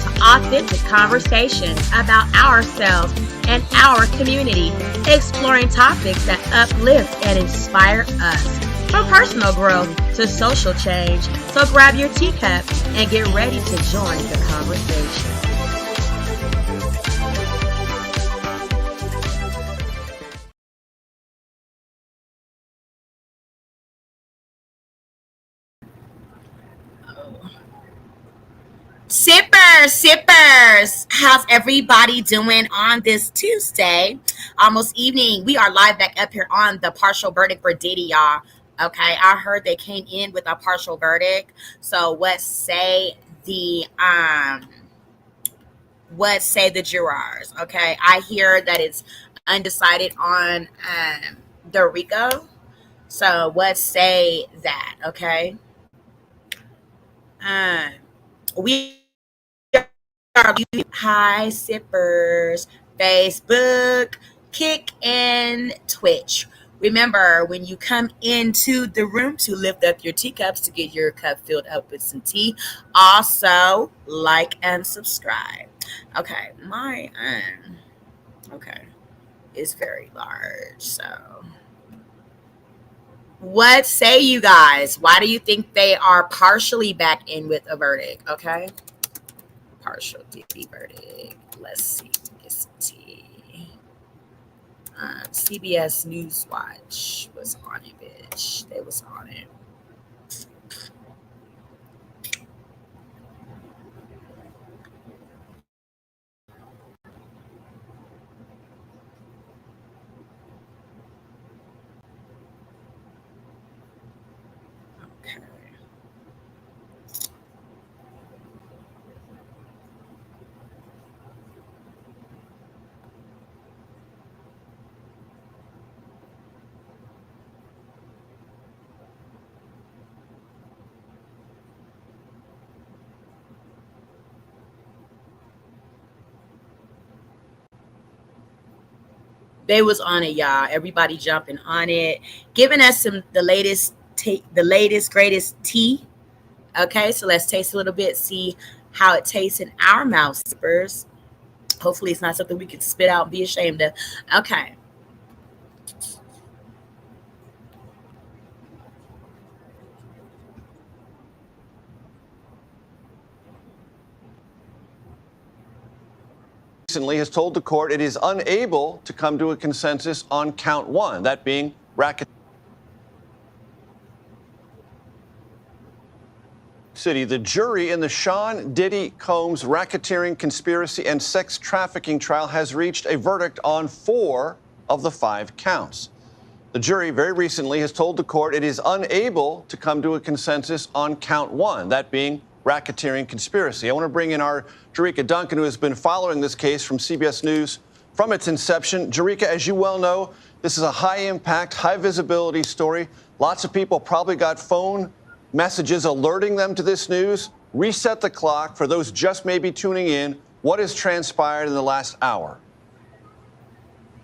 into authentic conversations about ourselves and our community, exploring topics that uplift and inspire us, from personal growth to social change. So grab your teacup and get ready to join the conversation. Sippers, how's everybody doing on this Tuesday, almost evening? We are live back up here on the partial verdict for Diddy, y'all. Okay, I heard they came in with a partial verdict. So what say the jurors? Okay, I hear that it's undecided on the Rico. So what say that? Okay, um, we Hi Sippers, Facebook, Kick, and Twitch. Remember, when you come into the room, to lift up your teacups to get your cup filled up with some tea. Also, like and subscribe. Okay, my okay, it's very large. So, what say you guys? Why do you think they are partially back in with a verdict? Okay. Partial DD verdict. Let's see. It's T. CBS News Watch was on it, bitch. They was on it. Okay. They was on it, y'all. Everybody jumping on it, giving us the latest greatest tea. Okay, so let's taste a little bit, see how it tastes in our mouth, sippers. Hopefully, it's not something we can spit out and be ashamed of. Okay. Recently has told the court it is unable to come to a consensus on count one, that being racketeering. City, the jury in the Sean Diddy Combs racketeering, conspiracy, and sex trafficking trial has reached a verdict on 4 of the 5 counts. The jury very recently has told the court it is unable to come to a consensus on count one, that being racketeering conspiracy. I want to bring in our Jerika Duncan, who has been following this case from CBS News from its inception. Jerika, as you well know, this is a high-impact, high-visibility story. Lots of people probably got phone messages alerting them to this news. Reset the clock for those just maybe tuning in. What has transpired in the last hour?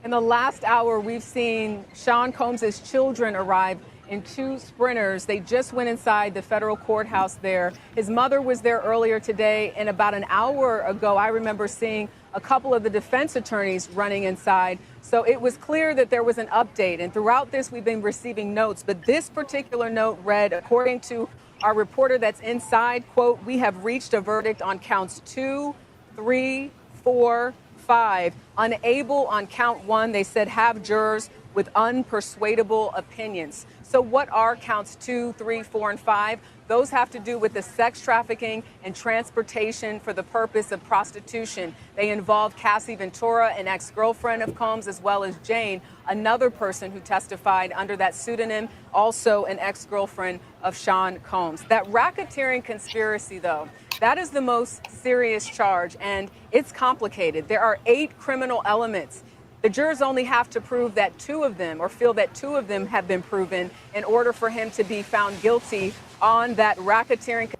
In the last hour, we've seen Sean Combs' children arrive in 2 sprinters. They just went inside the federal courthouse there. His mother was there earlier today, and about an hour ago, I remember seeing a couple of the defense attorneys running inside. So it was clear that there was an update. And throughout this, we've been receiving notes. But this particular note read, according to our reporter that's inside, quote, "We have reached a verdict on counts 2, 3, 4, 5. Unable on count 1, they said, have jurors with unpersuadable opinions." So what are counts 2, 3, 4, and 5? Those have to do with the sex trafficking and transportation for the purpose of prostitution. They involve Cassie Ventura, an ex-girlfriend of Combs, as well as Jane, another person who testified under that pseudonym, also an ex-girlfriend of Sean Combs. That racketeering conspiracy, though, that is the most serious charge, and it's complicated. There are 8 criminal elements. The jurors only have to prove that 2 of them, or feel that 2 of them have been proven, in order for him to be found guilty on that racketeering.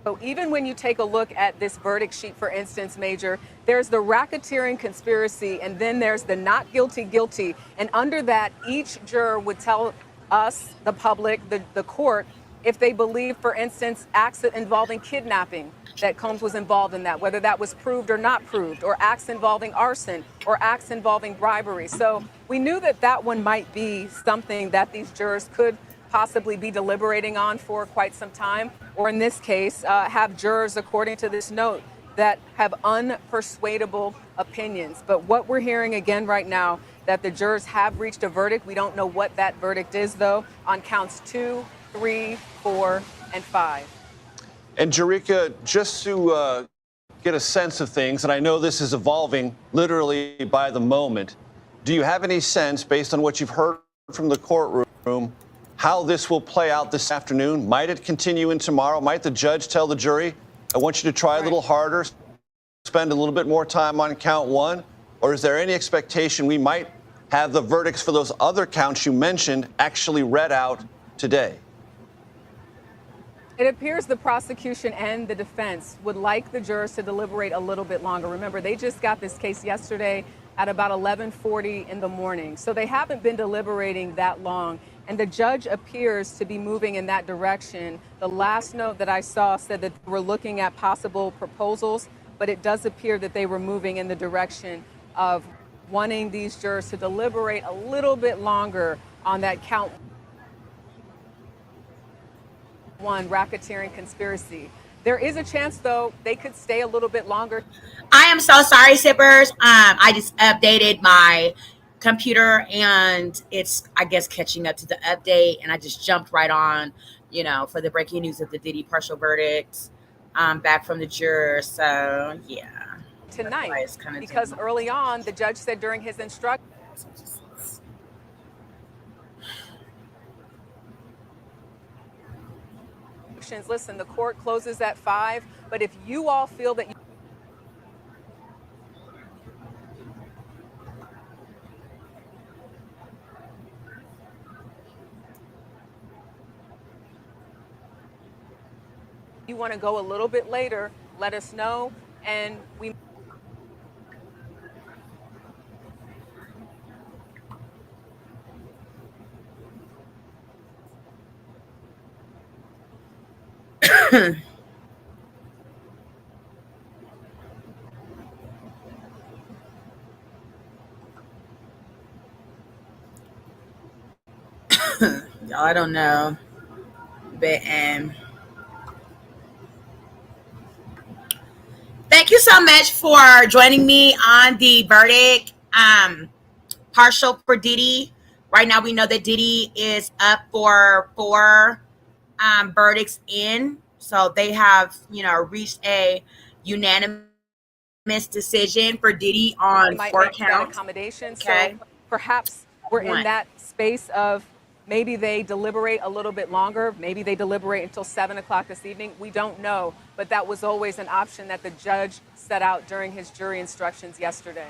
So even when you take a look at this verdict sheet, for instance, Major, there's the racketeering conspiracy, and then there's the not guilty, guilty. And under that, each juror would tell us, the public, the court, if they believe, for instance, acts involving kidnapping, that Combs was involved in that, whether that was proved or not proved, or acts involving arson, or acts involving bribery. So we knew that that one might be something that these jurors could possibly be deliberating on for quite some time, or in this case, have jurors, according to this note, that have unpersuadable opinions. But what we're hearing again right now, that the jurors have reached a verdict. We don't know what that verdict is, though, on counts 2, 3, 4, and 5. And Jerica, just to get a sense of things, and I know this is evolving literally by the moment, do you have any sense, based on what you've heard from the courtroom, how this will play out this afternoon? Might it continue in tomorrow? Might the judge tell the jury, I want you to try a little harder, spend a little bit more time on count 1? Or is there any expectation we might have the verdicts for those other counts you mentioned actually read out today? It appears the prosecution and the defense would like the jurors to deliberate a little bit longer. Remember, they just got this case yesterday at about 11:40 in the morning. So they haven't been deliberating that long. And the judge appears to be moving in that direction. The last note that I saw said that we're looking at possible proposals, but it does appear that they were moving in the direction of wanting these jurors to deliberate a little bit longer on that count 1 racketeering conspiracy. There is a chance, though, they could stay a little bit longer. I am so sorry, sippers. I just updated my computer and it's, I guess, catching up to the update, and I just jumped right on, for the breaking news of the Diddy partial verdict back from the jurors. So yeah, Tonight, because early on the judge said during his instructions, listen, the court closes at 5, but if you all feel that you want to go a little bit later, let us know, and we I don't know, but thank you so much for joining me on the verdict partial for Diddy. Right now, we know that Diddy is up for 4 verdicts in, so they have reached a unanimous decision for Diddy on 4 counts. Accommodations. Okay. So perhaps we're in that space of maybe they deliberate a little bit longer. Maybe they deliberate until 7 o'clock this evening. We don't know. But that was always an option that the judge set out during his jury instructions yesterday.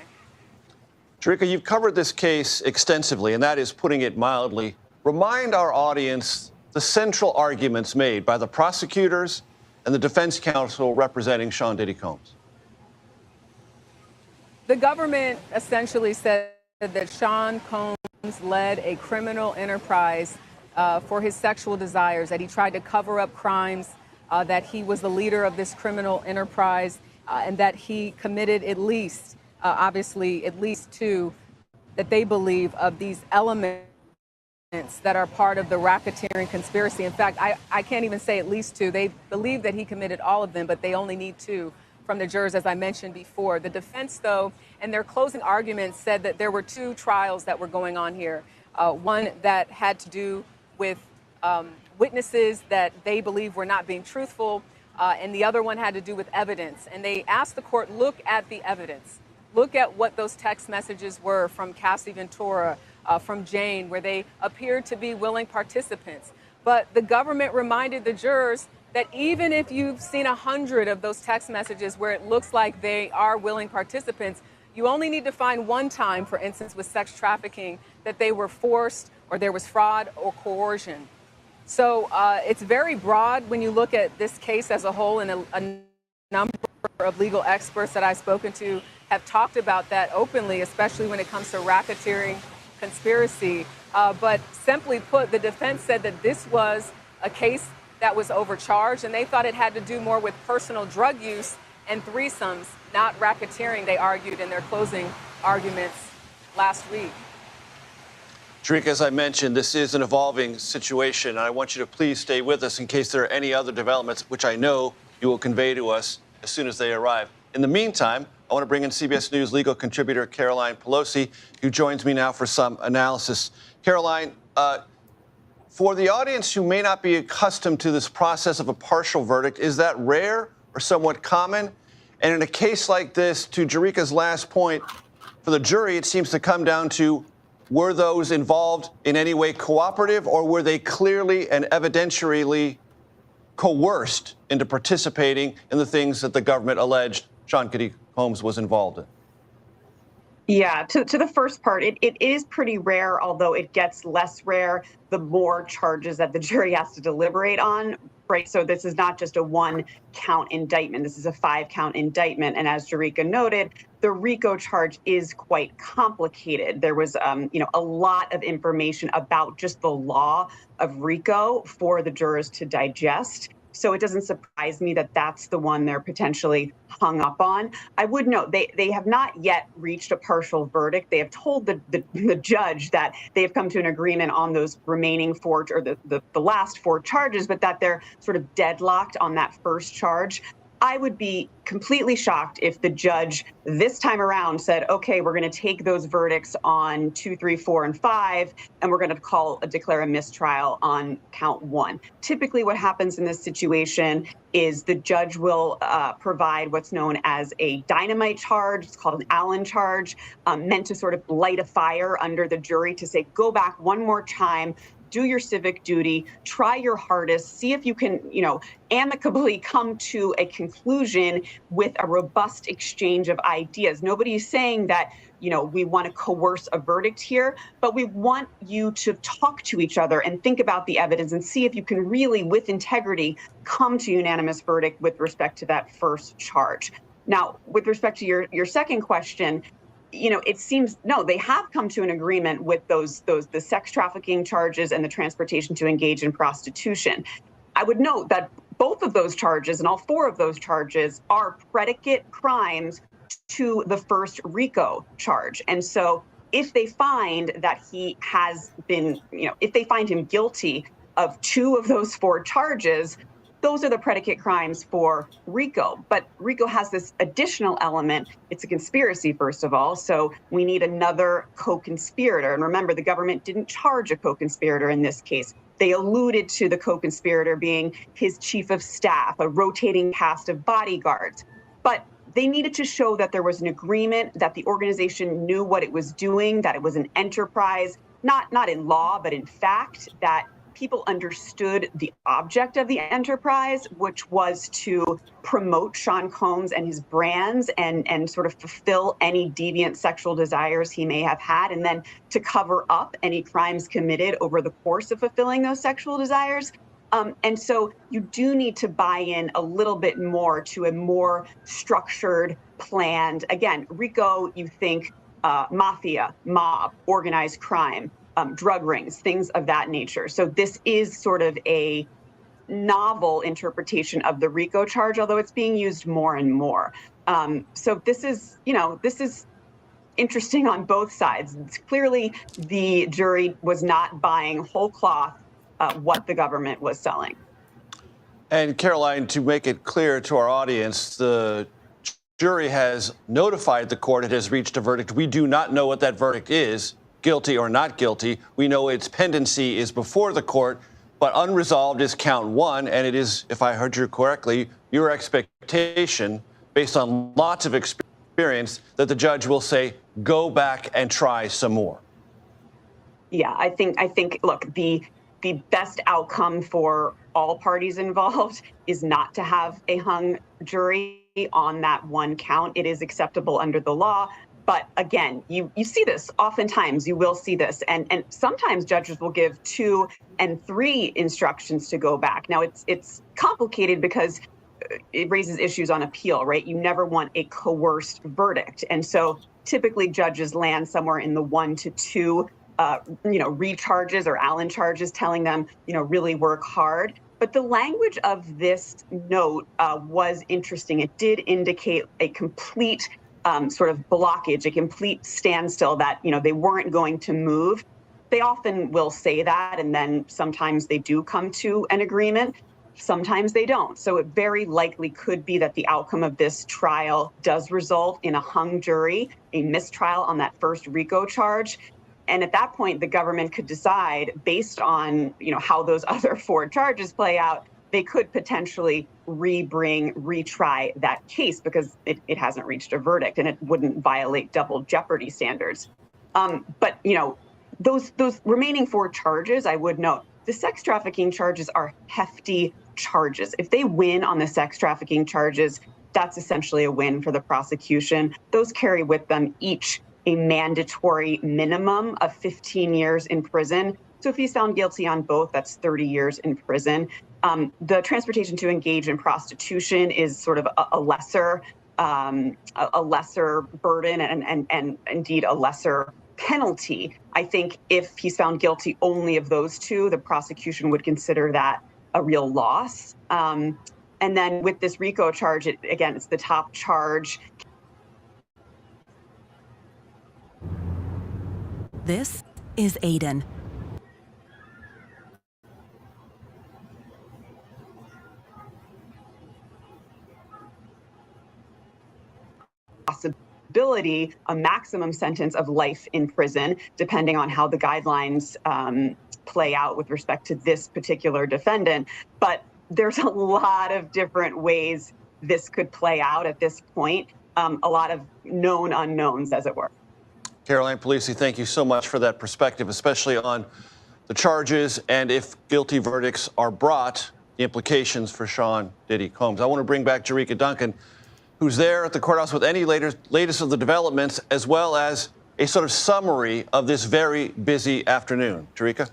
Jerica, you've covered this case extensively, and that is putting it mildly. Remind our audience the central arguments made by the prosecutors and the defense counsel representing Sean Diddy Combs. The government essentially said that Sean Combs led a criminal enterprise for his sexual desires, that he tried to cover up crimes, that he was the leader of this criminal enterprise, and that he committed at least 2 that they believe of these elements that are part of the racketeering conspiracy. In fact, I can't even say at least 2. They believe that he committed all of them, but they only need 2 from the jurors, as I mentioned before. The defense, though, in their closing arguments said that there were 2 trials that were going on here. One that had to do with witnesses that they believe were not being truthful, and the other one had to do with evidence. And they asked the court, look at the evidence. Look at what those text messages were from Cassie Ventura, from Jane, where they appeared to be willing participants. But the government reminded the jurors that even if you've seen 100 of those text messages where it looks like they are willing participants, you only need to find one time, for instance, with sex trafficking, that they were forced or there was fraud or coercion. So it's very broad when you look at this case as a whole, and a number of legal experts that I've spoken to have talked about that openly, especially when it comes to racketeering, conspiracy. But simply put, the defense said that this was a case that was overcharged, and they thought it had to do more with personal drug use and threesomes, not racketeering, they argued in their closing arguments last week. Rico, as I mentioned, this is an evolving situation. I want you to please stay with us in case there are any other developments, which I know you will convey to us as soon as they arrive. In the meantime, I want to bring in CBS News legal contributor Caroline Pelosi, who joins me now for some analysis. Caroline, for the audience who may not be accustomed to this process of a partial verdict, is that rare or somewhat common? And in a case like this, to Jerika's last point, for the jury, it seems to come down to, were those involved in any way cooperative, or were they clearly and evidentially coerced into participating in the things that the government alleged Sean Diddy Combs was involved in? Yeah, to the first part, it is pretty rare, although it gets less rare the more charges that the jury has to deliberate on, right? So this is not just a 1-count indictment. This is a 5-count indictment. And as Jerika noted, the Rico charge is quite complicated. There was, a lot of information about just the law of Rico for the jurors to digest. So it doesn't surprise me that that's the one they're potentially hung up on. I would note they have not yet reached a partial verdict. They have told the judge that they have come to an agreement on those remaining 4, or the last 4 charges, but that they're sort of deadlocked on that first charge. I would be completely shocked if the judge this time around said, okay, we're going to take those verdicts on 2, 3, 4, and 5, and we're going to declare a mistrial on count 1. Typically what happens in this situation is the judge will provide what's known as a dynamite charge. It's called an Allen charge, meant to sort of light a fire under the jury to say, go back one more time, do your civic duty, try your hardest, see if you can, amicably come to a conclusion with a robust exchange of ideas. Nobody's saying that, we want to coerce a verdict here, but we want you to talk to each other and think about the evidence and see if you can really, with integrity, come to unanimous verdict with respect to that first charge. Now, with respect to your second question, it seems, no, they have come to an agreement with the sex trafficking charges and the transportation to engage in prostitution. I would note that both of those charges and all 4 of those charges are predicate crimes to the first Rico charge. And so if they find that he has been, if they find him guilty of 2 of those 4 charges, those are the predicate crimes for Rico. But Rico has this additional element. It's a conspiracy, first of all. So we need another co-conspirator. And remember, the government didn't charge a co-conspirator in this case. They alluded to the co-conspirator being his chief of staff, a rotating cast of bodyguards. But they needed to show that there was an agreement, that the organization knew what it was doing, that it was an enterprise, not in law, but in fact, that people understood the object of the enterprise, which was to promote Sean Combs and his brands and sort of fulfill any deviant sexual desires he may have had, and then to cover up any crimes committed over the course of fulfilling those sexual desires. And so you do need to buy in a little bit more to a more structured, planned, again, Rico, you think mafia, mob, organized crime, drug rings, things of that nature. So this is sort of a novel interpretation of the Rico charge, although it's being used more and more. So this is interesting on both sides. It's clearly, the jury was not buying whole cloth what the government was selling. And Caroline, to make it clear to our audience, the jury has notified the court it has reached a verdict. We do not know what that verdict is, guilty or not guilty. We know its pendency is before the court, but unresolved is count 1. And it is, if I heard you correctly, your expectation, based on lots of experience, that the judge will say, go back and try some more. Yeah, I think, look, the best outcome for all parties involved is not to have a hung jury on that 1 count. It is acceptable under the law. But again, you see this oftentimes. You will see this, and sometimes judges will give 2 and 3 instructions to go back. Now it's complicated because it raises issues on appeal, right? You never want a coerced verdict, and so typically judges land somewhere in the 1 to 2, recharges or Allen charges, telling them, really work hard. But the language of this note was interesting. It did indicate a complete sort of blockage, a complete standstill, that, they weren't going to move. They often will say that, and then sometimes they do come to an agreement. Sometimes they don't. So it very likely could be that the outcome of this trial does result in a hung jury, a mistrial on that first RICO charge. And at that point, the government could decide, based on, how those other 4 charges play out, they could potentially retry that case because it hasn't reached a verdict and it wouldn't violate double jeopardy standards. But those remaining 4 charges, I would note, the sex trafficking charges are hefty charges. If they win on the sex trafficking charges, that's essentially a win for the prosecution. Those carry with them each a mandatory minimum of 15 years in prison. So if he's found guilty on both, that's 30 years in prison. The transportation to engage in prostitution is sort of a lesser burden and indeed a lesser penalty. I think if he's found guilty only of those 2, the prosecution would consider that a real loss. And then with this RICO charge, it's the top charge. This is Aiden. Possibility, a maximum sentence of life in prison, depending on how the guidelines play out with respect to this particular defendant. But there's a lot of different ways this could play out at this point. A lot of known unknowns, as it were. Caroline Polisi, thank you so much for that perspective, especially on the charges and if guilty verdicts are brought, the implications for Sean Diddy Combs. I want to bring back Jerika Duncan, who's there at the courthouse with any latest of the developments, as well as a sort of summary of this very busy afternoon. Jerika?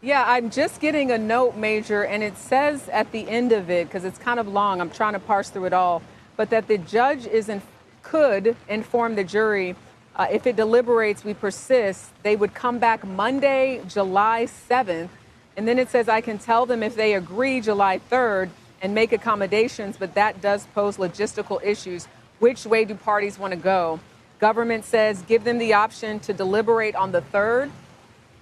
Yeah, I'm just getting a note, Major, and it says at the end of it, because it's kind of long, I'm trying to parse through it all, but that the judge could inform the jury if it deliberates, we persist, they would come back Monday, July 7th. And then it says, I can tell them if they agree July 3rd and make accommodations, but that does pose logistical issues. Which way do parties want to go? Government says give them the option to deliberate on the 3rd.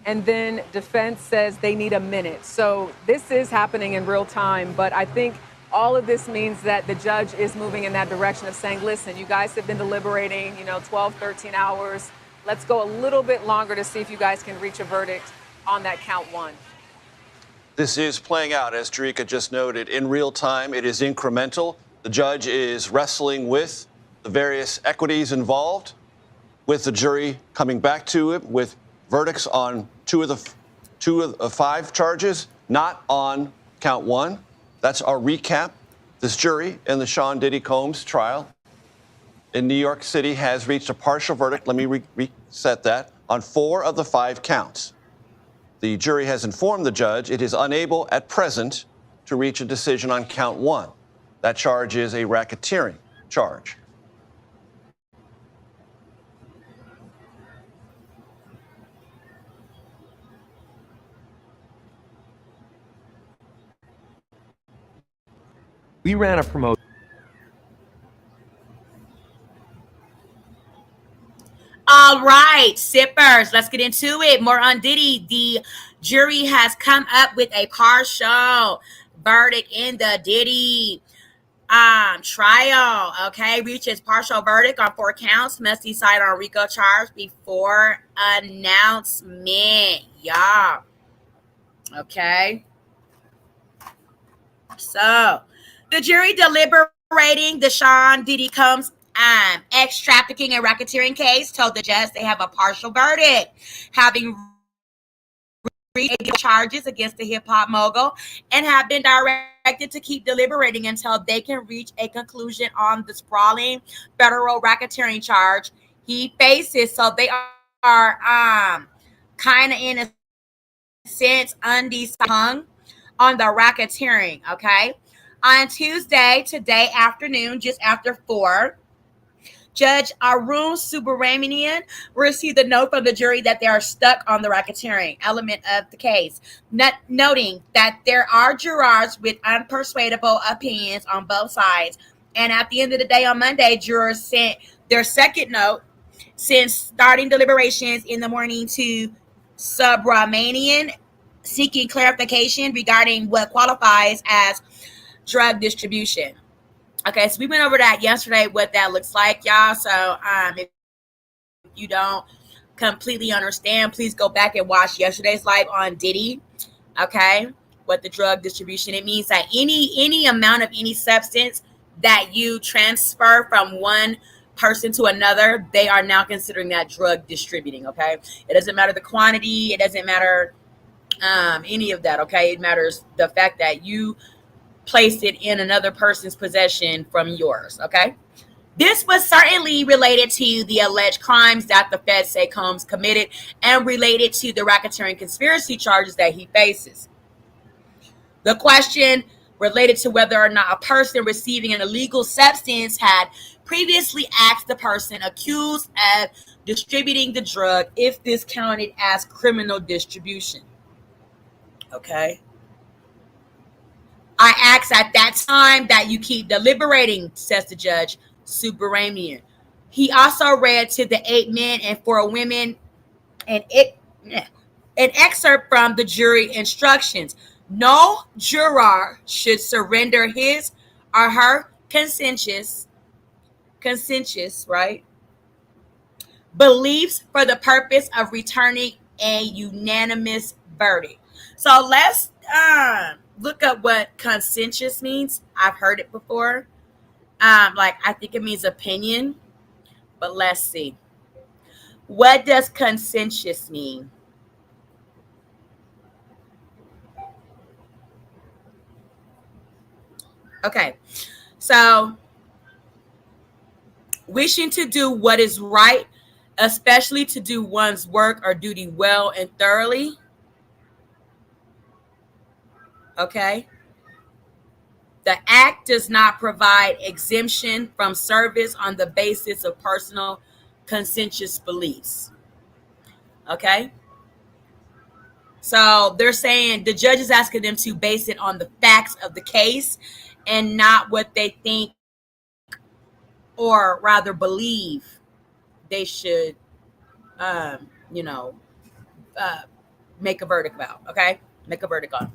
And then defense says they need a minute. So this is happening in real time. But I think all of this means that the judge is moving in that direction of saying, listen, you guys have been deliberating, 12, 13 hours. Let's go a little bit longer to see if you guys can reach a verdict on that count 1. This is playing out, as Jerika just noted, in real time. It is incremental. The judge is wrestling with the various equities involved, with the jury coming back to it with verdicts on two of the 5 charges, not on count 1. That's our recap. This jury in the Sean Diddy Combs trial in New York City has reached a partial verdict. Let me reset that on 4 of the 5 counts. The jury has informed the judge it is unable at present to reach a decision on count 1. That charge is a racketeering charge. We ran a promotion. All right, sippers, let's get into it. More on Diddy. The jury has come up with a partial verdict in the Diddy trial. Okay, reaches partial verdict on 4 counts. Must decide on RICO charge before announcement. Y'all. Okay. So, the jury deliberating the Sean Diddy Combs ex-trafficking and racketeering case told the judge they have a partial verdict, having charges against the hip-hop mogul and have been directed to keep deliberating until they can reach a conclusion on the sprawling federal racketeering charge he faces. So they are kind of in a sense undecided on the racketeering. Okay, on Tuesday, today afternoon, just after 4, Judge Arun Subramanian received a note from the jury that they are stuck on the racketeering element of the case, noting that there are jurors with unpersuadable opinions on both sides. And at the end of the day on Monday, jurors sent their second note since starting deliberations in the morning to Subramanian, seeking clarification regarding what qualifies as drug distribution. Okay, so we went over that yesterday, what that looks like, y'all. So if you don't completely understand, please go back and watch yesterday's live on Diddy. Okay, what the drug distribution, it means that any amount of any substance that you transfer from one person to another, they are now considering that drug distributing. Okay, it doesn't matter the quantity, it doesn't matter any of that. Okay, it matters the fact that you placed it in another person's possession from yours. Okay, this was certainly related to the alleged crimes that the feds say Combs committed and related to the racketeering conspiracy charges that he faces. The question related to whether or not a person receiving an illegal substance had previously asked the person accused of distributing the drug if this counted as criminal distribution. Okay, I asked at that time that you keep deliberating, says the judge, Subramanian. He also read to the 8 men and 4 women an excerpt from the jury instructions. No juror should surrender his or her conscientious, right, beliefs for the purpose of returning a unanimous verdict. So let's look up what conscientious means. I've heard it before. I think it means opinion, but let's see. What does conscientious mean? Okay, so wishing to do what is right, especially to do one's work or duty well and thoroughly. Okay. The act does not provide exemption from service on the basis of personal conscientious beliefs. Okay. So they're saying the judge is asking them to base it on the facts of the case and not what they think or rather believe they should, make a verdict about. Okay. Make a verdict on.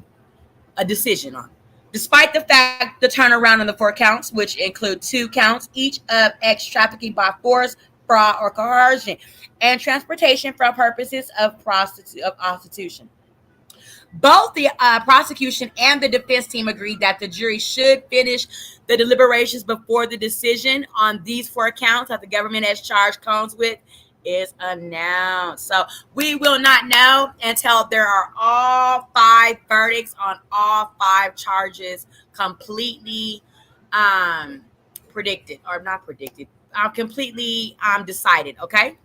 A decision on. Despite the fact the turnaround on the 4 counts, which include 2 counts each of trafficking by force, fraud, or coercion, and transportation for purposes of prostitution. Both the prosecution and the defense team agreed that the jury should finish the deliberations before the decision on these 4 counts that the government has charged Combs with is announced. So we will not know until there are all 5 verdicts on all 5 charges completely predicted, or not predicted, completely decided. Okay.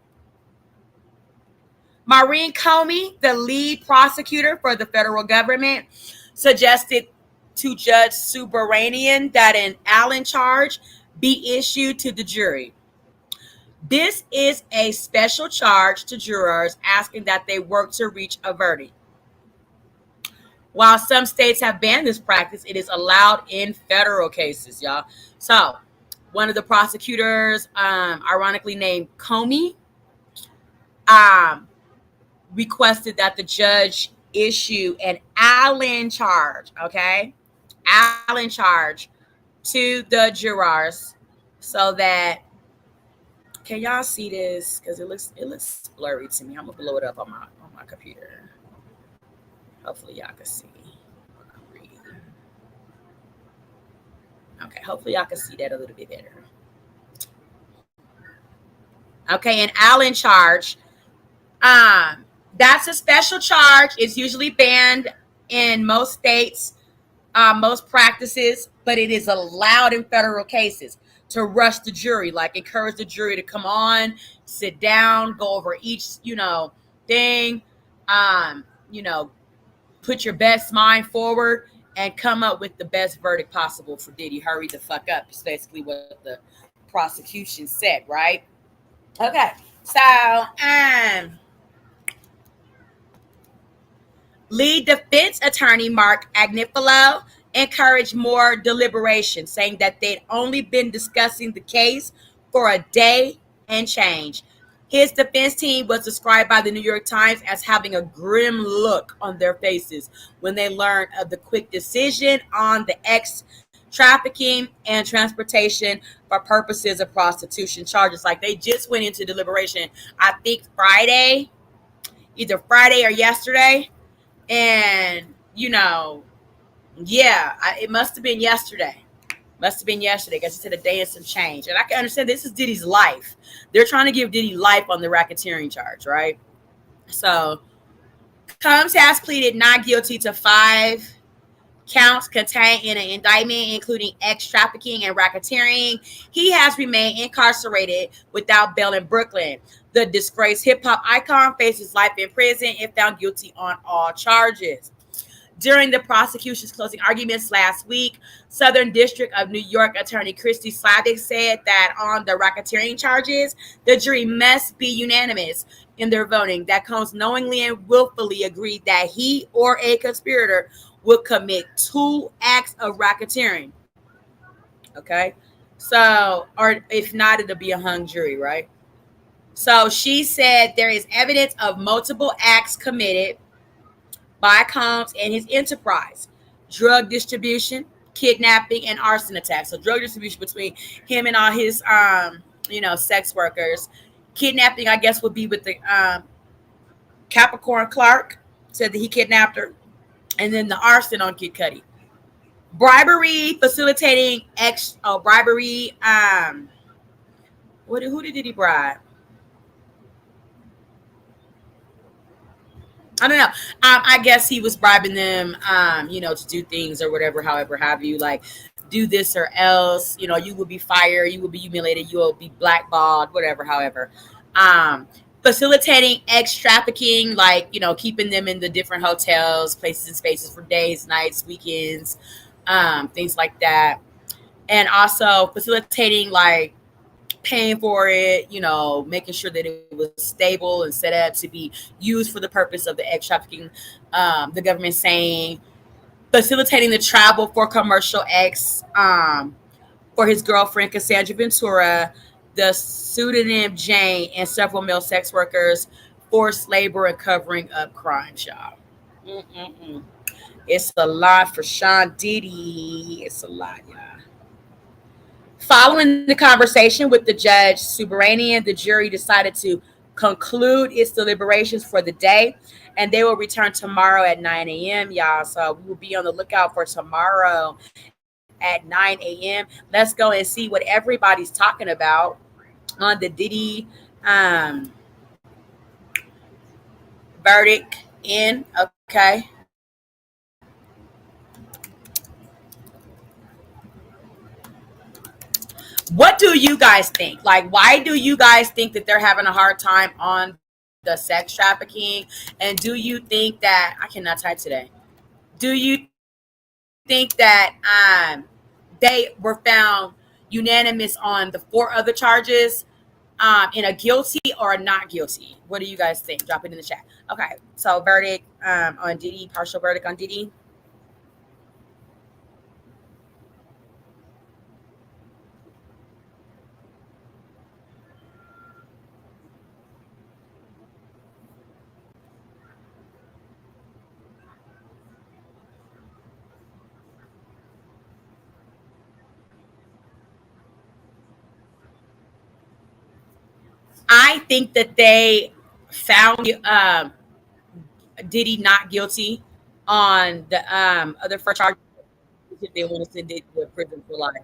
Maureen Comey, the lead prosecutor for the federal government, suggested to Judge Subramanian that an Allen charge be issued to the jury. This is a special charge to jurors asking that they work to reach a verdict. While some states have banned this practice, it is allowed in federal cases, y'all. So one of the prosecutors, ironically named Comey, requested that the judge issue an Allen charge, okay? Allen charge to the jurors so that, can y'all see this? Because it looks blurry to me. I'm gonna blow it up on my computer. Hopefully y'all can see what I'm reading. Okay, hopefully y'all can see that a little bit better. Okay, an Allen charge. That's a special charge. It's usually banned in most states, most practices, but it is allowed in federal cases to rush the jury, like encourage the jury to come on, sit down, go over each, thing, um, you know, put your best mind forward and come up with the best verdict possible for Diddy. Hurry the fuck up. It's basically what the prosecution said, right? Okay. So, lead defense attorney Mark Agnifilo encouraged more deliberation, saying that they'd only been discussing the case for a day and change. His defense team was described by the New York Times as having a grim look on their faces when they learned of the quick decision on the trafficking and transportation for purposes of prostitution charges. Like, they just went into deliberation, I think Friday, either Friday or yesterday. And, it must have been yesterday. Must have been yesterday because he said a day and some change. And I can understand this is Diddy's life. They're trying to give Diddy life on the racketeering charge, right? So Combs has pleaded not guilty to 5 counts contained in an indictment, including trafficking and racketeering. He has remained incarcerated without bail in Brooklyn. The disgraced hip-hop icon faces life in prison if found guilty on all charges. During the prosecution's closing arguments last week, Southern District of New York Attorney Christy Slavik said that on the racketeering charges, the jury must be unanimous in their voting, that Combs knowingly and willfully agreed that he or a conspirator would commit 2 acts of racketeering. Okay? So, or if not, it'll be a hung jury, right? So she said there is evidence of multiple acts committed by Combs and his enterprise: drug distribution, kidnapping, and arson attacks. So drug distribution between him and all his, sex workers. Kidnapping, I guess, would be with the Capricorn Clark, said that he kidnapped her. And then the arson on Kid Cudi. Bribery, facilitating bribery. Who did he bribe? I don't know. I guess he was bribing them, to do things or whatever, however, have you, like, do this or else, you will be fired, you will be humiliated, you will be blackballed, whatever, however. Facilitating trafficking, like, keeping them in the different hotels, places, and spaces for days, nights, weekends, things like that. And also facilitating, like, paying for it, making sure that it was stable and set up to be used for the purpose of the trafficking. The government saying facilitating the travel for commercial for his girlfriend Cassandra Ventura, the pseudonym Jane, and several male sex workers, forced labor, and covering up crimes, y'all. It's a lot for Sean Diddy. It's a lot, y'all. Following the conversation with the judge Subramanian, the jury decided to conclude its deliberations for the day, and they will return tomorrow at 9 a.m., y'all. So we will be on the lookout for tomorrow at 9 a.m. Let's go and see what everybody's talking about on the Diddy verdict in. Okay. What do you guys think? Like, why do you guys think that they're having a hard time on the sex trafficking? And do you think that, I cannot type today, do you think that they were found unanimous on the 4 other charges, in a guilty or not guilty? What do you guys think? Drop it in the chat. Okay, so verdict on Diddy, partial verdict on Diddy. I think that they found Diddy not guilty on the other 4 charges. If they want to send it to prison for life.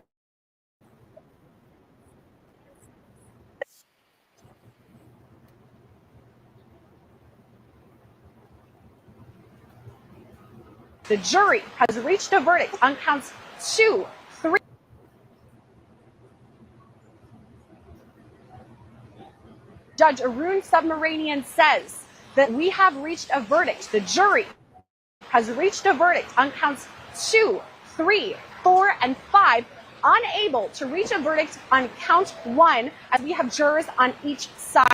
The jury has reached a verdict on counts 2, 3. Judge Arun Submaranian says that we have reached a verdict. The jury has reached a verdict on counts 2, 3, 4, and 5, unable to reach a verdict on count 1, as we have jurors on each side.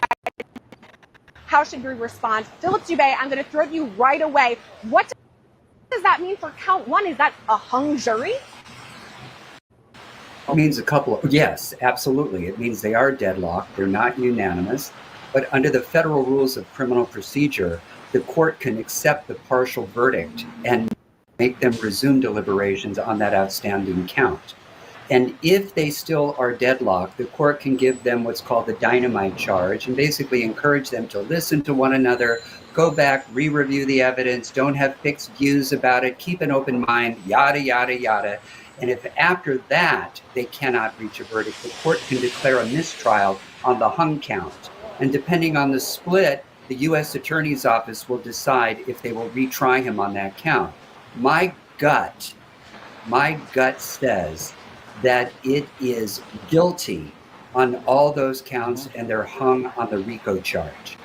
How should we respond? Philip Dubé, I'm going to throw to you right away. What does that mean for count 1? Is that a hung jury? It means a couple of, yes, absolutely. It means they are deadlocked. They're not unanimous. But under the federal rules of criminal procedure, the court can accept the partial verdict and make them resume deliberations on that outstanding count. And if they still are deadlocked, the court can give them what's called the dynamite charge and basically encourage them to listen to one another, go back, re-review the evidence, don't have fixed views about it, keep an open mind, yada, yada, yada. And if after that they cannot reach a verdict, the court can declare a mistrial on the hung count. And depending on the split, the U.S. Attorney's Office will decide if they will retry him on that count. My gut says that it is guilty on all those counts and they're hung on the Rico charge.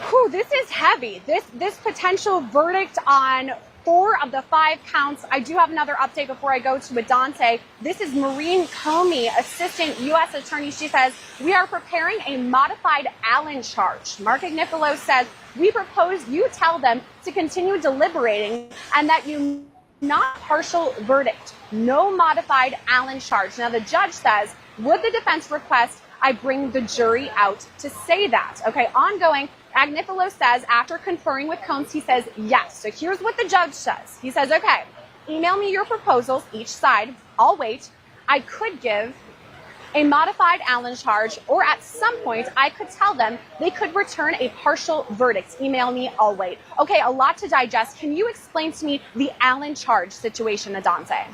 Whew, this is heavy. This potential verdict on 4 of the 5 counts. I do have another update before I go to Adante. This is Maureen Comey, Assistant U.S. Attorney. She says, we are preparing a modified Allen charge. Mark Agnifilo says, we propose you tell them to continue deliberating and that you not partial verdict, no modified Allen charge. Now, the judge says, would the defense request I bring the jury out to say that? Okay, ongoing. Agnifilo says, after conferring with Combs, he says, yes. So here's what the judge says. He says, okay, email me your proposals, each side. I'll wait. I could give a modified Allen charge, or at some point, I could tell them they could return a partial verdict. Email me, I'll wait. Okay, a lot to digest. Can you explain to me the Allen charge situation, Adante?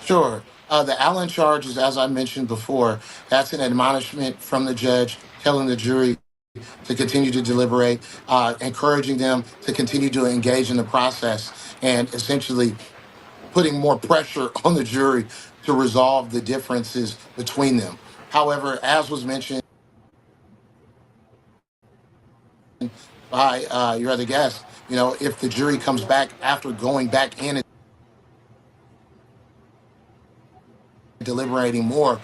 Sure. The Allen charge is, as I mentioned before, that's an admonishment from the judge telling the jury to continue to deliberate, encouraging them to continue to engage in the process, and essentially putting more pressure on the jury to resolve the differences between them. However, as was mentioned by your other guest, if the jury comes back after going back in and deliberating more,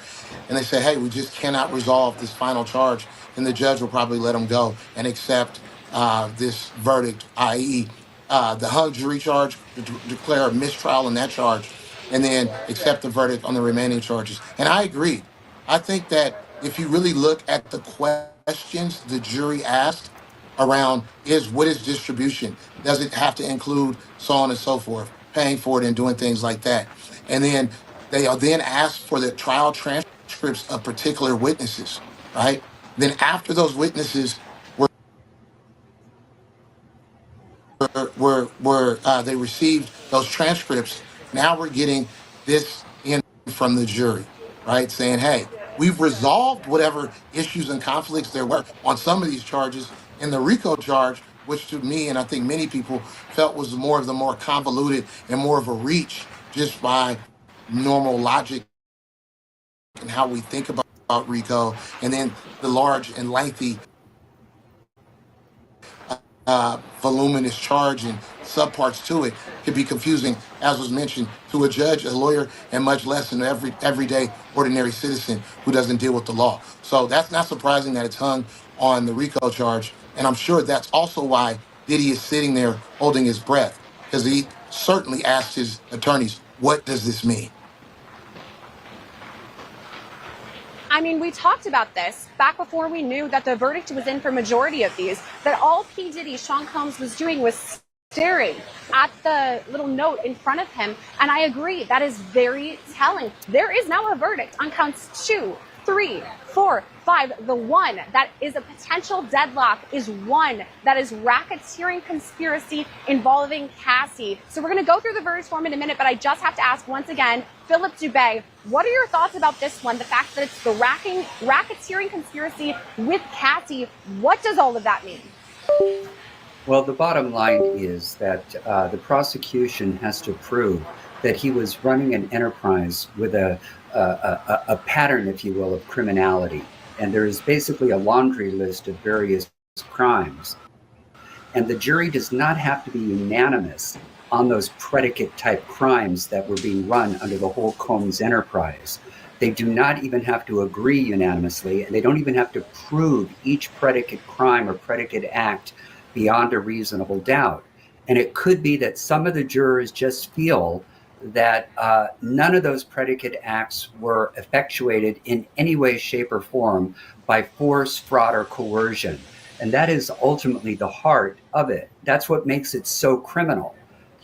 and they say, hey, we just cannot resolve this final charge, and the judge will probably let them go and accept this verdict, i.e. The hung jury charge, declare a mistrial in that charge, and then accept the verdict on the remaining charges. And I agree. I think that if you really look at the questions the jury asked around what is distribution? Does it have to include so on and so forth, paying for it and doing things like that? And then they are then asked for the trial transcripts of particular witnesses, right? Then after those witnesses they received those transcripts, now we're getting this in from the jury, right? Saying, hey, we've resolved whatever issues and conflicts there were on some of these charges. In the Rico charge, which to me and I think many people felt was more convoluted and more of a reach just by normal logic and how we think about Rico, and then the large and lengthy voluminous charge and subparts to it could be confusing, as was mentioned, to a judge, a lawyer, and much less an everyday ordinary citizen who doesn't deal with the law. So that's not surprising that it's hung on the Rico charge, and I'm sure that's also why Diddy is sitting there holding his breath, because he certainly asked his attorneys, what does this mean? I mean, we talked about this back before we knew that the verdict was in for majority of these, that all P. Diddy, Sean Combs, was doing was staring at the little note in front of him. And I agree, that is very telling. There is now a verdict on counts 2, 3, 4, 5. The one that is a potential deadlock is one that is racketeering conspiracy involving Cassie. So we're going to go through the verdict form in a minute, but I just have to ask once again, Philip Dubé, what are your thoughts about this one? The fact that it's the racketeering conspiracy with Cassie, what does all of that mean? Well, the bottom line is that the prosecution has to prove that he was running an enterprise with a pattern, if you will, of criminality. And there is basically a laundry list of various crimes. And the jury does not have to be unanimous on those predicate type crimes that were being run under the whole Combs enterprise. They do not even have to agree unanimously, and they don't even have to prove each predicate crime or predicate act beyond a reasonable doubt. And it could be that some of the jurors just feel that none of those predicate acts were effectuated in any way, shape, or form by force, fraud, or coercion. And that is ultimately the heart of it. That's what makes it so criminal,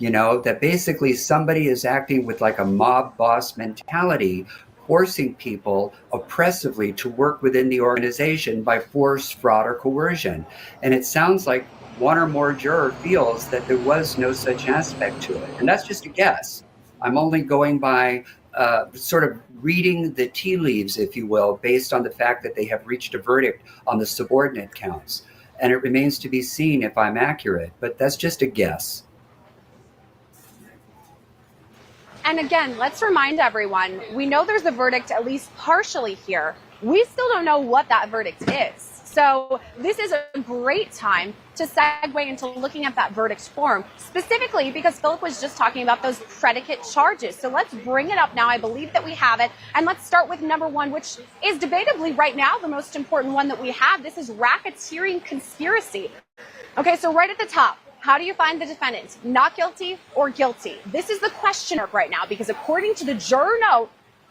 that basically somebody is acting with like a mob boss mentality, forcing people oppressively to work within the organization by force, fraud, or coercion. And it sounds like one or more juror feels that there was no such aspect to it. And that's just a guess. I'm only going by sort of reading the tea leaves, if you will, based on the fact that they have reached a verdict on the subordinate counts. And it remains to be seen if I'm accurate, but that's just a guess. And again, let's remind everyone, we know there's a verdict at least partially here. We still don't know what that verdict is. So this is a great time to segue into looking at that verdict form, specifically because Philip was just talking about those predicate charges. So let's bring it up now. I believe that we have it. And let's start with number one, which is debatably right now the most important one that we have. This is racketeering conspiracy. Okay, so right at the top, how do you find the defendant? Not guilty or guilty? This is the question mark right now, because according to the juror note,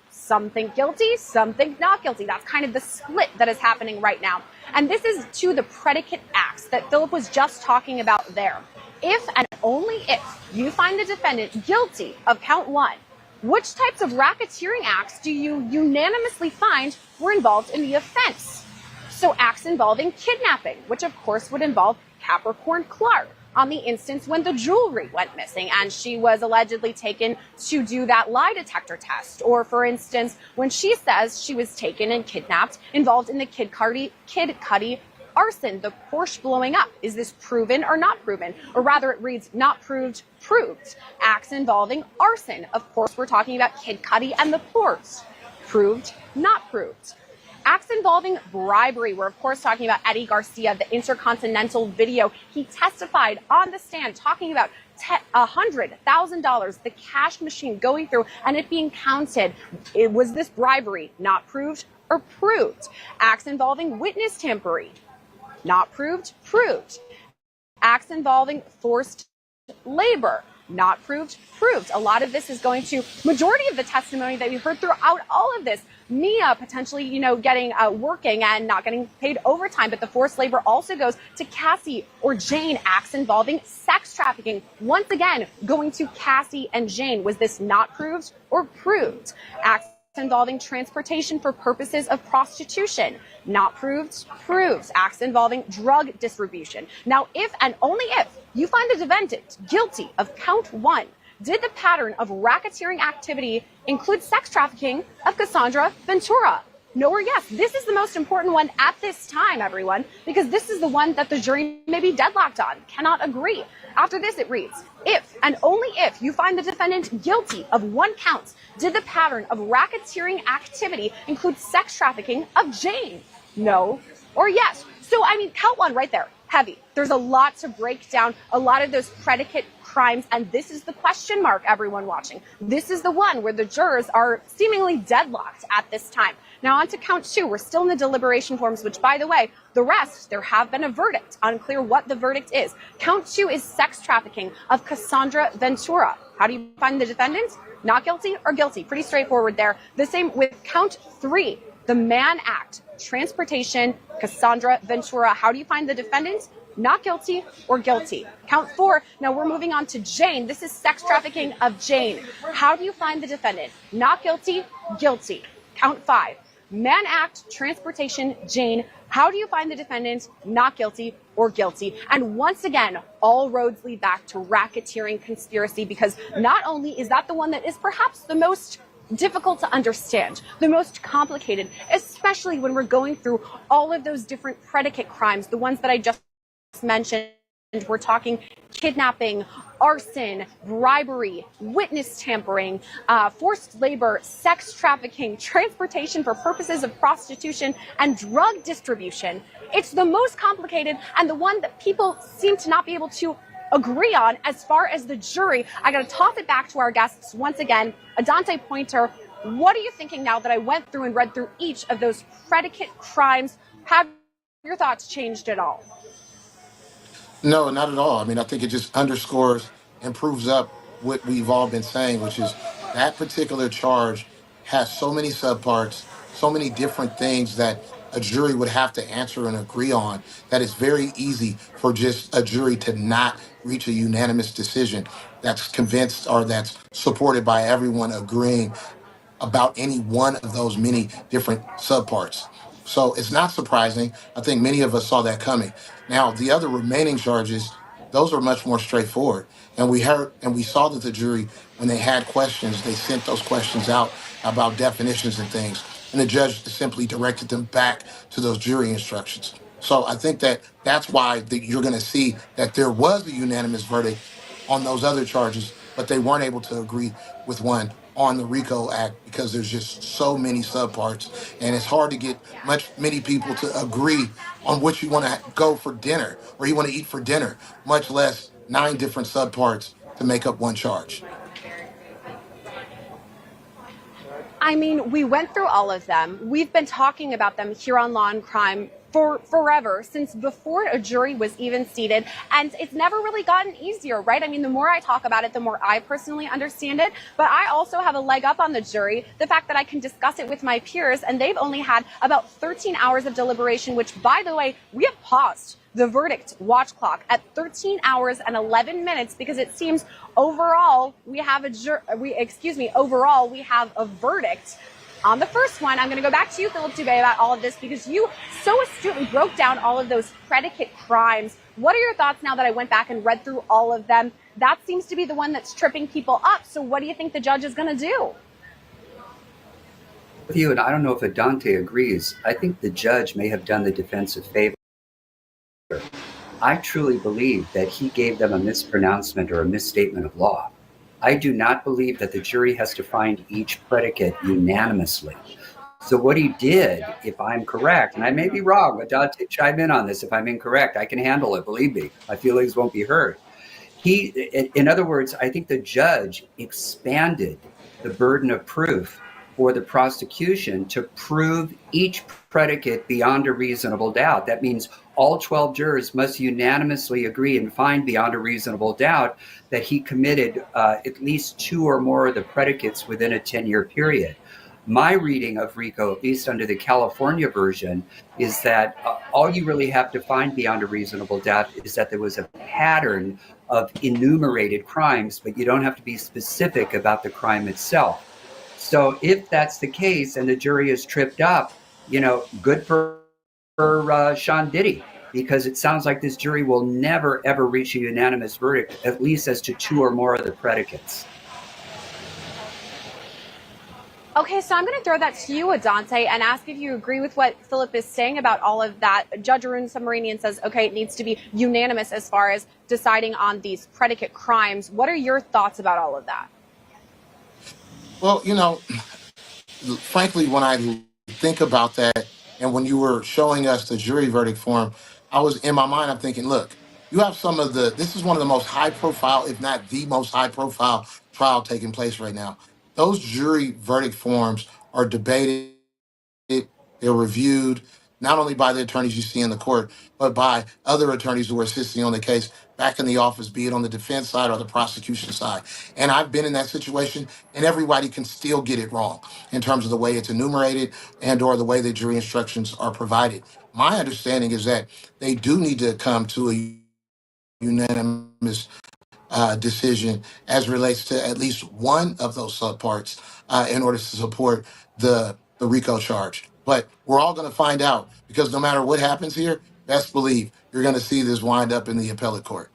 some think guilty, some think not guilty. That's kind of the split that is happening right now. And this is to the predicate acts that Philip was just talking about there. If and only if you find the defendant guilty of count one, which types of racketeering acts do you unanimously find were involved in the offense? So acts involving kidnapping, which of course would involve Capricorn Clark, on the instance when the jewelry went missing and she was allegedly taken to do that lie detector test. Or for instance, when she says she was taken and kidnapped, involved in the Kid Cudi arson, the Porsche blowing up. Is this proven or not proven? Or rather it reads not proved, proved. Acts involving arson. Of course, we're talking about Kid Cudi and the Porsche. Proved, not proved. Acts involving bribery. We're, of course, talking about Eddie Garcia, the Intercontinental video. He testified on the stand talking about $100,000, the cash machine going through and it being counted. Was this bribery? Not proved or proved? Acts involving witness tampering. Not proved, proved. Acts involving forced labor. Not proved, proved. A lot of this is going to majority of the testimony that we've heard throughout all of this. Mia potentially, getting working and not getting paid overtime, but the forced labor also goes to Cassie or Jane. Acts involving sex trafficking. Once again, going to Cassie and Jane. Was this not proved or proved? Acts involving transportation for purposes of prostitution. Not proved, proved. Acts involving drug distribution. Now, if and only if you find the defendant guilty of count one, did the pattern of racketeering activity include sex trafficking of Cassandra Ventura? No or yes? This is the most important one at this time, everyone, because this is the one that the jury may be deadlocked on, cannot agree. After this, it reads, if and only if you find the defendant guilty of one count, did the pattern of racketeering activity include sex trafficking of Jane? No or yes? So, count one right there. Heavy. There's a lot to break down, a lot of those predicate crimes, and this is the question mark, everyone watching. This is the one where the jurors are seemingly deadlocked at this time. Now on to count two. We're still in the deliberation forms, which, by the way, the rest, there have been a verdict. Unclear what the verdict is. Count two is sex trafficking of Cassandra Ventura. How do you find the defendant? Not guilty or guilty? Pretty straightforward there. The same with count three, the Mann Act, transportation, Cassandra Ventura. How do you find the defendant? Not guilty or guilty? Count four. Now we're moving on to Jane. This is sex trafficking of Jane. How do you find the defendant? Not guilty, guilty? Count five. Mann Act, transportation, Jane. How do you find the defendant? Not guilty or guilty? And once again, all roads lead back to racketeering conspiracy, because not only is that the one that is perhaps the most difficult to understand, the most complicated, especially when we're going through all of those different predicate crimes, the ones that I just mentioned, We're talking kidnapping, arson, bribery, witness tampering, forced labor, sex trafficking, transportation for purposes of prostitution, and drug distribution. It's the most complicated and the one that people seem to not be able to agree on as far as the jury. I got to toss it back to our guests once again. Adante Pointer, what are you thinking now that I went through and read through each of those predicate crimes? Have your thoughts changed at all? No, not at all. I mean, I think it just underscores and proves up what we've all been saying, which is that particular charge has so many subparts, so many different things that a jury would have to answer and agree on, that it's very easy for just a jury to not reach a unanimous decision that's convinced or that's supported by everyone agreeing about any one of those many different subparts. So it's not surprising. I think many of us saw that coming. Now, the other remaining charges, those are much more straightforward. And we heard and we saw that the jury, when they had questions, they sent those questions out about definitions and things. And the judge simply directed them back to those jury instructions. So I think that that's why you're going to see that there was a unanimous verdict on those other charges, but they weren't able to agree with one on the RICO Act because there's just so many subparts, and it's hard to get many people to agree on what you want to go for dinner or you want to eat for dinner, much less 9 different subparts to make up one charge. I mean, we went through all of them. We've been talking about them here on Law and Crime for forever, since before a jury was even seated. And it's never really gotten easier, right? I mean, the more I talk about it, the more I personally understand it. But I also have a leg up on the jury, the fact that I can discuss it with my peers, and they've only had about 13 hours of deliberation, which, by the way, we have paused the verdict watch clock at 13 hours and 11 minutes because it seems overall we have overall we have a verdict. On the first one, I'm going to go back to you, Philip Dubé, about all of this because you so astutely broke down all of those predicate crimes. What are your thoughts now that I went back and read through all of them? That seems to be the one that's tripping people up. So what do you think the judge is going to do? With you, and I don't know if Adante agrees, I think the judge may have done the defense a favor. I truly believe that he gave them a mispronouncement or a misstatement of law. I do not believe that the jury has to find each predicate unanimously. So what he did, if I'm correct, and I may be wrong, but Dante, chime in on this if I'm incorrect. I can handle it, believe me. My feelings won't be hurt. In other words, I think the judge expanded the burden of proof for the prosecution to prove each predicate beyond a reasonable doubt. That means all 12 jurors must unanimously agree and find beyond a reasonable doubt that he committed at least 2 or more of the predicates within a 10-year period. My reading of RICO, at least under the California version, is that all you really have to find beyond a reasonable doubt is that there was a pattern of enumerated crimes, but you don't have to be specific about the crime itself. So if that's the case and the jury is tripped up, good for Sean Diddy, because it sounds like this jury will never, ever reach a unanimous verdict, at least as to 2 or more of the predicates. Okay, so I'm going to throw that to you, Adante, and ask if you agree with what Philip is saying about all of that. Judge Arun Submarinian says, okay, it needs to be unanimous as far as deciding on these predicate crimes. What are your thoughts about all of that? Well, frankly, when I think about that, and when you were showing us the jury verdict form, I was in my mind, I'm thinking, look, you have this is one of the most high profile, if not the most high profile trial taking place right now. Those jury verdict forms are debated, they're reviewed, not only by the attorneys you see in the court, but by other attorneys who are assisting on the case back in the office, be it on the defense side or the prosecution side. And I've been in that situation, and everybody can still get it wrong in terms of the way it's enumerated and or the way the jury instructions are provided. My understanding is that they do need to come to a unanimous decision as relates to at least one of those subparts in order to support the RICO charge. But we're all going to find out because no matter what happens here, best believe you're going to see this wind up in the appellate court.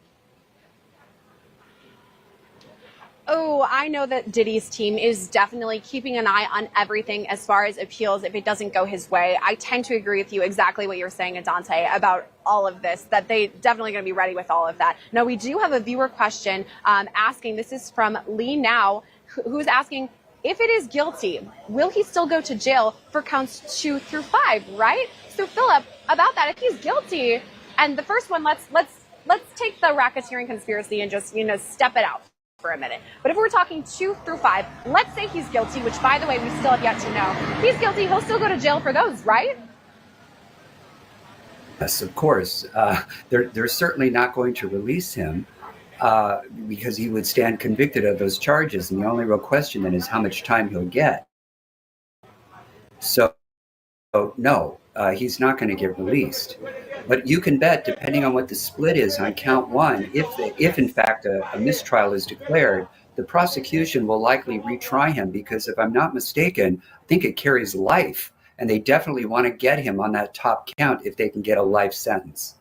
Oh, I know that Diddy's team is definitely keeping an eye on everything as far as appeals if it doesn't go his way. I tend to agree with you exactly what you're saying, Adante, about all of this, that they definitely going to be ready with all of that. Now, we do have a viewer question asking, this is from Lee Now, who's asking, if it is guilty, will he still go to jail for counts 2 through 5, right? So, Philip, about that, if he's guilty, and the first one, let's take the racketeering conspiracy and just, step it out for a minute. But if we're talking 2 through 5, let's say he's guilty, which, by the way, we still have yet to know. He's guilty. He'll still go to jail for those, right? Yes, of course. They're certainly not going to release him because he would stand convicted of those charges. And the only real question then is how much time he'll get. So, no, he's not going to get released. But you can bet, depending on what the split is on count 1, if in fact a mistrial is declared, the prosecution will likely retry him because, if I'm not mistaken, I think it carries life. And they definitely want to get him on that top count if they can get a life sentence.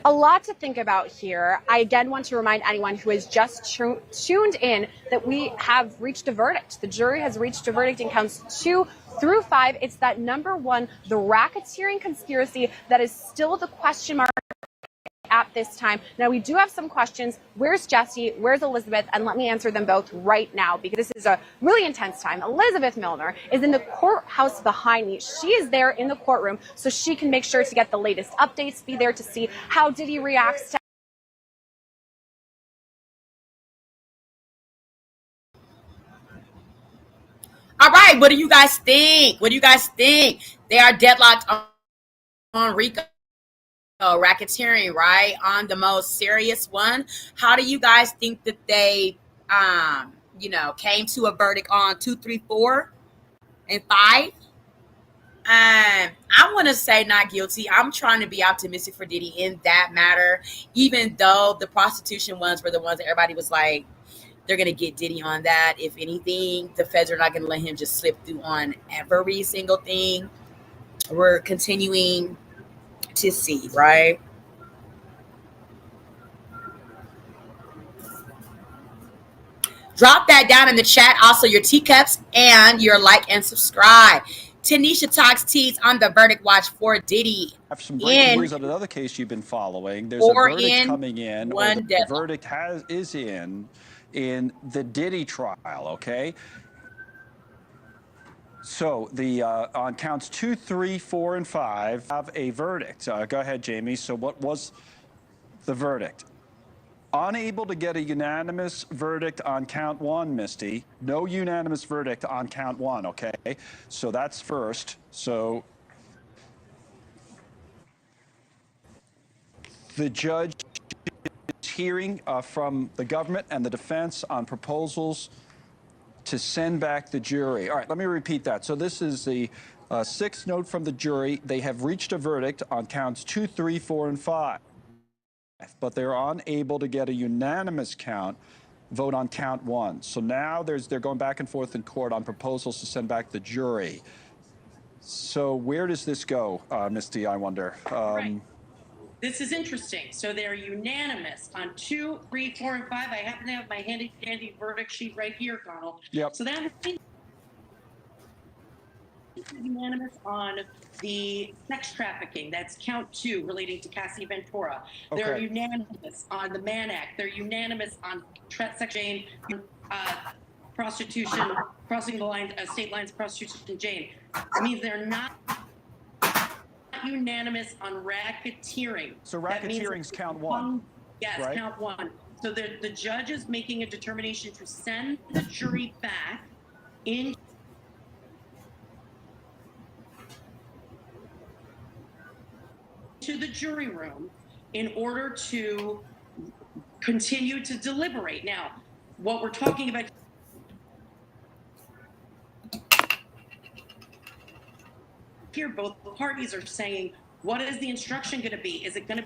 A lot to think about here. I again want to remind anyone who has just tuned in that we have reached a verdict. The jury has reached a verdict in counts 2 through 5. It's that number 1, the racketeering conspiracy, that is still the question mark at this time. Now, we do have some questions. Where's Jesse? Where's Elizabeth? And let me answer them both right now because this is a really intense time. Elizabeth Milner is in the courthouse behind me. She is there in the courtroom so she can make sure to get the latest updates, be there to see how Diddy reacts to All right, what do you guys think? They are deadlocked on Rico racketeering, right? On the most serious one. How do you guys think that they came to a verdict on 2, 3, 4, and 5? I want to say not guilty. I'm trying to be optimistic for Diddy in that matter, even though the prostitution ones were the ones that everybody was like, they're going to get Diddy on that. If anything, the feds are not going to let him just slip through on every single thing. We're continuing to see, right? Drop that down in the chat. Also, your teacups and your like and subscribe. Tanisha Talks Tees on the verdict watch for Diddy. I have some breaking news on another case you've been following. There's a verdict coming in, or the verdict is in the Diddy trial. Okay. So the on counts 2, 3, 4, and 5 have a verdict. Go ahead, Jamie. So what was the verdict? Unable to get a unanimous verdict on count 1, Misty. No unanimous verdict on count 1, okay? So that's first. So the judge is hearing from the government and the defense on proposals to send back the jury. All right, let me repeat that. So this is the 6th note from the jury. They have reached a verdict on counts 2, 3, 4, and 5. But they're unable to get a unanimous vote on count 1. So now they're going back and forth in court on proposals to send back the jury. So where does this go, Misty, I wonder? Right. This is interesting. So they're unanimous on 2, 3, 4, and 5. I happen to have my handy dandy verdict sheet right here, Connell. Yep. So that means unanimous on the sex trafficking. That's count 2 relating to Cassie Ventura. Okay. They're unanimous on the Mann Act. They're unanimous on section prostitution, crossing the line, state lines, prostitution, Jane. It means they're not unanimous on racketeering. So racketeering's count 1. Yes, right? Count 1. So the judge is making a determination to send the jury back into the jury room in order to continue to deliberate. Now, what we're talking about here, both parties are saying, what is the instruction going to be? Is it going to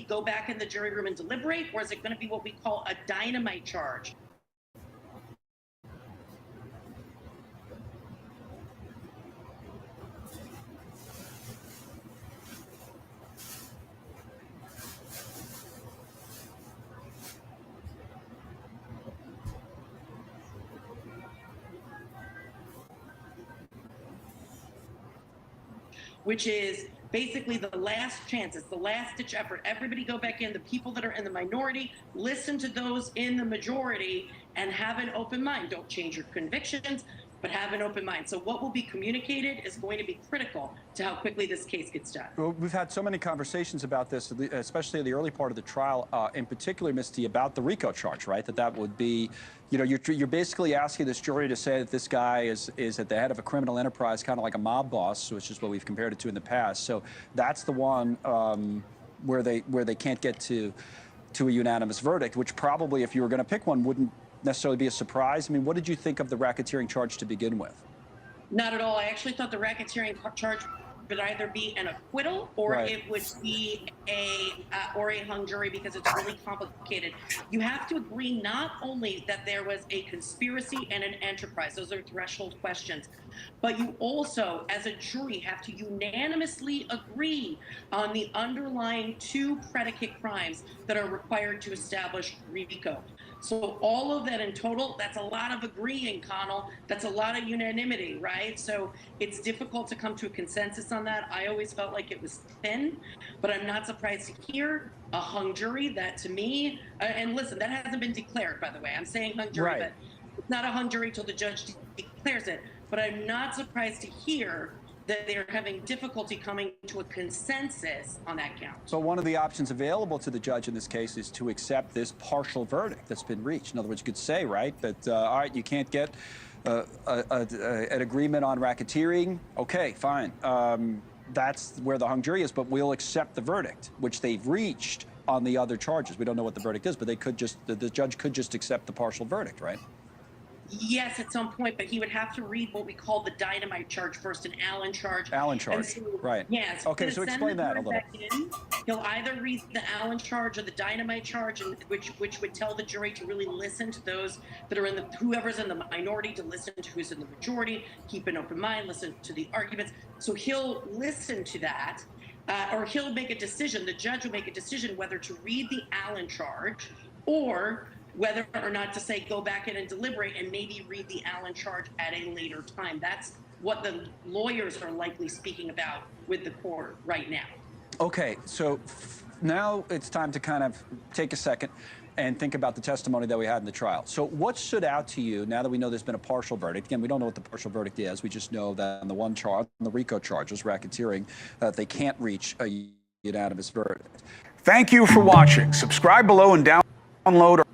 go back in the jury room and deliberate, or is it going to be what we call a dynamite charge? Which is basically the last chance. It's the last ditch effort. Everybody go back in. The people that are in the minority, listen to those in the majority and have an open mind. Don't change your convictions, but have an open mind. So what will be communicated is going to be critical to how quickly this case gets done. Well, we've had so many conversations about this, especially in the early part of the trial, in particular, Misty, about the Rico charge, right? That would be, you know, you're basically asking this jury to say that this guy is at the head of a criminal enterprise, kind of like a mob boss, which is what we've compared it to in the past. So that's the one where they can't get to a unanimous verdict, which probably, if you were going to pick one, wouldn't necessarily be a surprise. I mean, what did you think of the racketeering charge to begin with? Not at all. I actually thought the racketeering charge would either be an acquittal or it would be a hung jury, because it's really complicated. You have to agree not only that there was a conspiracy and an enterprise, those are threshold questions, but you also, as a jury, have to unanimously agree on the underlying 2 predicate crimes that are required to establish Rico. So all of that in total, that's a lot of agreeing, Connell. That's a lot of unanimity, right? So it's difficult to come to a consensus on that. I always felt like it was thin, but I'm not surprised to hear a hung jury. That to me, and listen, that hasn't been declared, by the way. I'm saying hung jury, but it's not a hung jury till the judge declares it. But I'm not surprised to hear that they're having difficulty coming to a consensus on that count. So one of the options available to the judge in this case is to accept this partial verdict that's been reached. In other words, you could say, right, that, all right, you can't get an agreement on racketeering. Okay, fine. That's where the hung jury is, but we'll accept the verdict, which they've reached on the other charges. We don't know what the verdict is, but they could just, the judge could just accept the partial verdict, right? Yes, at some point, but he would have to read what we call the dynamite charge first, an Allen charge. Allen charge, so, right. Yes. Okay, so explain that a little. He'll either read the Allen charge or the dynamite charge, and which would tell the jury to really listen to those that are in the, whoever's in the minority, to listen to who's in the majority, keep an open mind, listen to the arguments. So he'll listen to that, or he'll make a decision, the judge will make a decision whether to read the Allen charge or whether or not to say go back in and deliberate and maybe read the Allen charge at a later time. That's what the lawyers are likely speaking about with the court right now. Okay, so now it's time to kind of take a second and think about the testimony that we had in the trial. So what stood out to you now that we know there's been a partial verdict? Again, we don't know what the partial verdict is. We just know that on the one charge, the Rico charges, racketeering, they can't reach a unanimous verdict. Thank you for watching. Subscribe below and download.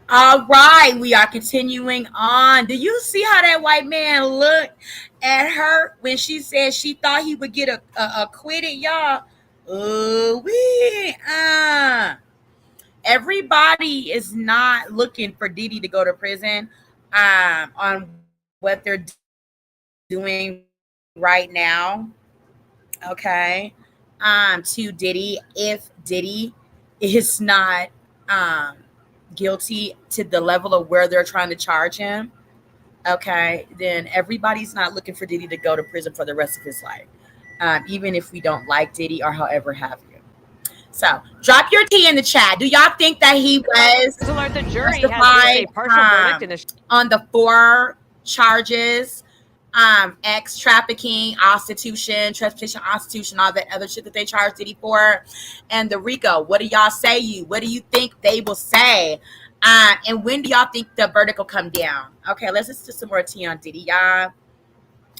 All right, we are continuing on. Do you see how that white man looked at her when she said she thought he would get acquitted, y'all? Everybody is not looking for Diddy to go to prison on what they're doing right now. Okay. To Diddy, if Diddy is not guilty to the level of where they're trying to charge him, okay, then everybody's not looking for Diddy to go to prison for the rest of his life, even if we don't like Diddy or however have you. So drop your T in the chat. Do y'all think that he was alert? The jury has a partial verdict in on the 4 charges? Ex trafficking, prostitution, transportation, prostitution, all that other shit that they charged Diddy for, and the Rico. What do y'all say? What do you think they will say? And when do y'all think the verdict will come down? Okay, let's listen to some more tea on Diddy, y'all,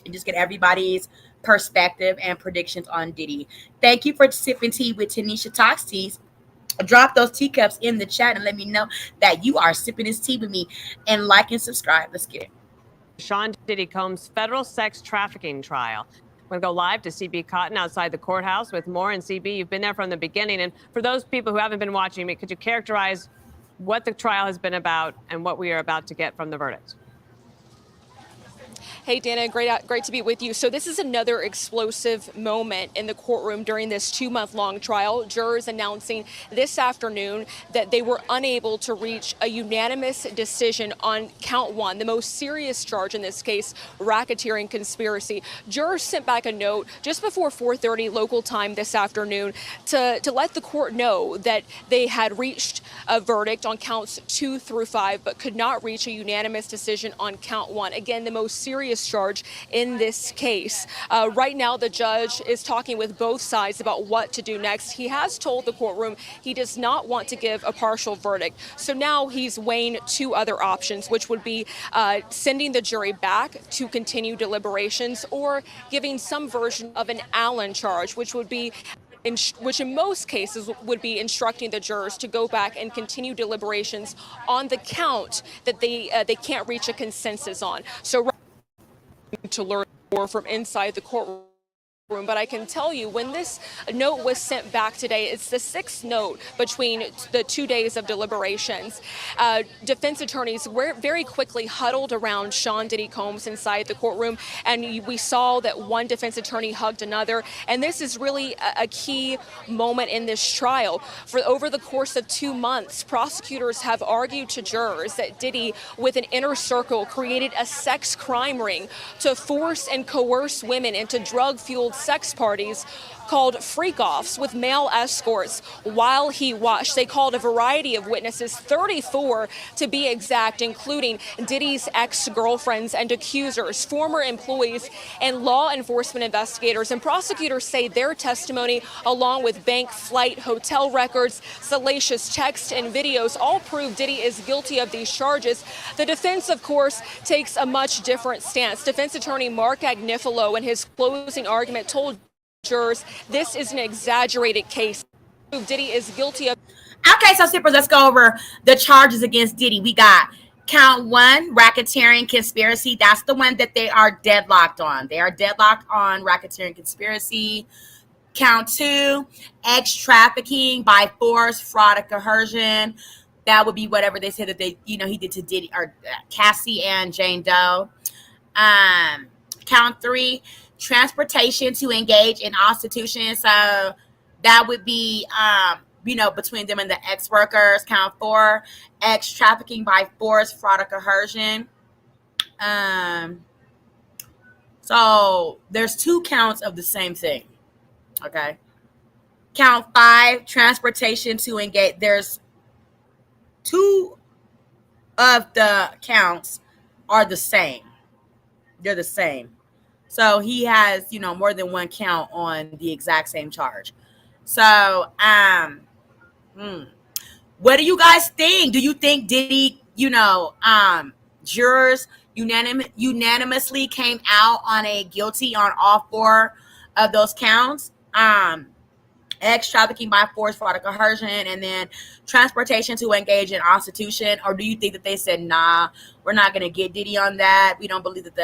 and just get everybody's perspective and predictions on Diddy. Thank you for sipping tea with Tanisha Talks Teas. Drop those teacups in the chat and let me know that you are sipping this tea with me, and like and subscribe. Let's get it. Sean Diddy Combs' federal sex trafficking trial. We're going to go live to CB Cotton outside the courthouse with more. And CB, you've been there from the beginning. And for those people who haven't been watching me, could you characterize what the trial has been about and what we are about to get from the verdict? Hey, Dana, great to be with you. So this is another explosive moment in the courtroom during this 2-month-long trial. Jurors announcing this afternoon that they were unable to reach a unanimous decision on count 1, the most serious charge in this case, racketeering conspiracy. Jurors sent back a note just before 4:30 local time this afternoon to let the court know that they had reached a verdict on counts 2 through 5, but could not reach a unanimous decision on count 1. Again, the most serious charge in this case. Right now, the judge is talking with both sides about what to do next. He has told the courtroom he does not want to give a partial verdict. So now he's weighing 2 other options, which would be sending the jury back to continue deliberations or giving some version of an Allen charge, which would be which in most cases would be instructing the jurors to go back and continue deliberations on the count that they can't reach a consensus on. So to learn more from inside the courtroom. But I can tell you, when this note was sent back today, it's the 6th note between the 2 days of deliberations. Defense attorneys were very quickly huddled around Sean Diddy Combs inside the courtroom, and we saw that one defense attorney hugged another. And this is really a key moment in this trial. For over the course of 2 months, prosecutors have argued to jurors that Diddy, with an inner circle, created a sex crime ring to force and coerce women into drug-fueled sex parties called freak-offs with male escorts while he watched. They called a variety of witnesses, 34 to be exact, including Diddy's ex-girlfriends and accusers, former employees, and law enforcement investigators. And prosecutors say their testimony, along with bank, flight, hotel records, salacious texts, and videos, all prove Diddy is guilty of these charges. The defense, of course, takes a much different stance. Defense attorney Mark Agnifilo, in his closing argument, told jurors this is an exaggerated case. Diddy is guilty of. Okay, so Sippers, let's go over the charges against Diddy. We got count 1, racketeering conspiracy. That's the one that they are deadlocked on. They are deadlocked on racketeering conspiracy. Count 2, trafficking by force, fraud, or coercion. That would be whatever they said that he did to Diddy or Cassie and Jane Doe. Count 3, transportation to engage in prostitution. So that would be, between them and the ex-workers. Count 4, trafficking by force, fraud, or coercion. So there's 2 counts of the same thing. Okay. Count 5, transportation to engage. There's 2 of the counts are the same. They're the same. So he has, more than 1 count on the exact same charge. So, what do you guys think? Do you think Diddy, jurors unanimously came out on a guilty on all 4 of those counts? Trafficking by force, fraud, or coercion, and then transportation to engage in prostitution? Or do you think that they said, nah, we're not going to get Diddy on that? We don't believe that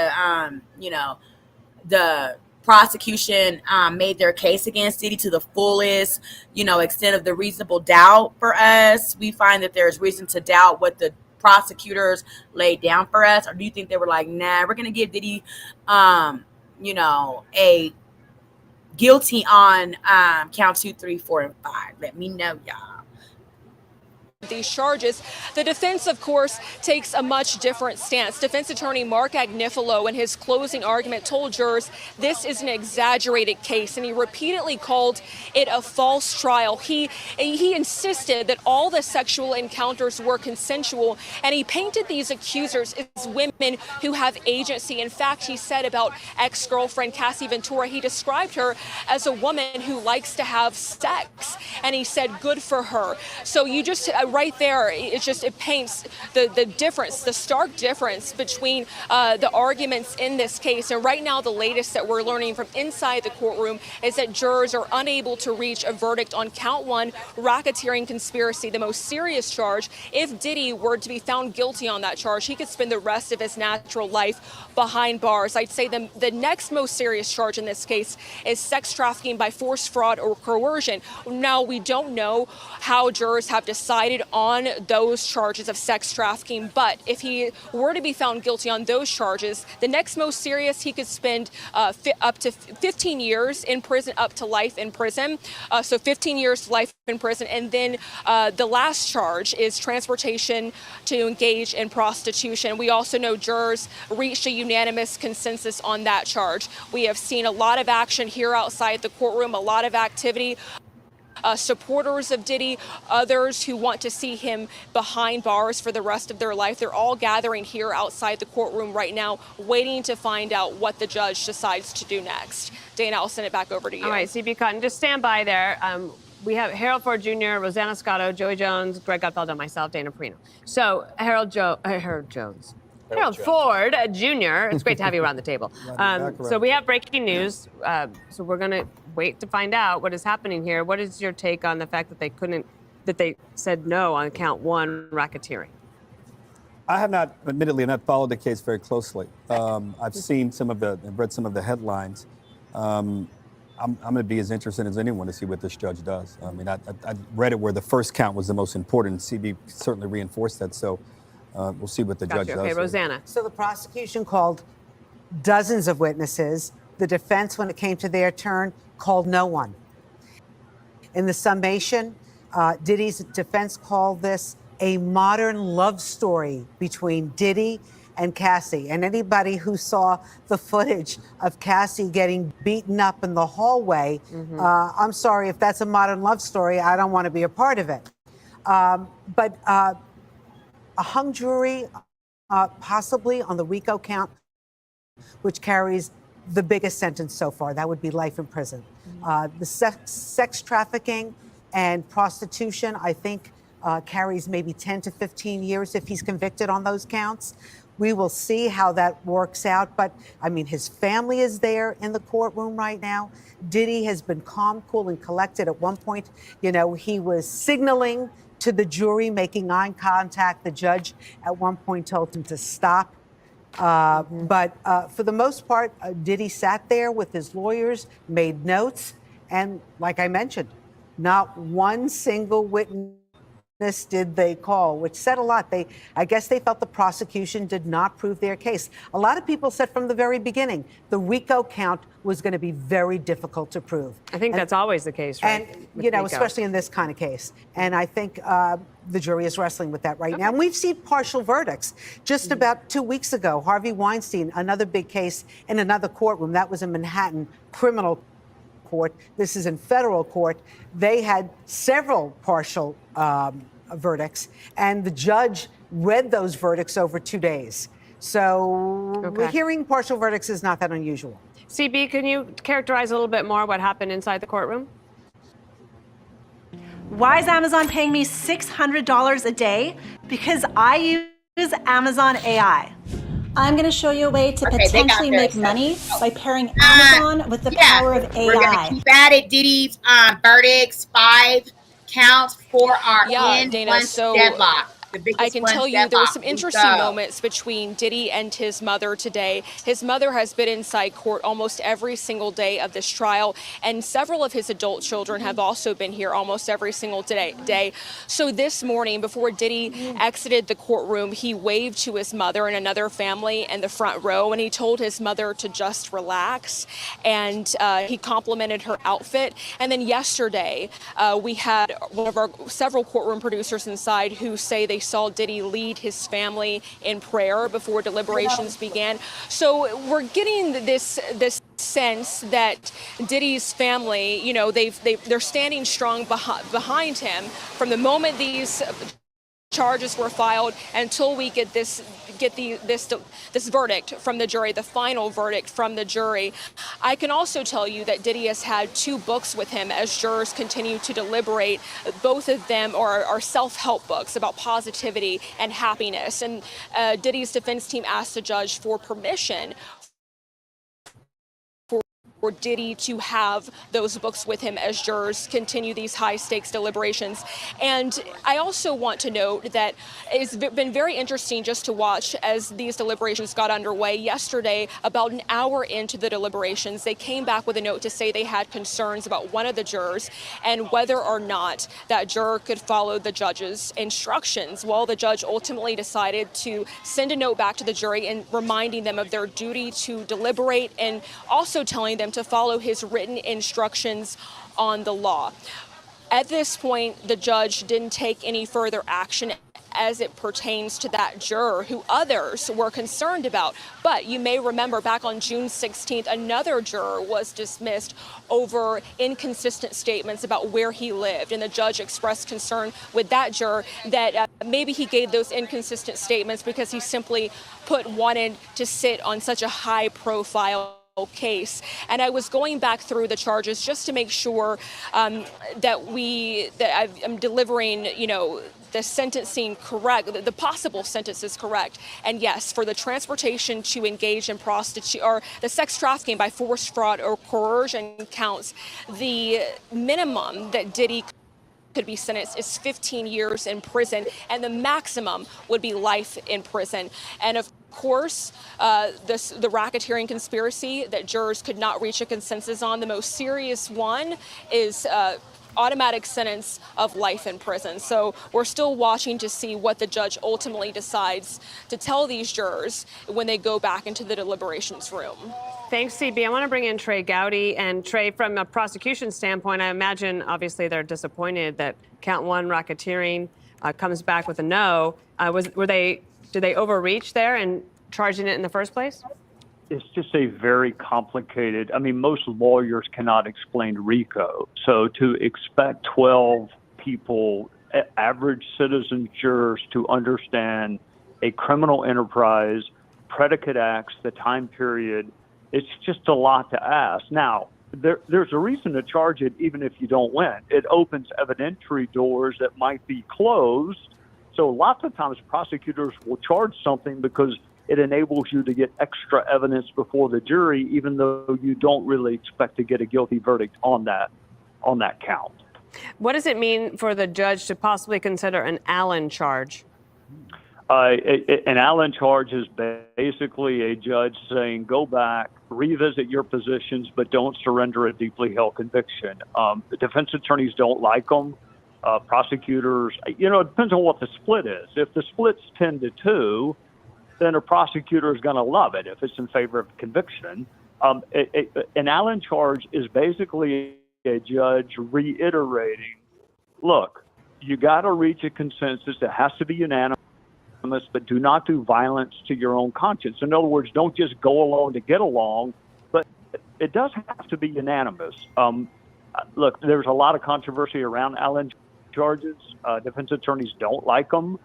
the prosecution made their case against Diddy to the fullest, extent of the reasonable doubt for us. We find that there's reason to doubt what the prosecutors laid down for us. Or do you think they were like, nah, we're going to give Diddy, a guilty on count 2, 3, 4, and 5? Let me know, y'all. These charges. The defense, of course, takes a much different stance. Defense attorney Mark Agnifilo, in his closing argument, told jurors this is an exaggerated case, and he repeatedly called it a false trial. He insisted that all the sexual encounters were consensual, and he painted these accusers as women who have agency. In fact, he said about ex-girlfriend Cassie Ventura, he described her as a woman who likes to have sex, and he said good for her. So you just right there, it paints the difference, the stark difference between the arguments in this case. And right now, the latest that we're learning from inside the courtroom is that jurors are unable to reach a verdict on count 1, racketeering conspiracy, the most serious charge. If Diddy were to be found guilty on that charge, he could spend the rest of his natural life behind bars. I'd say the next most serious charge in this case is sex trafficking by force, fraud, or coercion. Now, we don't know how jurors have decided on those charges of sex trafficking. But if he were to be found guilty on those charges, the next most serious, he could spend up to 15 years in prison, up to life in prison. So 15 years to life in prison. And then the last charge is transportation to engage in prostitution. We also know jurors reached a unanimous consensus on that charge. We have seen a lot of action here outside the courtroom, a lot of activity. Supporters of Diddy, others who want to see him behind bars for the rest of their life. They're all gathering here outside the courtroom right now, waiting to find out what the judge decides to do next. Dana, I'll send it back over to you. All right, CB Cotton, just stand by there. We have Harold Ford Jr., Rosanna Scotto, Joey Jones, Greg Gutfeld, and myself, Dana Perino. So, Harold Ford Jr., it's great to have you around the table. So we have breaking news. So we're going to wait to find out what is happening here. What is your take on the fact that they said no on count one, racketeering? I have not, admittedly, not followed the case very closely. I've read some of the headlines. I'm going to be as interested as anyone to see what this judge does. I mean, I read it where the first count was the most important. CB certainly reinforced that. So we'll see what the judge does. Okay, Rosanna. So the prosecution called dozens of witnesses. The defense, when it came to their turn, called no one. In the summation, Diddy's defense called this a modern love story between Diddy and Cassie. And anybody who saw the footage of Cassie getting beaten up in the hallway, I'm sorry, if that's a modern love story, I don't want to be a part of it. But a hung jury, possibly on the Rico count, which carries the biggest sentence so far. That would be life in prison. The sex trafficking and prostitution, I think, carries maybe 10 to 15 years if he's convicted on those counts. We will see how that works out. But, I mean, his family is there in the courtroom right now. Diddy has been calm, cool, and collected. At one point, he was signaling to the jury, making eye contact. The judge at one point told him to stop. But for the most part, Diddy sat there with his lawyers, made notes, and like I mentioned, not one single witness did they call, which said a lot. I guess they felt the prosecution did not prove their case. A lot of people said from the very beginning the Rico count was going to be very difficult to prove. I think that's always the case, right? And, especially in this kind of case. And I think the jury is wrestling with that right now. And we've seen partial verdicts. Just about 2 weeks ago, Harvey Weinstein, another big case in another courtroom. That was in Manhattan criminal court. This is in federal court. They had several partial verdicts, and the judge read those verdicts over 2 days. So hearing partial verdicts is not that unusual. CB, can you characterize a little bit more what happened inside the courtroom? Why is Amazon paying me $600 a day? Because I use Amazon AI. I'm going to show you a way to potentially make money by pairing Amazon with the power of AI. We're going to keep at it. Diddy's verdicts, 5 counts, 4 are in, Dana, 1's deadlocked. I can tell you there were some interesting moments between Diddy and his mother today. His mother has been inside court almost every single day of this trial, and several of his adult children have also been here almost every single day. So this morning, before Diddy exited the courtroom, he waved to his mother and another family in the front row, and he told his mother to just relax, and he complimented her outfit. And then yesterday, we had one of our several courtroom producers inside who say they saw Diddy lead his family in prayer before deliberations began. So we're getting this sense that Diddy's family, they're standing strong behind him from the moment these charges were filed until we get this verdict from the jury, the final verdict from the jury. I can also tell you that Diddy has had 2 books with him as jurors continue to deliberate. Both of them are self-help books about positivity and happiness. And Diddy's defense team asked the judge for permission Diddy to have those books with him as jurors continue these high stakes deliberations. And I also want to note that it's been very interesting just to watch as these deliberations got underway. Yesterday, about an hour into the deliberations, they came back with a note to say they had concerns about one of the jurors and whether or not that juror could follow the judge's instructions. Well, the judge ultimately decided to send a note back to the jury and reminding them of their duty to deliberate and also telling them to follow his written instructions on the law. At this point, the judge didn't take any further action as it pertains to that juror who others were concerned about. But you may remember back on June 16th, another juror was dismissed over inconsistent statements about where he lived. And the judge expressed concern with that juror that maybe he gave those inconsistent statements because he simply wanted to sit on such a high profile case. And I was going back through the charges just to make sure that I'm delivering, the sentencing correct, the possible sentences correct. And yes, for the transportation to engage in prostitution or the sex trafficking by force, fraud, or coercion counts, the minimum that Diddy could be sentenced is 15 years in prison, and the maximum would be life in prison. And of course, the racketeering conspiracy that jurors could not reach a consensus on, the most serious one is automatic sentence of life in prison. So we're still watching to see what the judge ultimately decides to tell these jurors when they go back into the deliberations room. Thanks, CB. I want to bring in Trey Gowdy. And Trey, from a prosecution standpoint, I imagine obviously they're disappointed that count one racketeering comes back with a no. Did they overreach there in charging it in the first place? It's just a very complicated, most lawyers cannot explain RICO. So to expect 12 people, average citizen jurors, to understand a criminal enterprise, predicate acts, the time period, it's just a lot to ask. Now, there's a reason to charge it even if you don't win. It opens evidentiary doors that might be closed. So lots of times prosecutors will charge something because it enables you to get extra evidence before the jury, even though you don't really expect to get a guilty verdict on that count. What does it mean for the judge to possibly consider an Allen charge? An Allen charge is basically a judge saying, go back, revisit your positions, but don't surrender a deeply held conviction. The defense attorneys don't like them. Prosecutors, it depends on what the split is. If the split's 10-2, then a prosecutor is going to love it if it's in favor of conviction. An Allen charge is basically a judge reiterating, look, you got to reach a consensus. It has to be unanimous, but do not do violence to your own conscience. In other words, don't just go along to get along, but it does have to be unanimous. Look, there's a lot of controversy around Allen charges. Defense attorneys don't like them.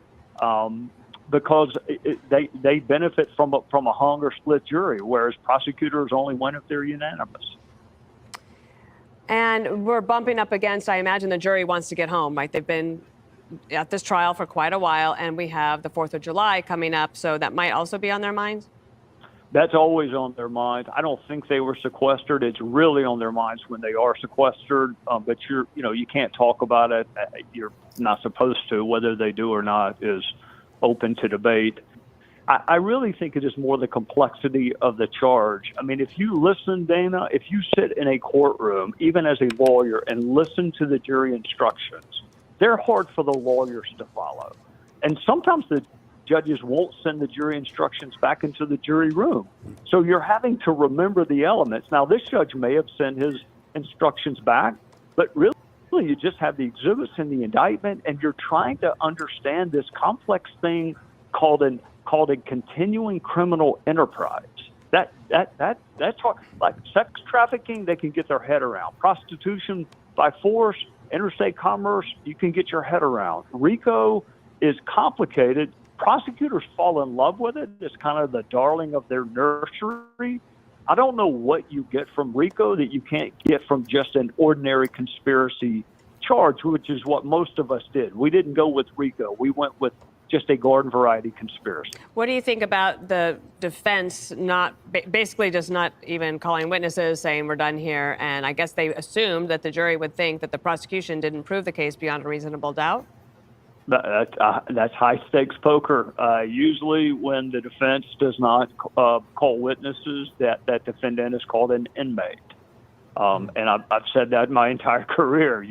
Because they benefit from a hung or split jury, whereas prosecutors only win if they're unanimous. And we're bumping up against, I imagine the jury wants to get home, right? They've been at this trial for quite a while, and we have the 4th of July coming up, so that might also be on their minds? That's always on their minds. I don't think they were sequestered. It's really on their minds when they are sequestered, but you can't talk about it. You're not supposed to. Whether they do or not is open to debate. I really think it is more the complexity of the charge. If you listen, Dana, if you sit in a courtroom, even as a lawyer, and listen to the jury instructions, they're hard for the lawyers to follow. And sometimes the judges won't send the jury instructions back into the jury room. So you're having to remember the elements. Now, this judge may have sent his instructions back, but really, you just have the exhibits in the indictment, and you're trying to understand this complex thing called a continuing criminal enterprise. That's hard. Like sex trafficking, they can get their head around. Prostitution by force, interstate commerce, you can get your head around. RICO is complicated. Prosecutors fall in love with it. It's kind of the darling of their nursery. I don't know what you get from RICO that you can't get from just an ordinary conspiracy charge, which is what most of us did. We didn't go with RICO. We went with just a garden variety conspiracy. What do you think about the defense basically just not even calling witnesses, saying we're done here? And I guess they assumed that the jury would think that the prosecution didn't prove the case beyond a reasonable doubt? That's high stakes poker. Usually when the defense does not call witnesses, that defendant is called an inmate. And I've said that my entire career.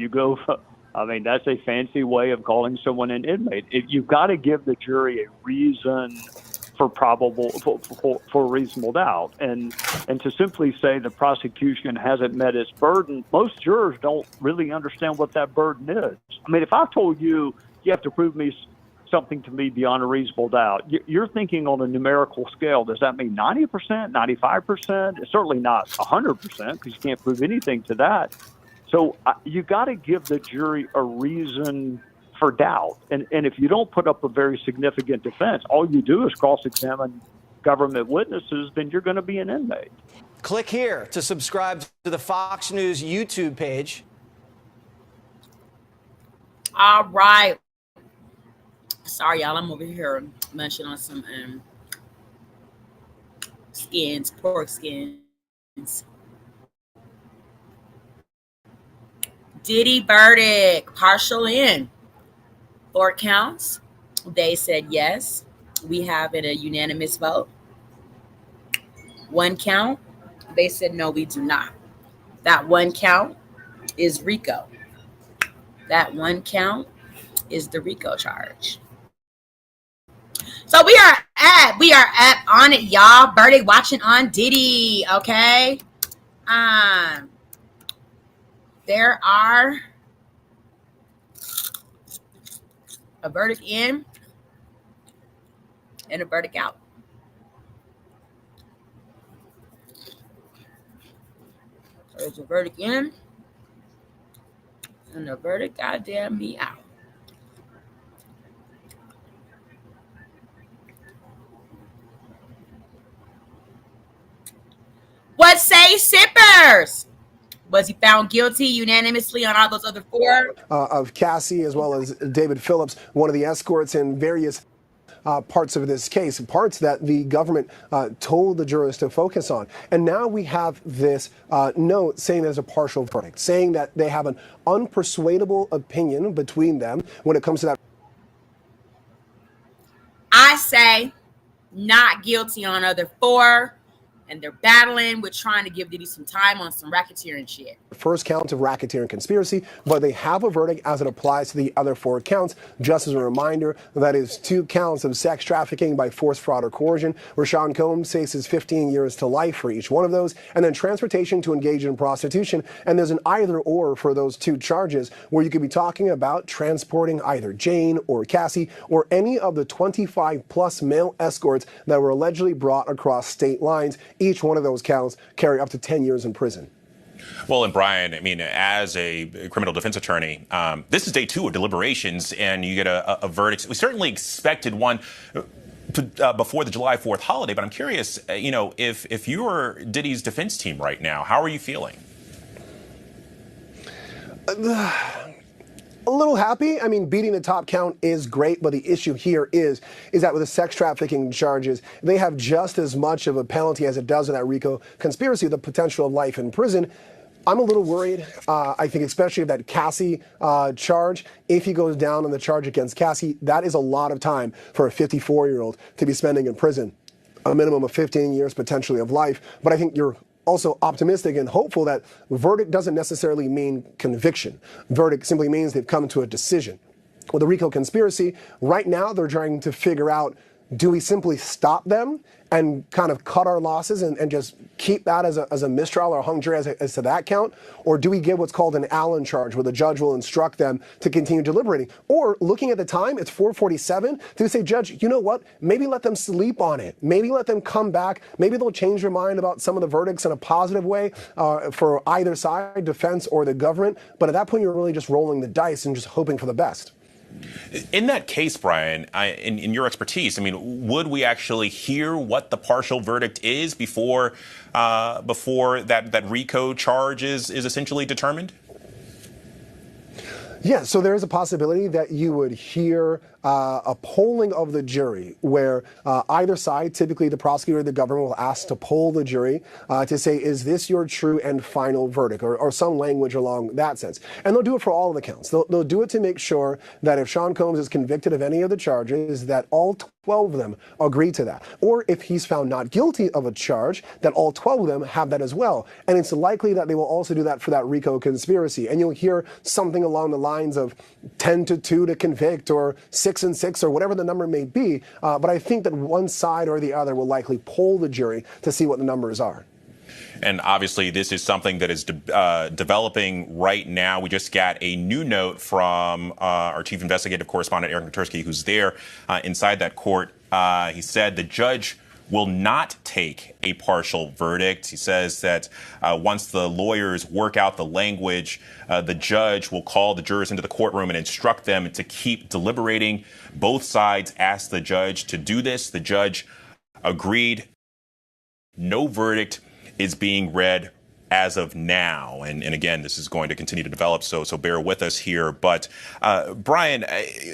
That's a fancy way of calling someone an inmate. You've got to give the jury a reason for reasonable doubt. And to simply say the prosecution hasn't met its burden, most jurors don't really understand what that burden is. I mean, if I told you have to prove something to me beyond a reasonable doubt, you're thinking on a numerical scale. Does that mean 90%, 95%? It's certainly not 100% because you can't prove anything to that. So you got to give the jury a reason for doubt. And if you don't put up a very significant defense, all you do is cross-examine government witnesses, then you're going to be an inmate. Click here to subscribe to the Fox News YouTube page. All right. Sorry, y'all. I'm over here munching on some pork skins. Diddy verdict, partial in. 4 counts. They said yes. We have it a unanimous vote. 1 count. They said no, we do not. That 1 count is Rico. That 1 count is the Rico charge. So we are on it, y'all. Verdict watching on Diddy, okay? There are a verdict in and a verdict out. There's a verdict in and a verdict goddamn me out. What say sippers? Was he found guilty unanimously on all those other 4? Of Cassie, as well as David Phillips, one of the escorts in various parts of this case, parts that the government told the jurors to focus on. And now we have this note saying there's a partial verdict, saying that they have an unpersuadable opinion between them when it comes to that. I say not guilty on other 4. And they're battling with trying to give Diddy some time on some racketeering shit. First count of racketeering conspiracy, but they have a verdict as it applies to the other 4 counts. Just as a reminder, that is 2 counts of sex trafficking by force, fraud, or coercion, where Sean Combs faces 15 years to life for each one of those, and then transportation to engage in prostitution. And there's an either or for those 2 charges, where you could be talking about transporting either Jane or Cassie or any of the 25 plus male escorts that were allegedly brought across state lines. Each one of those counts carry up to 10 years in prison. Well, and Brian, I mean, as a criminal defense attorney, this is day 2 of deliberations, and you get a verdict. We certainly expected one before the July 4th holiday, but I'm curious, if you were Diddy's defense team right now, how are you feeling? A little happy. I mean, beating the top count is great, but the issue here is that with the sex trafficking charges, they have just as much of a penalty as it does in that Rico conspiracy, the potential of life in prison. I'm a little worried, I think, especially of that Cassie charge. If he goes down on the charge against Cassie, that is a lot of time for a 54-year-old to be spending in prison, a minimum of 15 years, potentially of life. But I think you're also optimistic and hopeful that verdict doesn't necessarily mean conviction. Verdict simply means they've come to a decision. With the Rico conspiracy, right now they're trying to figure out, do we simply stop them and kind of cut our losses and just keep that as a mistrial or a hung jury as to that count? Or do we give what's called an Allen charge, where the judge will instruct them to continue deliberating? Or looking at the time, it's 4:47, to say, Judge, you know what? Maybe let them sleep on it. Maybe let them come back. Maybe they'll change their mind about some of the verdicts in a positive way for either side, defense or the government. But at that point, you're really just rolling the dice and just hoping for the best. In that case, Brian, in your expertise, I mean, would we actually hear what the partial verdict is before that Rico charge is essentially determined? Yeah, so there is a possibility that you would hear a polling of the jury where either side, typically the prosecutor or the government, will ask to poll the jury to say, is this your true and final verdict, or some language along that sense. And they'll do it for all of the counts. They'll do it to make sure that if Sean Combs is convicted of any of the charges, that all 12 of them agree to that. Or if he's found not guilty of a charge, that all 12 of them have that as well. And it's likely that they will also do that for that Rico conspiracy. And you'll hear something along the lines of 10-2 to convict, or 6-6, or whatever the number may be. But I think that one side or the other will likely poll the jury to see what the numbers are. And obviously, this is something that is developing right now. We just got a new note from our chief investigative correspondent, Eric Matursky, who's there inside that court. He said the judge will not take a partial verdict. He says that once the lawyers work out the language, the judge will call the jurors into the courtroom and instruct them to keep deliberating. Both sides asked the judge to do this. The judge agreed. No verdict is being read as of now. And again, this is going to continue to develop, so bear with us here. But Brian,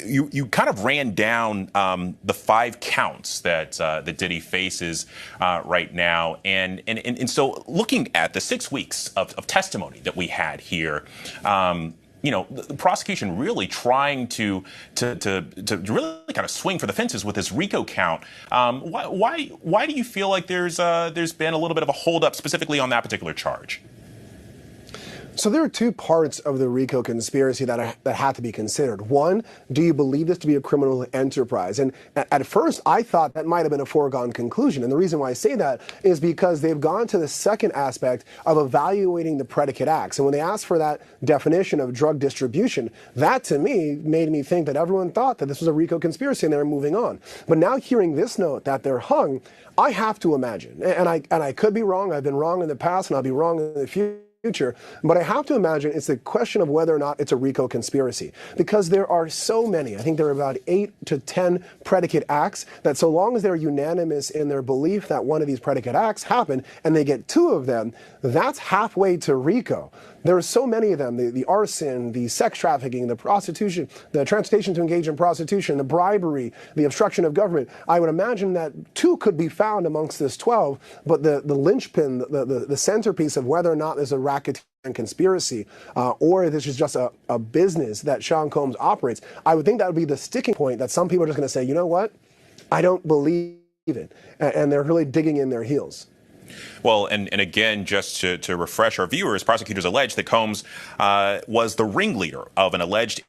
you kind of ran down the 5 counts that Diddy faces right now. And so looking at the 6 weeks of testimony that we had here, the prosecution really trying to really kind of swing for the fences with this Rico count. Why do you feel like there's been a little bit of a holdup specifically on that particular charge? So there are 2 parts of the Rico conspiracy that have to be considered. One, do you believe this to be a criminal enterprise? And at first, I thought that might have been a foregone conclusion. And the reason why I say that is because they've gone to the second aspect of evaluating the predicate acts. And when they asked for that definition of drug distribution, that to me made me think that everyone thought that this was a Rico conspiracy and they were moving on. But now hearing this note that they're hung, I have to imagine, and I could be wrong, I've been wrong in the past and I'll be wrong in the future, but I have to imagine it's the question of whether or not it's a Rico conspiracy, because there are so many. I think there are about 8 to 10 predicate acts that, so long as they're unanimous in their belief that one of these predicate acts happened and they get 2 of them, that's halfway to Rico. There are so many of them, the arson, the sex trafficking, the prostitution, the transportation to engage in prostitution, the bribery, the obstruction of government. I would imagine that 2 could be found amongst this 12, but the linchpin, the centerpiece of whether or not there's a racketeering conspiracy or this is just a business that Sean Combs operates, I would think that would be the sticking point that some people are just going to say, you know what, I don't believe it. And they're really digging in their heels. Well, and again, just to refresh our viewers, prosecutors allege that Combs was the ringleader of an alleged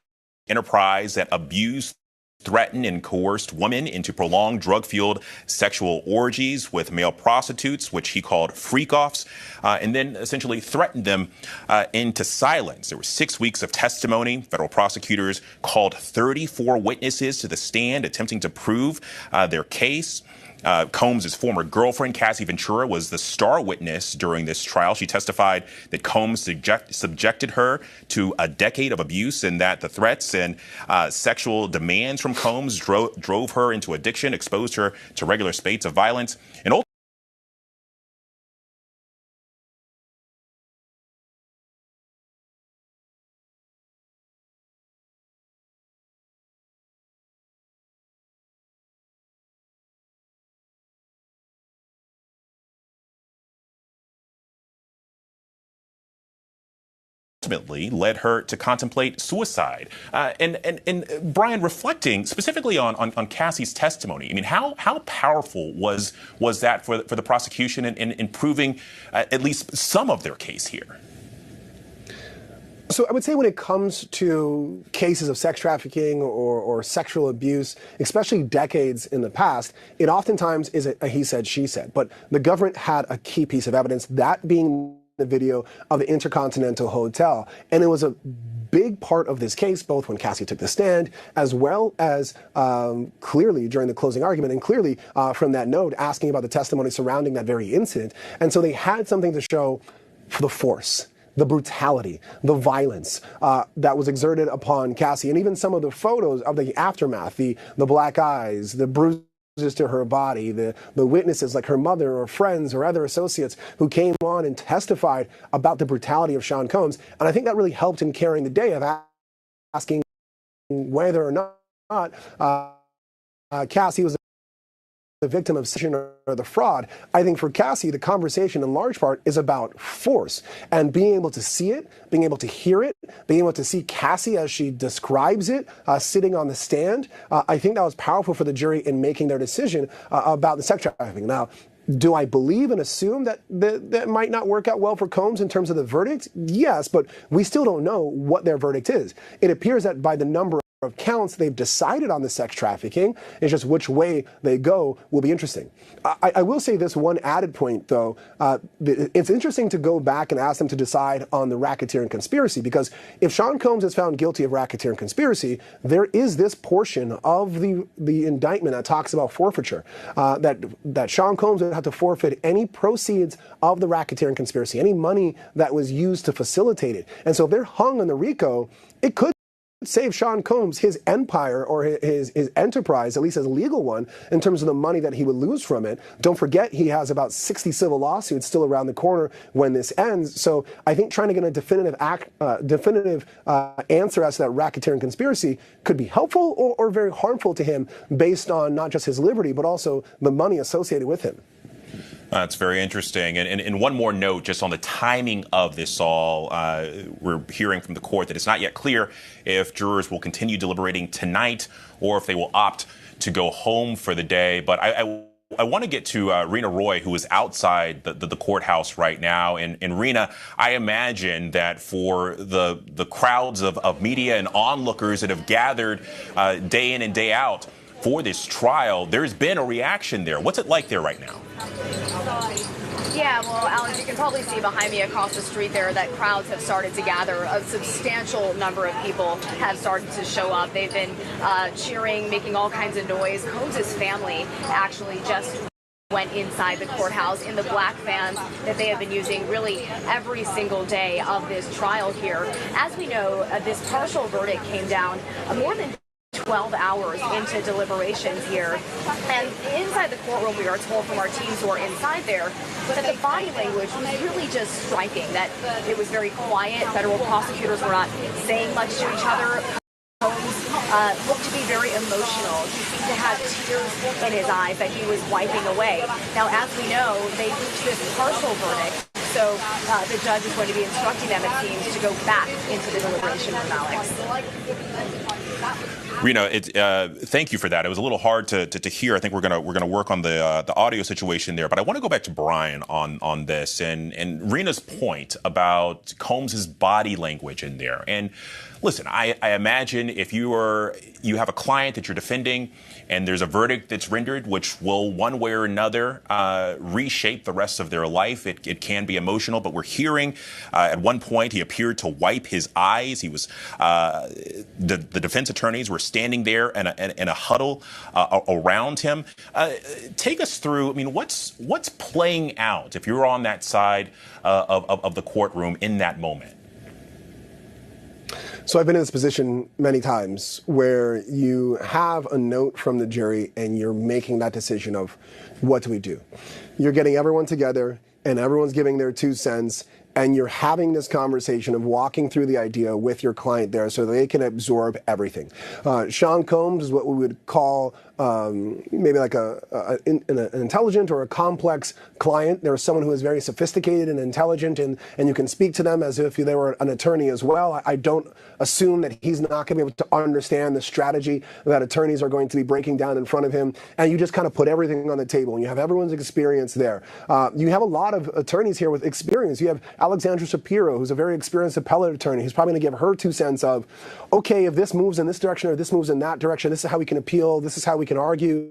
enterprise that abused, threatened, and coerced women into prolonged drug-fueled sexual orgies with male prostitutes, which he called freak-offs, and then essentially threatened them into silence. There were 6 weeks of testimony. Federal prosecutors called 34 witnesses to the stand, attempting to prove their case. Combs' former girlfriend, Cassie Ventura, was the star witness during this trial. She testified that Combs subjected her to a decade of abuse and that the threats and sexual demands from Combs drove her into addiction, exposed her to regular spates of violence, and ultimately led her to contemplate suicide. And Brian, reflecting specifically on Cassie's testimony, I mean, how powerful was that for the prosecution in proving at least some of their case here? So I would say when it comes to cases of sex trafficking or sexual abuse, especially decades in the past, it oftentimes is a he said, she said. But the government had a key piece of evidence, that being the video of the Intercontinental Hotel. And it was a big part of this case, both when Cassie took the stand, as well as clearly during the closing argument, and clearly from that note, asking about the testimony surrounding that very incident. And so they had something to show for the force, the brutality, the violence that was exerted upon Cassie, and even some of the photos of the aftermath, the black eyes, the bruises to her body, the witnesses like her mother or friends or other associates who came on and testified about the brutality of Sean Combs. And I think that really helped in carrying the day of asking whether or not Cassie was the victim of sedition or the fraud. I think for Cassie, the conversation in large part is about force and being able to see it, being able to hear it, being able to see Cassie as she describes it, sitting on the stand. I think that was powerful for the jury in making their decision about the sex trafficking. Now, do I believe and assume that that might not work out well for Combs in terms of the verdict? Yes, but we still don't know what their verdict is. It appears that by the number of counts they've decided on the sex trafficking. It's just which way they go will be interesting. I will say this one added point, though. It's interesting to go back and ask them to decide on the racketeering conspiracy, because if Sean Combs is found guilty of racketeering conspiracy, there is this portion of the indictment that talks about forfeiture, that Sean Combs would have to forfeit any proceeds of the racketeering conspiracy, any money that was used to facilitate it. And so if they're hung on the RICO, it could save Sean Combs his empire or his enterprise, at least his legal one, in terms of the money that he would lose from it. Don't forget, he has about 60 civil lawsuits still around the corner when this ends. So I think trying to get a definitive answer as to that racketeering conspiracy could be helpful or very harmful to him based on not just his liberty, but also the money associated with him. That's very interesting. And one more note just on the timing of this all. We're hearing from the court that it's not yet clear if jurors will continue deliberating tonight or if they will opt to go home for the day. But I want to get to Rena Roy, who is outside the courthouse right now. And Rena, I imagine that for the crowds of media and onlookers that have gathered day in and day out for this trial, there's been a reaction there. What's it like there right now? Yeah, well, Alex, you can probably see behind me across the street there that crowds have started to gather. A substantial number of people have started to show up. They've been cheering, making all kinds of noise. Combs' family actually just went inside the courthouse in the black vans that they have been using really every single day of this trial here. As we know, this partial verdict came down more than 12 hours into deliberations here. And inside the courtroom, we are told from our teams who are inside there that the body language was really just striking, that it was very quiet. Federal prosecutors were not saying much to each other. Combs looked to be very emotional. He seemed to have tears in his eyes that he was wiping away. Now, as we know, they reached this partial verdict. So the judge is going to be instructing them, it seems, to go back into the deliberation room, Alex. Rena, thank you for that. It was a little hard to hear. I think we're gonna work on the audio situation there. But I want to go back to Brian on this and Rena's point about Combs' body language in there. And listen, I imagine if you have a client that you're defending and there's a verdict that's rendered, which will one way or another reshape the rest of their life. It can be emotional, but we're hearing at one point he appeared to wipe his eyes. He was the defense attorneys were standing there in a huddle around him. Take us through. I mean, what's playing out if you're on that side of the courtroom in that moment? So I've been in this position many times where you have a note from the jury and you're making that decision of what do we do? You're getting everyone together and everyone's giving their 2 cents and you're having this conversation of walking through the idea with your client there so they can absorb everything. Sean Combs is what we would call maybe like an intelligent or a complex client. There's someone who is very sophisticated and intelligent, and you can speak to them as if they were an attorney as well. I don't assume that he's not going to be able to understand the strategy that attorneys are going to be breaking down in front of him, and you just kind of put everything on the table, and you have everyone's experience there. You have a lot of attorneys here with experience. You have Alexandra Shapiro, who's a very experienced appellate attorney, who's probably going to give her 2 cents of, okay, if this moves in this direction or this moves in that direction, this is how we can appeal, this is how we can argue.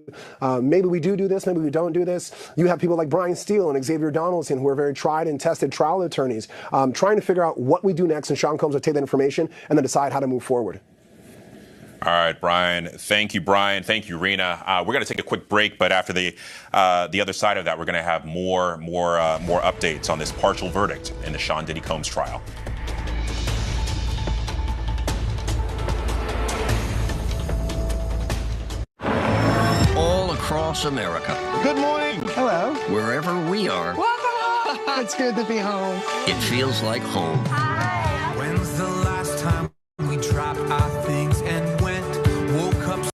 Maybe we do this, maybe we don't do this. You have people like Brian Steele and Xavier Donaldson, who are very tried and tested trial attorneys, trying to figure out what we do next, and Sean Combs will take that information and then decide how to move forward. All right, Brian. Thank you, Brian. Thank you, Rena. We're going to take a quick break, but after the other side of that, we're going to have more updates on this partial verdict in the Sean Diddy Combs trial. All across America. Good morning. Hello. Wherever we are. Welcome. It's good to be home. It feels like home. Hi. When's the last time we dropped our things and went, woke up.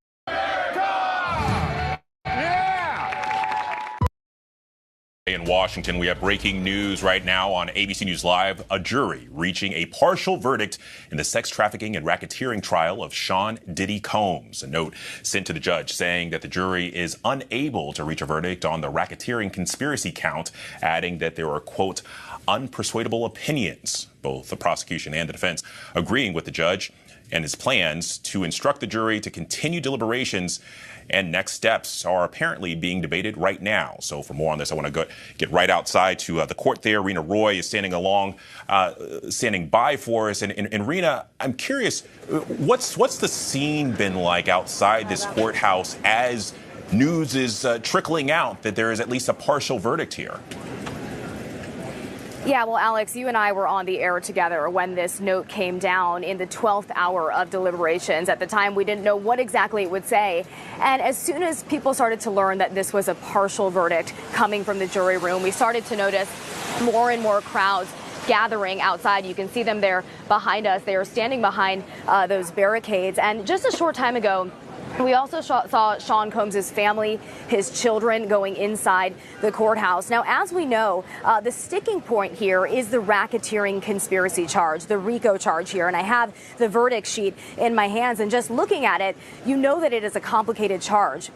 In Washington, we have breaking news right now on ABC News Live. A jury reaching a partial verdict in the sex trafficking and racketeering trial of Sean Diddy Combs. A note sent to the judge saying that the jury is unable to reach a verdict on the racketeering conspiracy count, adding that there are, quote, unpersuadable opinions, both the prosecution and the defense agreeing with the judge and his plans to instruct the jury to continue deliberations. And next steps are apparently being debated right now. So for more on this, I want to get right outside to the court there. Rena Roy is standing by for us. And Rena, I'm curious, what's the scene been like outside this courthouse as news is trickling out that there is at least a partial verdict here? Yeah, well, Alex, you and I were on the air together when this note came down in the 12th hour of deliberations. At the time, we didn't know what exactly it would say. And as soon as people started to learn that this was a partial verdict coming from the jury room, we started to notice more and more crowds gathering outside. You can see them there behind us. They are standing behind those barricades. And just a short time ago, we also saw Sean Combs' family, his children, going inside the courthouse. Now, as we know, the sticking point here is the racketeering conspiracy charge, the Rico charge here. And I have the verdict sheet in my hands. And just looking at it, you know that it is a complicated charge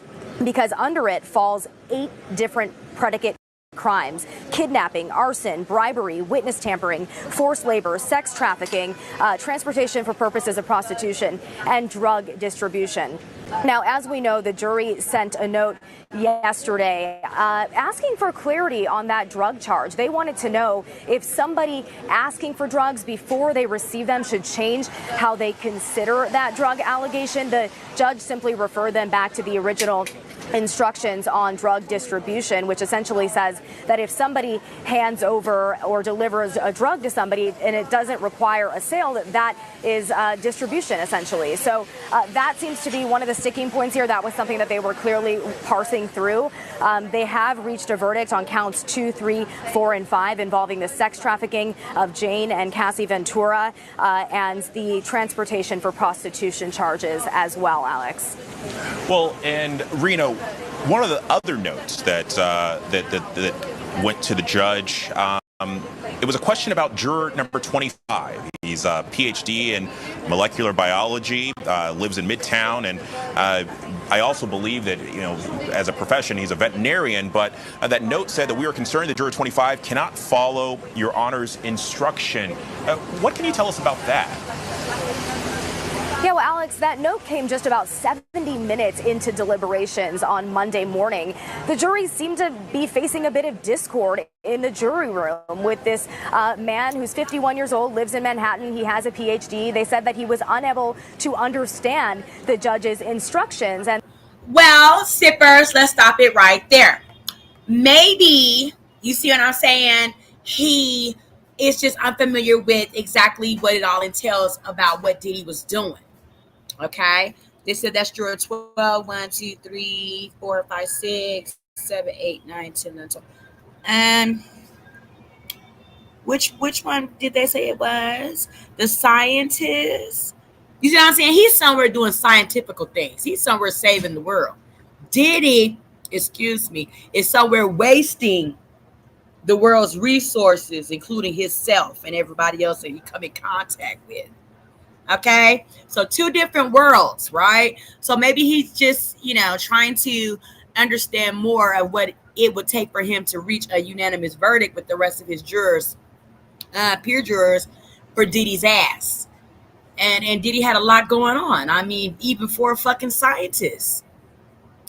because under it falls 8 different predicate crimes: kidnapping, arson, bribery, witness tampering, forced labor, sex trafficking, transportation for purposes of prostitution, and drug distribution. Now, as we know, the jury sent a note yesterday asking for clarity on that drug charge. They wanted to know if somebody asking for drugs before they receive them should change how they consider that drug allegation. The judge simply referred them back to the original instructions on drug distribution, which essentially says that if somebody hands over or delivers a drug to somebody and it doesn't require a sale, that is distribution, essentially. So that seems to be one of the sticking points here. That was something that they were clearly parsing through. They have reached a verdict on counts 2, 3, 4, and 5 involving the sex trafficking of Jane and Cassie Ventura and the transportation for prostitution charges as well, Alex. Well, and Reno, one of the other notes that went to the judge, it was a question about juror number 25. He's a PhD in molecular biology, lives in Midtown, and I also believe that, as a profession, he's a veterinarian, but that note said that we are concerned that juror 25 cannot follow your honor's instruction. What can you tell us about that? Yeah, well, Alex, that note came just about 70 minutes into deliberations on Monday morning. The jury seemed to be facing a bit of discord in the jury room with this man who's 51 years old, lives in Manhattan. He has a PhD. They said that he was unable to understand the judge's instructions. And well, sippers, let's stop it right there. Maybe, you see what I'm saying? He is just unfamiliar with exactly what it all entails about what Diddy was doing. Okay, they said that's juror 12, 1, 2, 3, 4, 5, 6, 7, 8, 9, 10, 11, 12. Which one did they say it was? The scientist. You see what I'm saying? He's somewhere doing scientific things. He's somewhere saving the world. Diddy, is somewhere wasting the world's resources, including himself and everybody else that he come in contact with. Okay, so 2 different worlds, right? So maybe he's just, trying to understand more of what it would take for him to reach a unanimous verdict with the rest of his jurors, peer jurors, for Diddy's ass. And Diddy had a lot going on. I mean, even for a fucking scientist,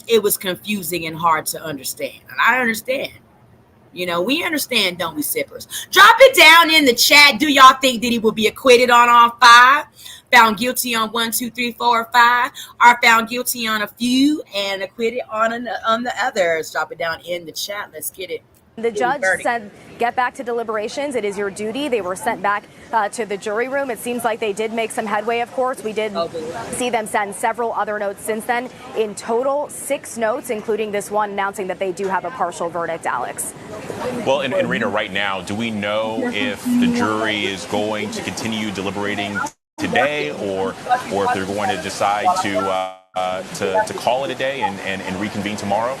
it was confusing and hard to understand. And I understand. We understand, don't we, sippers? Drop it down in the chat. Do y'all think Diddy will be acquitted on all 5? Found guilty on 1, 2, 3, 4, or 5? Or found guilty on a few and acquitted on the others? Drop it down in the chat. Let's get it. The judge said, get back to deliberations. It is your duty. They were sent back to the jury room. It seems like they did make some headway, of course. We did see them send several other notes since then. In total, 6 notes, including this one announcing that they do have a partial verdict, Alex. Well, and Rena, right now, do we know if the jury is going to continue deliberating today, or if they're going to decide to call it a day and reconvene tomorrow?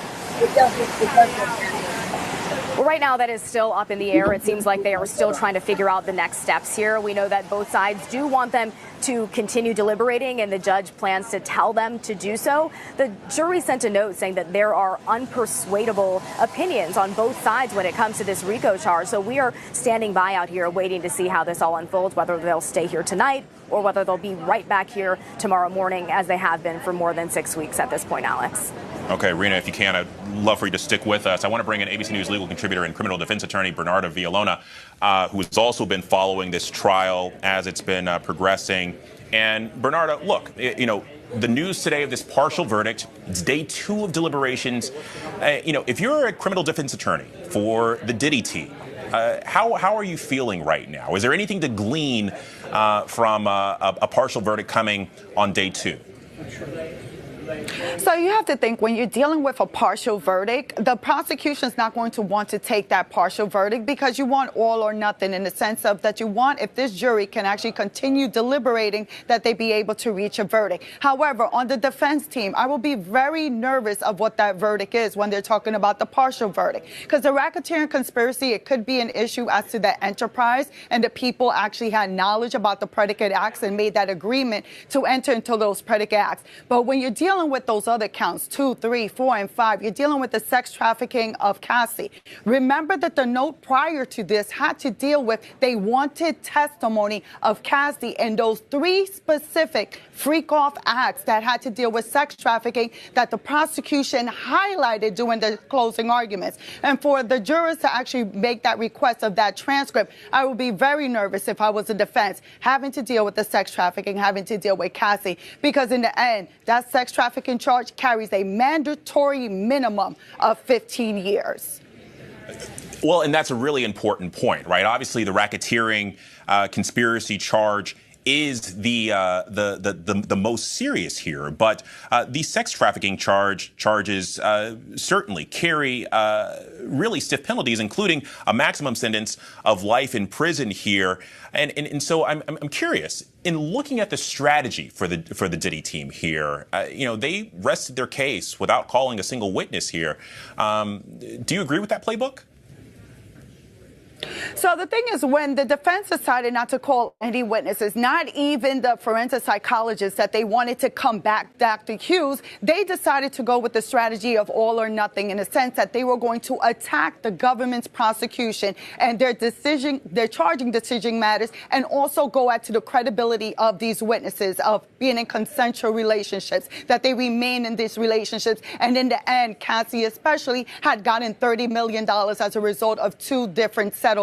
Well, right now that is still up in the air. It seems like they are still trying to figure out the next steps here. We know that both sides do want them to continue deliberating, and the judge plans to tell them to do so. The jury sent a note saying that there are unpersuadable opinions on both sides when it comes to this Rico charge. So we are standing by out here waiting to see how this all unfolds, whether they'll stay here tonight or whether they'll be right back here tomorrow morning, as they have been for more than 6 weeks at this point, Alex. Okay, Rena, if you can, I'd love for you to stick with us. I want to bring in ABC News legal contributor and criminal defense attorney Bernarda Villalona, who has also been following this trial as it's been progressing. And Bernarda, look, the news today of this partial verdict, it's day 2 of deliberations. If you're a criminal defense attorney for the Diddy team, how are you feeling right now? Is there anything to glean from a partial verdict coming on day 2? So you have to think, when you're dealing with a partial verdict, the prosecution's not going to want to take that partial verdict, because you want all or nothing, in the sense of that you want, if this jury can actually continue deliberating, that they be able to reach a verdict. However, on the defense team, I will be very nervous of what that verdict is when they're talking about the partial verdict, because the racketeering conspiracy, it could be an issue as to the enterprise and the people actually had knowledge about the predicate acts and made that agreement to enter into those predicate acts. But when you're dealing with those other counts, 2, 3, 4, and 5, you're dealing with the sex trafficking of Cassie. Remember that the note prior to this had to deal with, they wanted testimony of Cassie and those 3 specific freak-off acts that had to deal with sex trafficking that the prosecution highlighted during the closing arguments. And for the jurors to actually make that request of that transcript, I would be very nervous if I was a defense, having to deal with the sex trafficking, having to deal with Cassie, because in the end, that sex trafficking charge carries a mandatory minimum of 15 years. Well, and that's a really important point, right? Obviously, the racketeering conspiracy charge is the most serious here, but these sex trafficking charges certainly carry really stiff penalties, including a maximum sentence of life in prison here. And so I'm curious, in looking at the strategy for the Diddy team here, they rested their case without calling a single witness here. Do you agree with that playbook? So the thing is, when the defense decided not to call any witnesses, not even the forensic psychologists that they wanted to come back, Dr. Hughes, they decided to go with the strategy of all or nothing, in the sense that they were going to attack the government's prosecution and their charging decision matters, and also go after the credibility of these witnesses of being in consensual relationships, that they remain in these relationships. And in the end, Cassie especially had gotten $30 million as a result of 2 different settlements.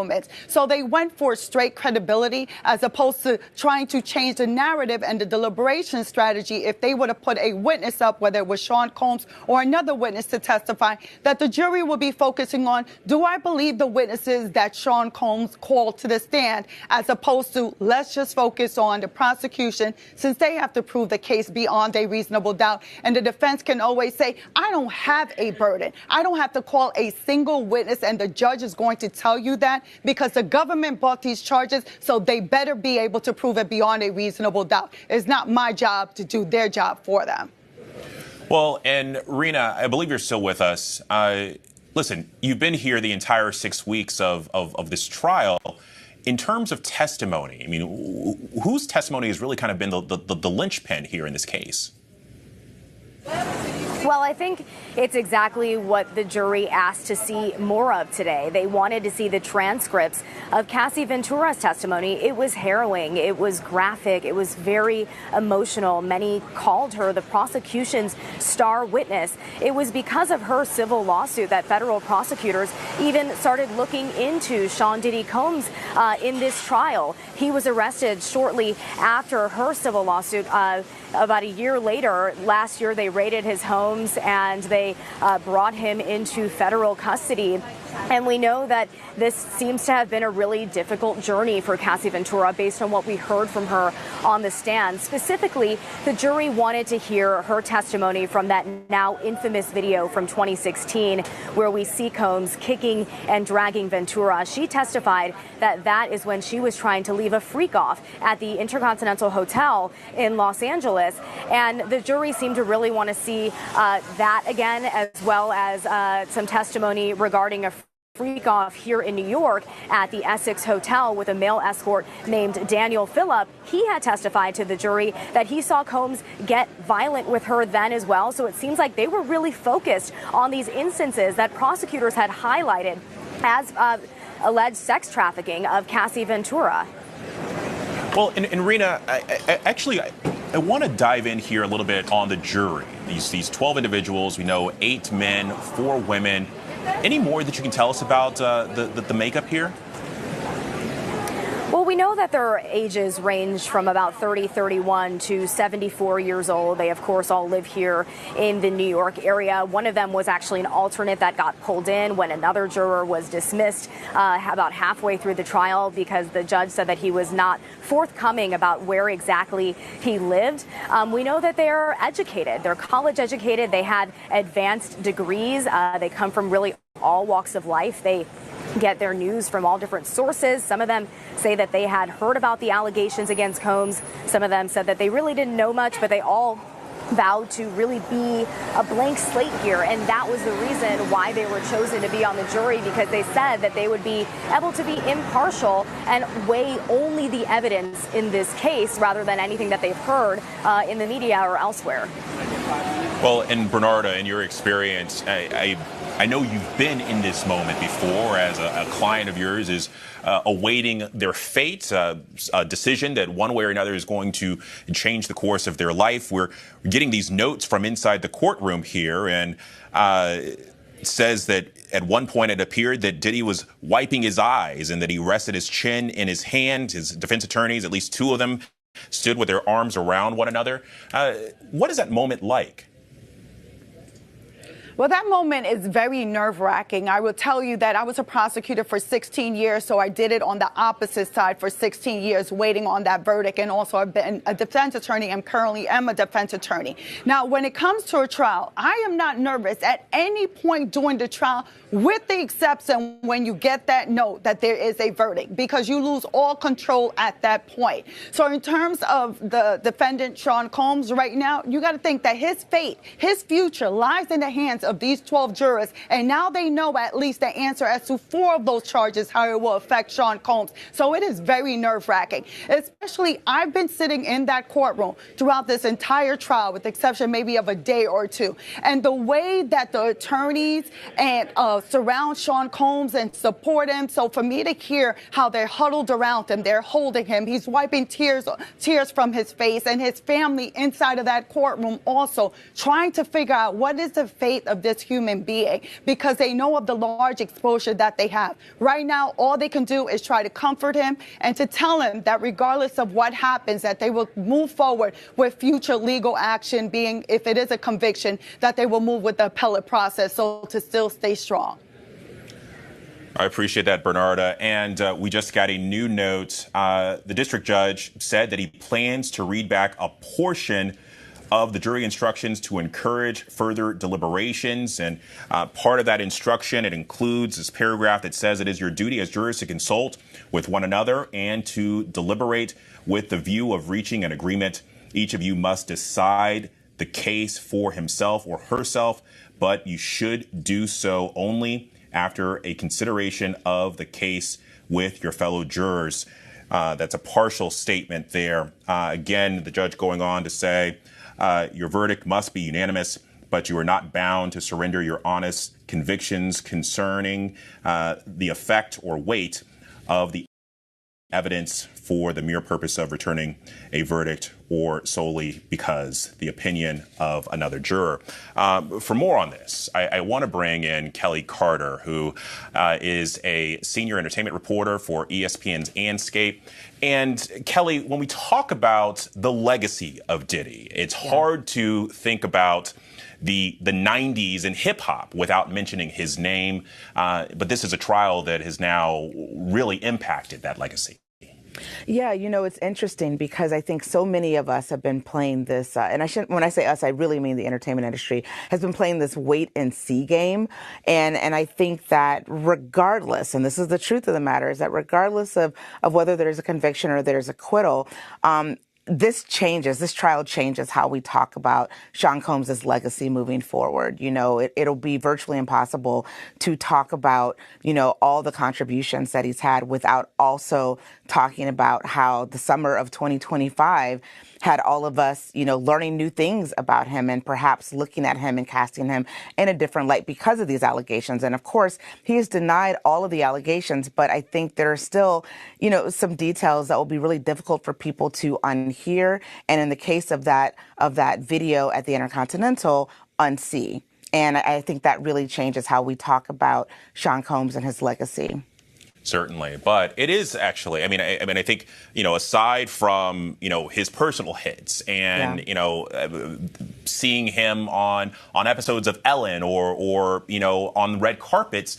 So they went for straight credibility, as opposed to trying to change the narrative and the deliberation strategy. If they would have put a witness up, whether it was Sean Combs or another witness to testify, that the jury will be focusing on, do I believe the witnesses that Sean Combs called to the stand, as opposed to, let's just focus on the prosecution, since they have to prove the case beyond a reasonable doubt. And the defense can always say, I don't have a burden. I don't have to call a single witness, and the judge is going to tell you that, because the government brought these charges, so they better be able to prove it beyond a reasonable doubt. It's not my job to do their job for them. Well, and Rena, I believe you're still with us. Listen, you've been here the entire 6 weeks of this trial. In terms of testimony, I mean, whose testimony has really kind of been the linchpin here in this case? Well, I think it's exactly what the jury asked to see more of today. They wanted to see the transcripts of Cassie Ventura's testimony. It was harrowing. It was graphic. It was very emotional. Many called her the prosecution's star witness. It was because of her civil lawsuit that federal prosecutors even started looking into Sean Diddy Combs in this trial. He was arrested shortly after her civil lawsuit. About a year later, last year, they raided his homes and they brought him into federal custody. And we know that this seems to have been a really difficult journey for Cassie Ventura based on what we heard from her on the stand. Specifically, the jury wanted to hear her testimony from that now infamous video from 2016 where we see Combs kicking and dragging Ventura. She testified that that is when she was trying to leave a freak off at the Intercontinental Hotel in Los Angeles. And the jury seemed to really want to see that again, as well as some testimony regarding a freak off here in New York at the Essex Hotel with a male escort named Daniel Phillip. He had testified to the jury that he saw Combs get violent with her then as well. So it seems like they were really focused on these instances that prosecutors had highlighted as alleged sex trafficking of Cassie Ventura. Well, and Rena, I want to dive in here a little bit on the jury. These 12 individuals, we know 8 men, 4 women. Any more that you can tell us about the makeup here? Well, we know that their ages range from about 31 to 74 years old. They, of course, all live here in the New York area. One of them was actually an alternate that got pulled in when another juror was dismissed about halfway through the trial because the judge said that he was not forthcoming about where exactly he lived. We know that they're educated. They're college educated. They had advanced degrees. They come from really all walks of life. They get their news from all different sources. Some of them say that they had heard about the allegations against Combs. Some of them said that they really didn't know much, but they all vowed to really be a blank slate here. And that was the reason why they were chosen to be on the jury, because they said that they would be able to be impartial and weigh only the evidence in this case rather than anything that they've heard in the media or elsewhere. Well, and Bernarda, in your experience, I know you've been in this moment before as a client of yours is awaiting their fate, a decision that one way or another is going to change the course of their life. We're getting these notes from inside the courtroom here, and it says that at one point it appeared that Diddy was wiping his eyes and that he rested his chin in his hand. His defense attorneys, at least 2 of them, stood with their arms around one another. What is that moment like? Well, that moment is very nerve-wracking. I will tell you that I was a prosecutor for 16 years, so I did it on the opposite side for 16 years, waiting on that verdict. And also, I've been a defense attorney and currently am a defense attorney. Now, when it comes to a trial, I am not nervous at any point during the trial, with the exception when you get that note that there is a verdict, because you lose all control at that point. So in terms of the defendant, Sean Combs, right now, you got to think that his fate, his future lies in the hands of these 12 jurors. And now they know at least the answer as to 4 of those charges, how it will affect Sean Combs. So it is very nerve-wracking. Especially, I've been sitting in that courtroom throughout this entire trial, with the exception maybe of a day or 2. And the way that the attorneys and surround Sean Combs and support him. So for me to hear how they're huddled around him, they're holding him, he's wiping tears from his face, and his family inside of that courtroom also trying to figure out what is the fate of this human being, because they know of the large exposure that they have. Right now, all they can do is try to comfort him and to tell him that regardless of what happens, that they will move forward with future legal action, being, if it is a conviction, that they will move with the appellate process, so to still stay strong. I appreciate that, Bernarda. And we just got a new note. The district judge said that he plans to read back a portion of the jury instructions to encourage further deliberations. And part of that instruction, it includes this paragraph that says it is your duty as jurors to consult with one another and to deliberate with the view of reaching an agreement. Each of you must decide the case for himself or herself, but you should do so only after a consideration of the case with your fellow jurors. That's a partial statement there. Again, the judge going on to say, your verdict must be unanimous, but you are not bound to surrender your honest convictions concerning the effect or weight of the evidence for the mere purpose of returning a verdict or solely because the opinion of another juror. For more on this, I want to bring in Kelly Carter, who is a senior entertainment reporter for ESPN's Anscape. And Kelly, when we talk about the legacy of Diddy, it's hard to think about the 90s and hip hop without mentioning his name. But this is a trial that has now really impacted that legacy. Yeah, you know, it's interesting because I think so many of us have been playing this, and when I say us, I really mean the entertainment industry, has been playing this wait and see game. And I think that regardless, and this is the truth of the matter, is that regardless of whether there's a conviction or there's acquittal, this trial changes how we talk about Sean Combs' legacy moving forward. You know, it'll be virtually impossible to talk about, you know, all the contributions that he's had without also talking about how the summer of 2025 had all of us, you know, learning new things about him and perhaps looking at him and casting him in a different light because of these allegations. And of course, he has denied all of the allegations, but I think there are still, you know, some details that will be really difficult for people to unhear. And in the case of that video at the Intercontinental, unsee. And I think that really changes how we talk about Sean Combs and his legacy. Certainly, but it is actually. I mean, I think, you know, aside from, you know, his personal hits and you know, seeing him on episodes of Ellen or you know, on red carpets,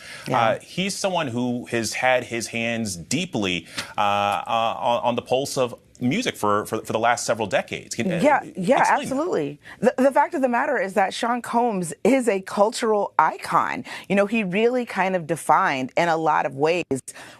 he's someone who has had his hands deeply on the pulse of music for the last several decades. Absolutely. The fact of the matter is that Sean Combs is a cultural icon. You know, he really kind of defined in a lot of ways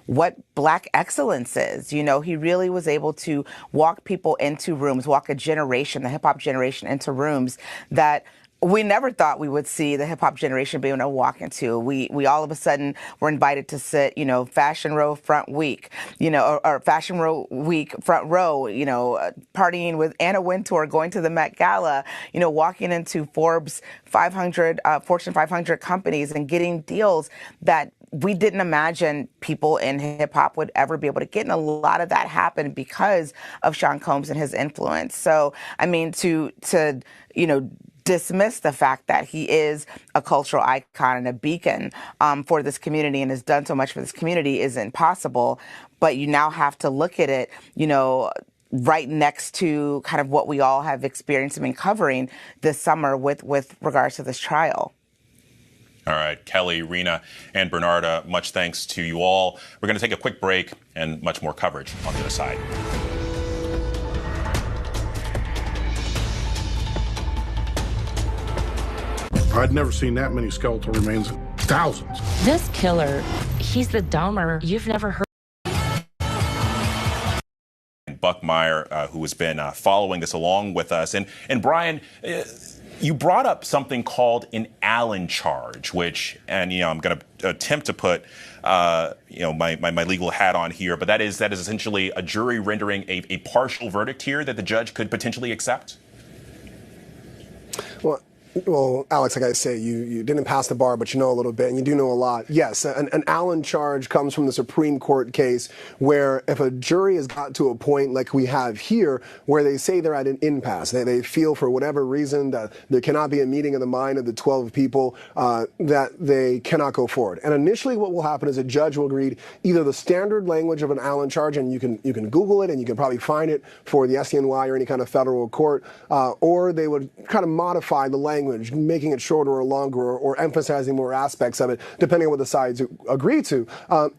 what Black excellence is. You know, he really was able to walk people into rooms, walk a generation, the hip hop generation, into rooms that we never thought we would see the hip hop generation be able to walk into. We all of a sudden were invited to sit, you know, Fashion Row front week, you know, or Fashion Row week front row, you know, partying with Anna Wintour, going to the Met Gala, you know, walking into Forbes 500, Fortune 500 companies and getting deals that we didn't imagine people in hip hop would ever be able to get. And a lot of that happened because of Sean Combs and his influence. So, I mean, to you know, dismiss the fact that he is a cultural icon and a beacon for this community and has done so much for this community is impossible. But you now have to look at it, you know, right next to kind of what we all have experienced and been covering this summer with regards to this trial. All right, Kelly, Rena, and Bernarda, much thanks to you all. We're going to take a quick break and much more coverage on the other side. I'd never seen that many skeletal remains. Thousands. This killer, he's the dumber you've never heard. Buckmeyer, who has been following this along with us. And Brian, you brought up something called an Allen charge, which, and, you know, I'm going to attempt to put, you know, my legal hat on here, but that is essentially a jury rendering a partial verdict here that the judge could potentially accept? Well, Alex, like I say, you didn't pass the bar, but you know a little bit, and you do know a lot. Yes, an Allen charge comes from the Supreme Court case where if a jury has got to a point like we have here, where they say they're at an impasse, they feel for whatever reason that there cannot be a meeting of the mind of the 12 people, that they cannot go forward. And initially what will happen is a judge will read either the standard language of an Allen charge, and you can Google it, and you can probably find it for the SCNY or any kind of federal court, or they would kind of modify the language, making it shorter or longer, or emphasizing more aspects of it, depending on what the sides agree to.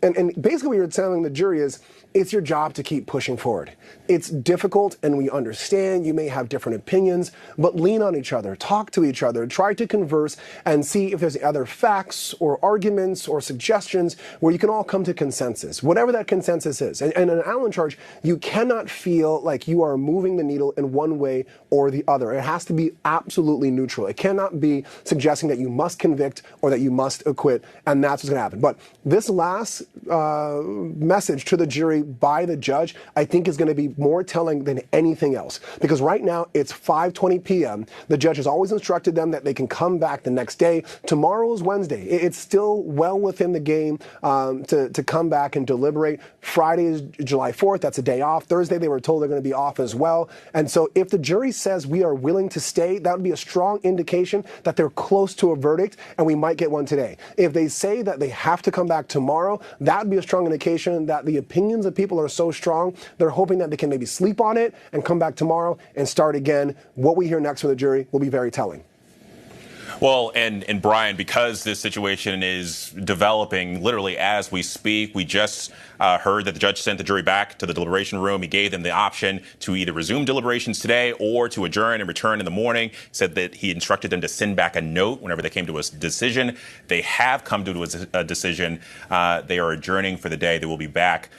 And basically what you're telling the jury is, it's your job to keep pushing forward. It's difficult, and we understand you may have different opinions, but lean on each other, talk to each other, try to converse, and see if there's other facts or arguments or suggestions where you can all come to consensus, whatever that consensus is. And in an Allen charge, you cannot feel like you are moving the needle in one way or the other. It has to be absolutely neutral. It cannot be suggesting that you must convict or that you must acquit, and that's what's going to happen. But this last message to the jury by the judge, I think, is going to be more telling than anything else. Because right now, it's 5:20 p.m. The judge has always instructed them that they can come back the next day. Tomorrow is Wednesday. It's still well within the game to come back and deliberate. Friday is July 4th. That's a day off. Thursday, they were told they're going to be off as well. And so if the jury says we are willing to stay, that would be a strong indication that they're close to a verdict, and we might get one today. If they say that they have to come back tomorrow, that would be a strong indication that the opinions of people are so strong, they're hoping that they can maybe sleep on it and come back tomorrow and start again. What we hear next from the jury will be very telling. Well, and Brian, because this situation is developing literally as we speak, we just heard that the judge sent the jury back to the deliberation room. He gave them the option to either resume deliberations today or to adjourn and return in the morning. He said that he instructed them to send back a note whenever they came to a decision. They have come to a decision. They are adjourning for the day. They will be back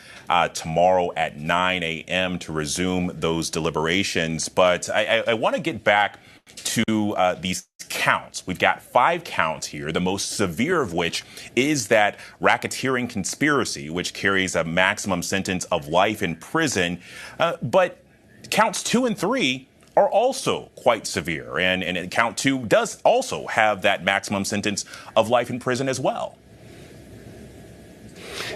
tomorrow at 9 a.m. to resume those deliberations. But I want to get back to these counts. We've got 5 counts here, the most severe of which is that racketeering conspiracy, which carries a maximum sentence of life in prison. But counts 2 and 3 are also quite severe. And count 2 does also have that maximum sentence of life in prison as well.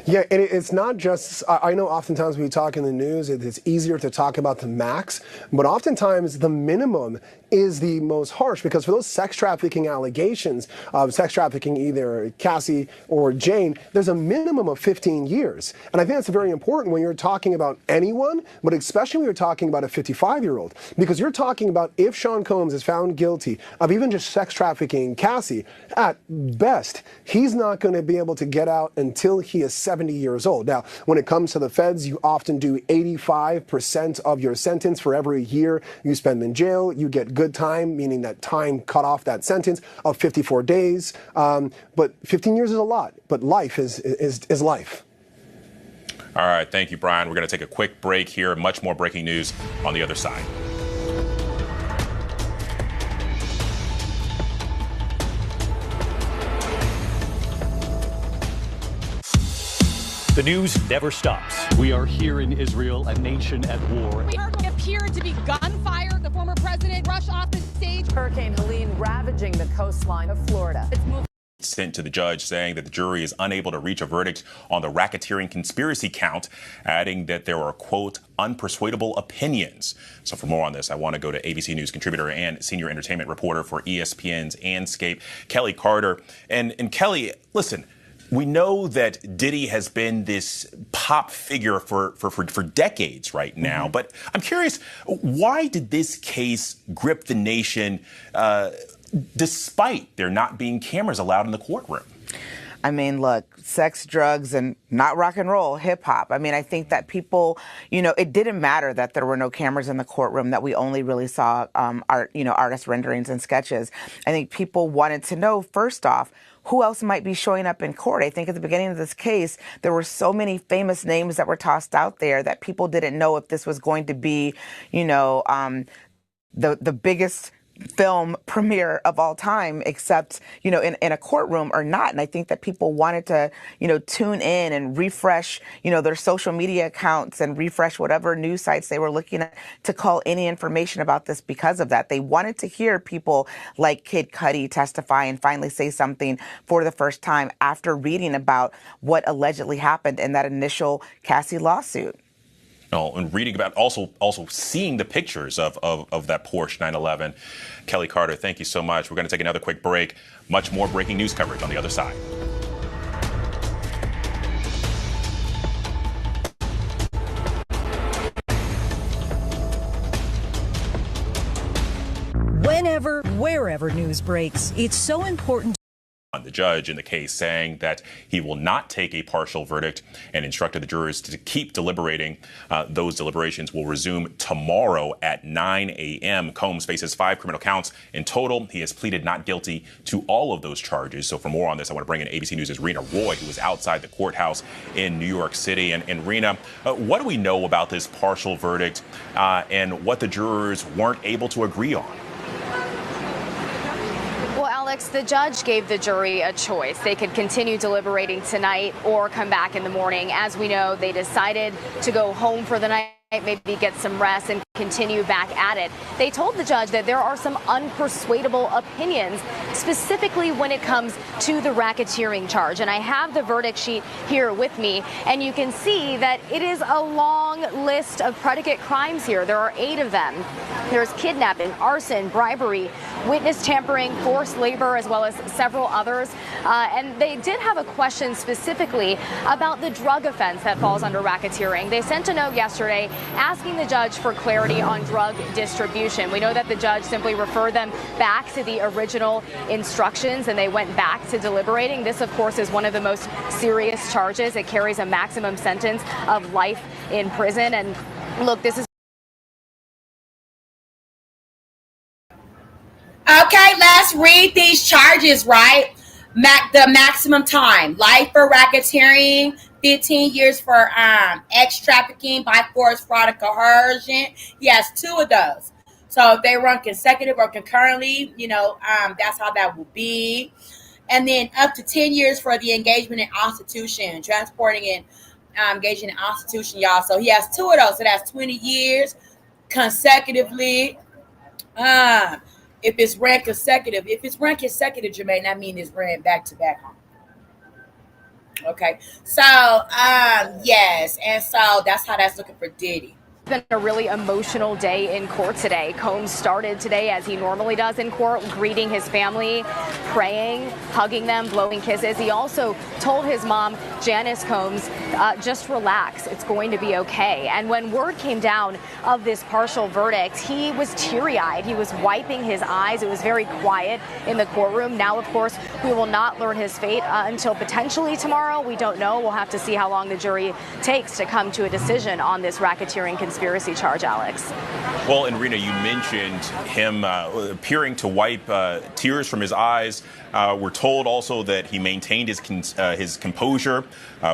Yeah, and it's not just, I know oftentimes when we talk in the news, it's easier to talk about the max, but oftentimes the minimum is the most harsh, because for those sex trafficking allegations of sex trafficking either Cassie or Jane, there's a minimum of 15 years. And I think that's very important when you're talking about anyone, but especially when you're talking about a 55-year-old, because you're talking about if Sean Combs is found guilty of even just sex trafficking Cassie, at best, he's not going to be able to get out until he is 70 years old. Now, when it comes to the feds, you often do 85% of your sentence for every year you spend in jail. You get good time, meaning that time cut off that sentence of 54 days. But 15 years is a lot, but life is life. All right. Thank you, Brian. We're going to take a quick break here. Much more breaking news on the other side. The news never stops. We are here in Israel, a nation at war. We heard what appeared to be gunfire. The former president rushed off the stage. Hurricane Helene ravaging the coastline of Florida. It's moving. Sent to the judge saying that the jury is unable to reach a verdict on the racketeering conspiracy count, adding that there are, quote, unpersuadable opinions. So for more on this, I want to go to ABC News contributor and senior entertainment reporter for ESPN's Andscape, Kelly Carter. And Kelly, listen, we know that Diddy has been this pop figure for decades right now, but I'm curious, why did this case grip the nation despite there not being cameras allowed in the courtroom? I mean, look, sex, drugs, and not rock and roll, hip hop. I mean, I think that people, it didn't matter that there were no cameras in the courtroom, that we only really saw artist renderings and sketches. I think people wanted to know, first off, who else might be showing up in court. I think at the beginning of this case, there were so many famous names that were tossed out there that people didn't know if this was going to be, the biggest film premiere of all time, except, in a courtroom or not. And I think that people wanted to, tune in and refresh, their social media accounts and refresh whatever news sites they were looking at to call any information about this because of that. They wanted to hear people like Kid Cudi testify and finally say something for the first time after reading about what allegedly happened in that initial Cassie lawsuit. And reading about also seeing the pictures of that Porsche 911. Kelly Carter, thank you so much. We're going to take another quick break. Much more breaking news coverage on the other side. Whenever, wherever news breaks, it's so important. The judge in the case saying that he will not take a partial verdict and instructed the jurors to keep deliberating. Those deliberations will resume tomorrow at 9 a.m. Combs faces 5 criminal counts in total. He has pleaded not guilty to all of those charges. So for more on this, I want to bring in ABC News' Rena Roy, who is outside the courthouse in New York City. And Rena, what do we know about this partial verdict and what the jurors weren't able to agree on? Alex, the judge gave the jury a choice. They could continue deliberating tonight or come back in the morning. As we know, they decided to go home for the night, maybe get some rest and continue back at it. They told the judge that there are some unpersuadable opinions, specifically when it comes to the racketeering charge. And I have the verdict sheet here with me, and you can see that it is a long list of predicate crimes here. There are 8 of them. There's kidnapping, arson, bribery, witness tampering, forced labor, as well as several others. And they did have a question specifically about the drug offense that falls under racketeering. They sent a note yesterday asking the judge for clarity on drug distribution. We know that the judge simply referred them back to the original instructions, and they went back to deliberating. This, of course, is one of the most serious charges. It carries a maximum sentence of life in prison. And look, this is okay. Let's read these charges, right? The maximum time: life for racketeering, 15 years for ex trafficking by force, fraud, and coercion. He has 2 of those. So if they run consecutive or concurrently, that's how that will be. And then up to 10 years for the engagement in prostitution, transporting and engaging in prostitution, y'all. So he has 2 of those. So that's 20 years consecutively. If it's ran consecutive, Jermaine, that means it's ran back to back. Okay, so yes, and so that's how that's looking for Diddy. It's been a really emotional day in court today. Combs started today as he normally does in court, greeting his family, praying, hugging them, blowing kisses. He also told his mom, Janice Combs, just relax, it's going to be okay. And when word came down of this partial verdict, he was teary-eyed. He was wiping his eyes. It was very quiet in the courtroom. Now, of course, we will not learn his fate until potentially tomorrow. We don't know. We'll have to see how long the jury takes to come to a decision on this racketeering conspiracy charge, Alex. Well, and Rena, you mentioned him appearing to wipe tears from his eyes. We're told also that he maintained his composure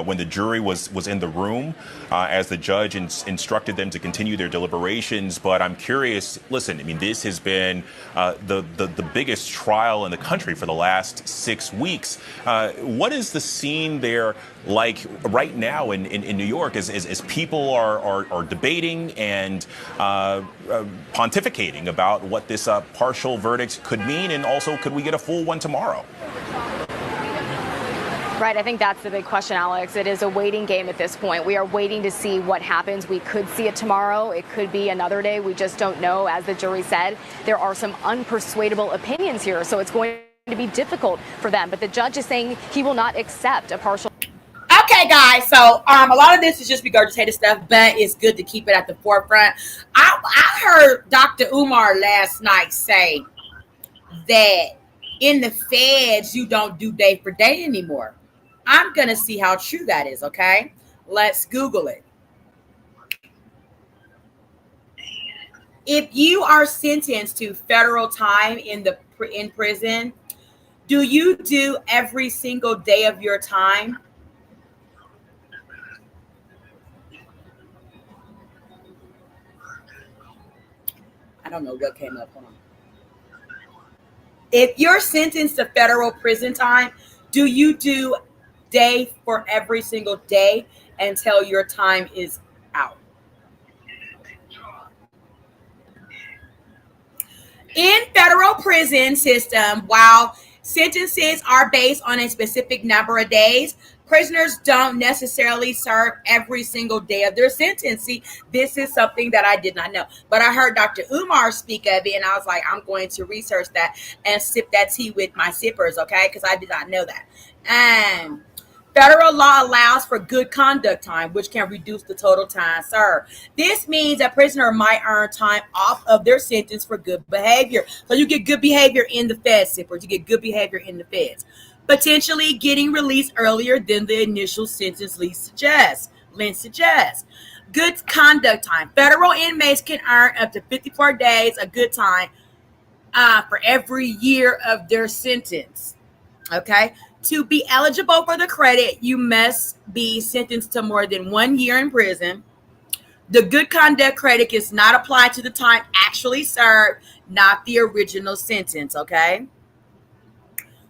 when the jury was in the room, as the judge instructed them to continue their deliberations. But I'm curious, listen, I mean, this has been the biggest trial in the country for the last 6 weeks. What is the scene there like right now in New York as people are debating and pontificating about what this partial verdict could mean, and also could we get a full one tomorrow? Right, I think that's the big question, Alex. It is a waiting game at this point. We are waiting to see what happens. We could see it tomorrow. It could be another day. We just don't know. As the jury said, there are some unpersuadable opinions here, so it's going to be difficult for them. But the judge is saying he will not accept a partial. Okay, guys, so a lot of this is just regurgitated stuff, but it's good to keep it at the forefront. I heard Dr. Umar last night say that in the feds, you don't do day for day anymore. I'm going to see how true that is, okay? Let's Google it. If you are sentenced to federal time in prison, do you do every single day of your time? I don't know what came up. Hold on. If you're sentenced to federal prison time, do you do day for every single day until your time is out? In federal prison system, while sentences are based on a specific number of days, prisoners don't necessarily serve every single day of their sentence. See, this is something that I did not know. But I heard Dr. Umar speak of it, and I was like, I'm going to research that and sip that tea with my sippers, okay? Because I did not know that. And federal law allows for good conduct time, which can reduce the total time served. This means a prisoner might earn time off of their sentence for good behavior. So you get good behavior in the feds, sippers. You get good behavior in the feds. Potentially getting released earlier than the initial sentence Lynn suggests. Good conduct time. Federal inmates can earn up to 54 days of good time for every year of their sentence. Okay? To be eligible for the credit, you must be sentenced to more than 1 year in prison. The good conduct credit is not applied to the time actually served, not the original sentence, okay?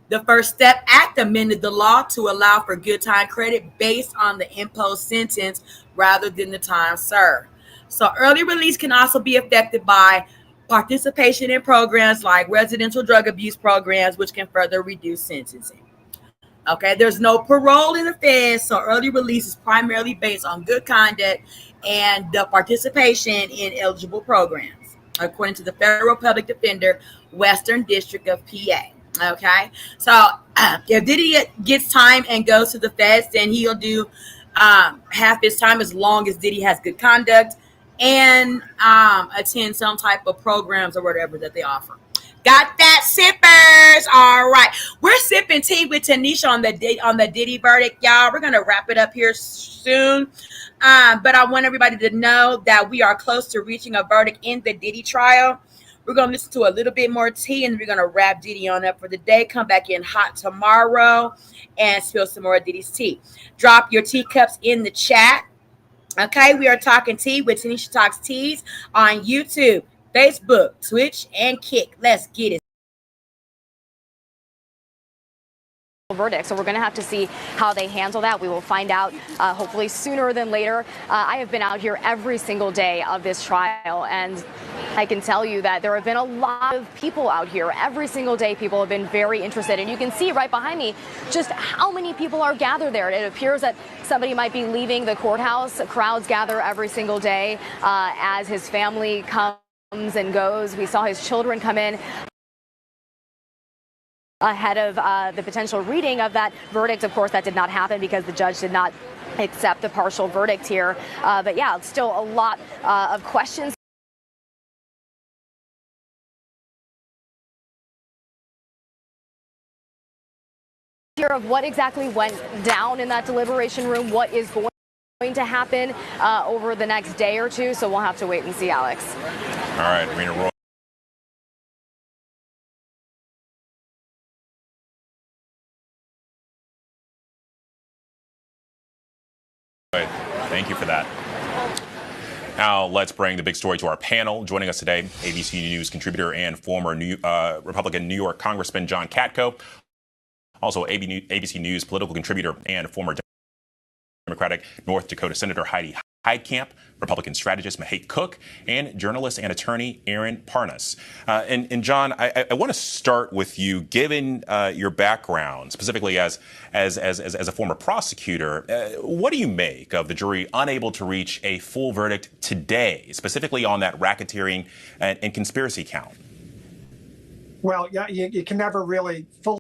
The First Step Act amended the law to allow for good time credit based on the imposed sentence rather than the time served. So early release can also be affected by participation in programs like residential drug abuse programs, which can further reduce sentencing. Okay, there's no parole in the feds, so early release is primarily based on good conduct and the participation in eligible programs, according to the Federal Public Defender, Western District of PA. Okay, so if Diddy gets time and goes to the feds, then he'll do half his time as long as Diddy has good conduct and attend some type of programs or whatever that they offer. Got that, sippers? All right, we're sipping tea with Tanisha on the Diddy verdict, y'all. We're gonna wrap it up here soon, but I want everybody to know that we are close to reaching a verdict in the Diddy trial. We're gonna listen to a little bit more tea, and we're gonna wrap Diddy on up for the day. Come back in hot tomorrow and spill some more of Diddy's tea. Drop your teacups in the chat. Okay, we are talking tea with Tanisha Talks Teas on YouTube, Facebook, Twitch, and Kick. Let's get it. Verdict. So we're going to have to see how they handle that. We will find out hopefully sooner than later. I have been out here every single day of this trial, and I can tell you that there have been a lot of people out here. Every single day, people have been very interested. And you can see right behind me just how many people are gathered there. It appears that somebody might be leaving the courthouse. Crowds gather every single day as his family comes and goes. We saw his children come in ahead of the potential reading of that verdict. Of course, that did not happen because the judge did not accept the partial verdict here. But yeah, it's still a lot of questions here of what exactly went down in that deliberation room, what is going to happen over the next day or two. So we'll have to wait and see, Alex. All right, Rena Roy. Thank you for that. Now, let's bring the big story to our panel. Joining us today, ABC News contributor and former Republican New York Congressman John Katko. Also, ABC News political contributor and former Democratic North Dakota Senator Heidi Heitkamp, Republican strategist Mahate Cook, and journalist and attorney Aaron Parnas. And John, I want to start with you, given your background, specifically as a former prosecutor. What do you make of the jury unable to reach a full verdict today, specifically on that racketeering and conspiracy count? Well, yeah, you can never really fully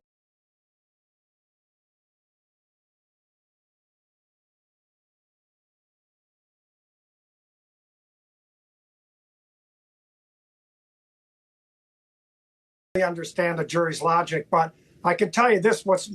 understand a jury's logic, but I can tell you this: what's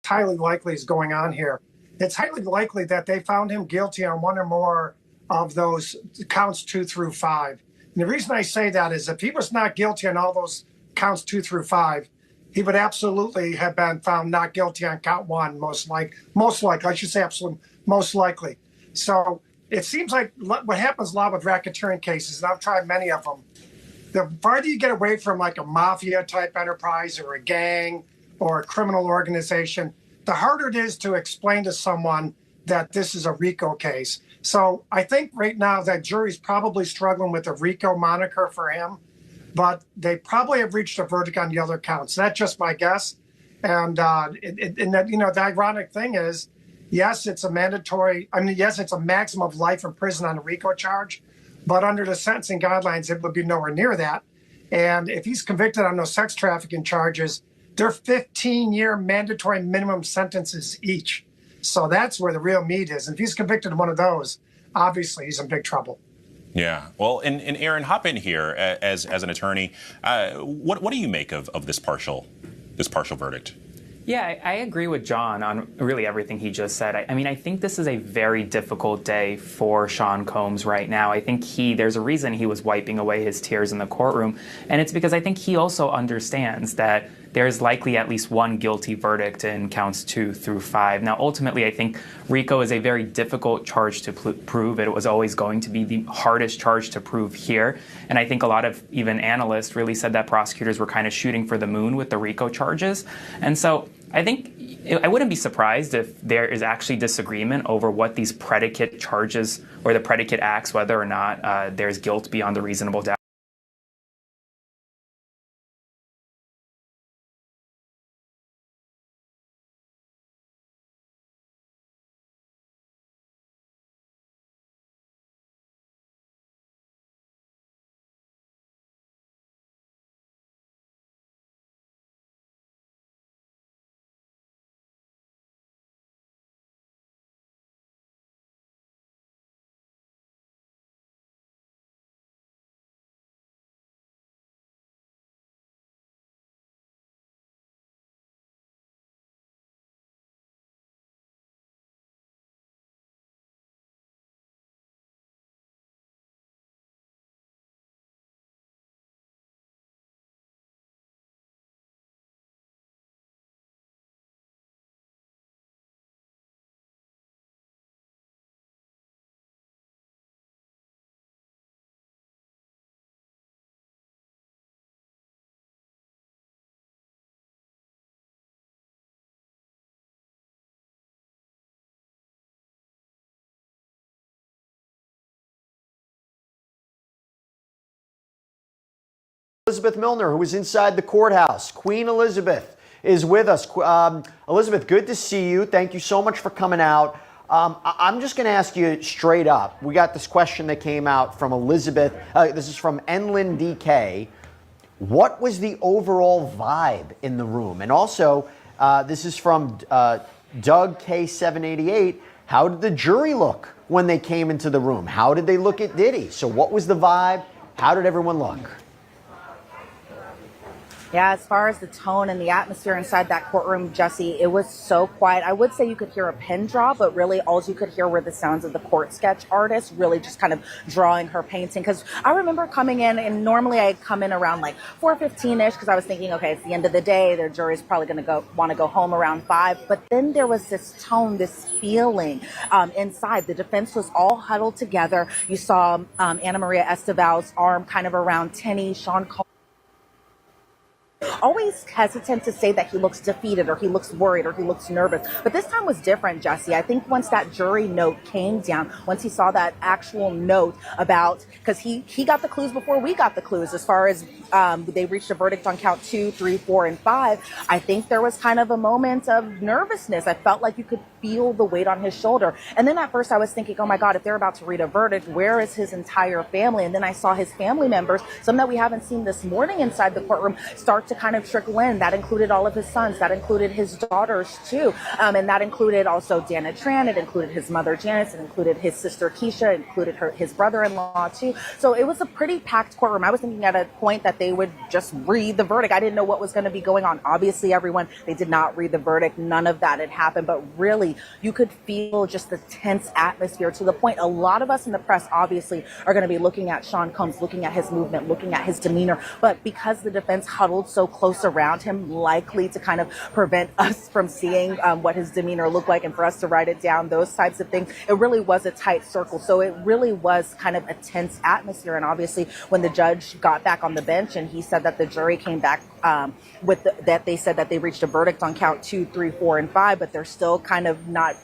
highly likely is going on here. It's highly likely that they found him guilty on one or more of those counts 2 through 5. And the reason I say that is if he was not guilty on all those counts 2 through 5, he would absolutely have been found not guilty on count 1, most likely, I should say absolutely, most likely. So it seems like what happens a lot with racketeering cases, and I've tried many of them, the farther you get away from like a mafia type enterprise or a gang or a criminal organization, the harder it is to explain to someone that this is a Rico case. So I think right now that jury's probably struggling with the Rico moniker for him, but they probably have reached a verdict on the other counts. That's just my guess. And the ironic thing is, yes, it's a maximum of life in prison on a Rico charge, but under the sentencing guidelines, it would be nowhere near that. And if he's convicted on those sex trafficking charges, they're 15-year mandatory minimum sentences each. So that's where the real meat is. And if he's convicted of one of those, obviously he's in big trouble. Yeah. Well, and Aaron, hop in here as an attorney. What do you make of this partial verdict? Yeah, I agree with John on really everything he just said. I mean, I think this is a very difficult day for Sean Combs right now. I think there's a reason he was wiping away his tears in the courtroom, and it's because I think he also understands that there's likely at least one guilty verdict in counts 2 through 5. Now, ultimately, I think Rico is a very difficult charge to prove. It was always going to be the hardest charge to prove here. And I think a lot of even analysts really said that prosecutors were kind of shooting for the moon with the Rico charges. And so I think I wouldn't be surprised if there is actually disagreement over what these predicate charges or the predicate acts, whether or not there's guilt beyond a reasonable doubt. Elizabeth Milner, who was inside the courthouse. Queen Elizabeth is with us. Elizabeth, good to see you. Thank you so much for coming out. I'm just going to ask you straight up. We got this question that came out from Elizabeth. This is from Enlin DK. What was the overall vibe in the room? And also, this is from Doug K788. How did the jury look when they came into the room? How did they look at Diddy? So what was the vibe? How did everyone look? Yeah, as far as the tone and the atmosphere inside that courtroom, Jesse, it was so quiet. I would say you could hear a pin drop, but really all you could hear were the sounds of the court sketch artist really just kind of drawing her painting. Because I remember coming in, and normally I'd come in around like 4:15-ish because I was thinking, okay, it's the end of the day. Their jury's probably going to want to go home around 5. But then there was this tone, this feeling inside. The defense was all huddled together. You saw Ana Maria Esteval's arm kind of around Tenny, Sean Combs. Always hesitant to say that he looks defeated or he looks worried or he looks nervous. But this time was different, Jesse. I think once that jury note came down, once he saw that actual note about, because he got the clues before we got the clues as far as they reached a verdict on count 2, 3, 4, and 5. I think there was kind of a moment of nervousness. I felt like you could feel the weight on his shoulder. And then at first I was thinking, oh my God, if they're about to read a verdict, where is his entire family? And then I saw his family members, some that we haven't seen this morning inside the courtroom, start to kind of trickle in. That included all of his sons. That included his daughters too. And that included also Dana Tran. It included his mother Janice. It included his sister Keisha. It included his brother-in-law too. So it was a pretty packed courtroom. I was thinking at a point that they would just read the verdict. I didn't know what was going to be going on. Obviously, they did not read the verdict. None of that had happened. But really, you could feel just the tense atmosphere to the point a lot of us in the press obviously are going to be looking at Sean Combs, looking at his movement, looking at his demeanor. But because the defense huddled so close around him, likely to kind of prevent us from seeing what his demeanor looked like and for us to write it down, those types of things, it really was a tight circle. So it really was kind of a tense atmosphere. And obviously, when the judge got back on the bench and he said that the jury came back that they said that they reached a verdict on count 2, 3, 4, and 5, but they're still kind of not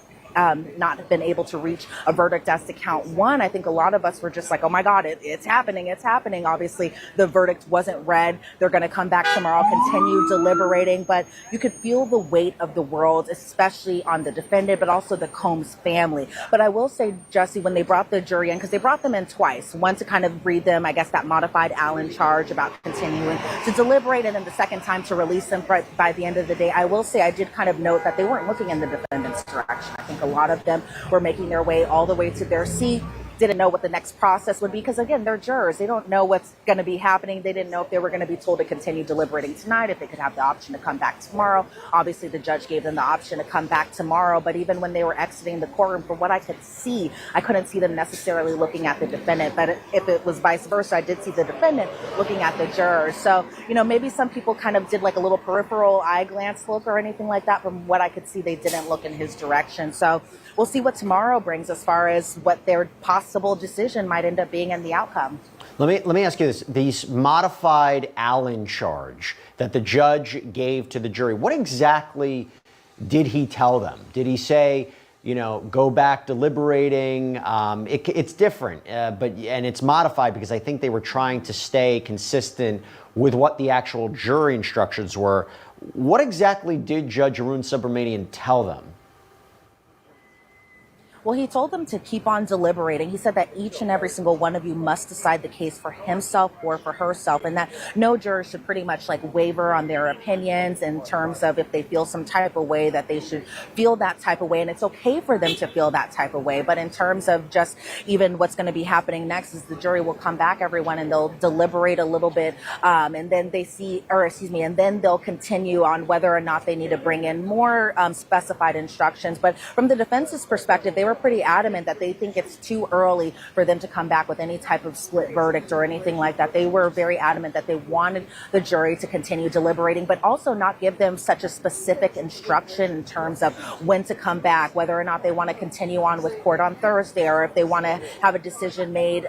been able to reach a verdict as to count 1. I think a lot of us were just like, oh my God, it's happening. It's happening. Obviously, the verdict wasn't read. They're going to come back tomorrow, continue deliberating. But you could feel the weight of the world, especially on the defendant, but also the Combs family. But I will say, Jesse, when they brought the jury in, because they brought them in twice, one to kind of read them, I guess, that modified Allen charge about continuing to deliberate, and then the second time to release them by the end of the day. I will say I did kind of note that they weren't looking in the defendant's direction. I think a lot of them were making their way all the way to their seat. didn't know what the next process would be, because again, they're jurors. They don't know what's going to be happening. They didn't know if they were going to be told to continue deliberating tonight, if they could have the option to come back tomorrow. Obviously, the judge gave them the option to come back tomorrow, but even when they were exiting the courtroom, from what I could see, I couldn't see them necessarily looking at the defendant. But if it was vice versa, I did see the defendant looking at the jurors. So, maybe some people kind of did like a little peripheral eye glance look or anything like that. From what I could see, they didn't look in his direction. So we'll see what tomorrow brings as far as what their possible decision might end up being in the outcome. Let me ask you this. This modified Allen charge that the judge gave to the jury, what exactly did he tell them? Did he say, go back deliberating? It's different, and it's modified because I think they were trying to stay consistent with what the actual jury instructions were. What exactly did Judge Arun Subramanian tell them? Well, he told them to keep on deliberating. He said that each and every single one of you must decide the case for himself or for herself, and that no juror should pretty much waver on their opinions in terms of if they feel some type of way, that they should feel that type of way, and it's okay for them to feel that type of way. But in terms of just even what's going to be happening next is the jury will come back, everyone, and they'll deliberate a little bit, and then and then they'll continue on whether or not they need to bring in more specified instructions. But from the defense's perspective, they were pretty adamant that they think it's too early for them to come back with any type of split verdict or anything like that. They were very adamant that they wanted the jury to continue deliberating, but also not give them such a specific instruction in terms of when to come back, whether or not they want to continue on with court on Thursday, or if they want to have a decision made,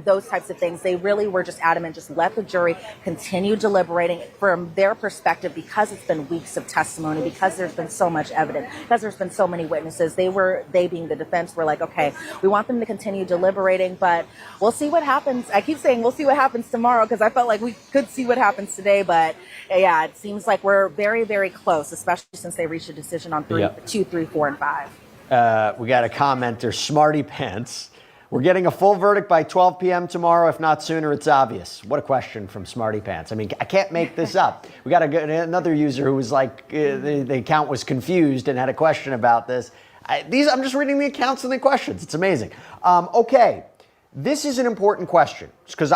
those types of things. They really were just adamant, just let the jury continue deliberating from their perspective, because it's been weeks of testimony, because there's been so much evidence, because there's been so many witnesses. They being the defense were like, okay, we want them to continue deliberating, but we'll see what happens. I keep saying we'll see what happens tomorrow, because I felt like we could see what happens today, but yeah, it seems like we're very, very close, especially since they reached a decision on 2, 3, 4, and 5. We got a commenter, Smarty Pants. We're getting a full verdict by 12 p.m. tomorrow. If not sooner, it's obvious. What a question from Smarty Pants. I mean, I can't make this up. We got another user who was like, the account was confused and had a question about this. I'm just reading the accounts and the questions. It's amazing. Okay, this is an important question because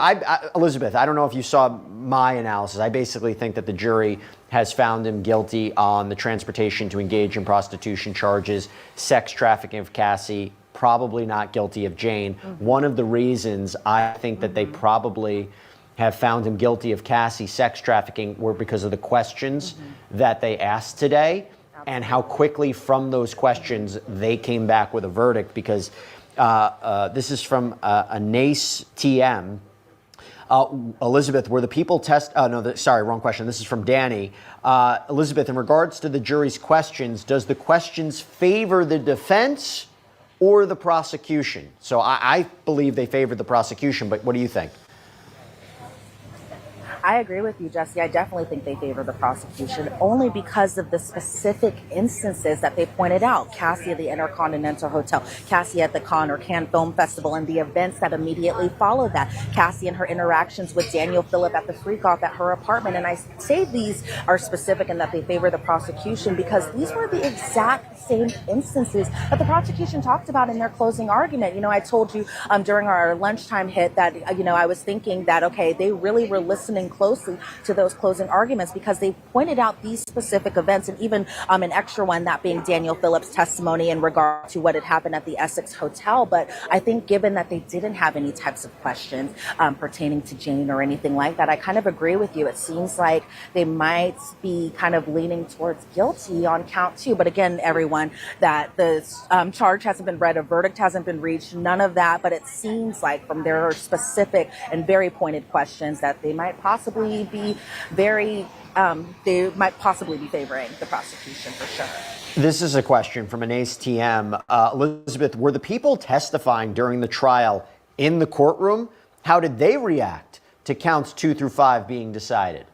Elizabeth, I don't know if you saw my analysis. I basically think that the jury has found him guilty on the transportation to engage in prostitution charges, sex trafficking of Cassie, probably not guilty of Jane. Mm-hmm. One of the reasons I think that they probably have found him guilty of Cassie sex trafficking were because of the questions that they asked today. And how quickly from those questions they came back with a verdict, because this is from a NACE TM. Elizabeth, were the people wrong question. This is from Danny. Elizabeth, in regards to the jury's questions, does the questions favor the defense or the prosecution? So I believe they favored the prosecution, but what do you think? I agree with you, Jesse. I definitely think they favor the prosecution, only because of the specific instances that they pointed out. Cassie at the Intercontinental Hotel, Cassie at the Cannes Film Festival, and the events that immediately followed that. Cassie and her interactions with Daniel Phillip at the freak-off at her apartment. And I say these are specific and that they favor the prosecution because these were the exact same instances that the prosecution talked about in their closing argument. I told you during our lunchtime hit that, I was thinking that, okay, they really were listening closely to those closing arguments because they pointed out these specific events, and even an extra one, that being Daniel Phillip's testimony in regard to what had happened at the Essex Hotel. But I think given that they didn't have any types of questions pertaining to Jane or anything like that, I kind of agree with you. It seems like they might be kind of leaning towards guilty on count 2. But again, everyone, that the charge hasn't been read, a verdict hasn't been reached, none of that. But it seems like from their specific and very pointed questions that they might possibly be favoring the prosecution for sure. This is a question from an ACE TM. Elizabeth, were the people testifying during the trial in the courtroom? How did they react to counts 2 through 5 being decided?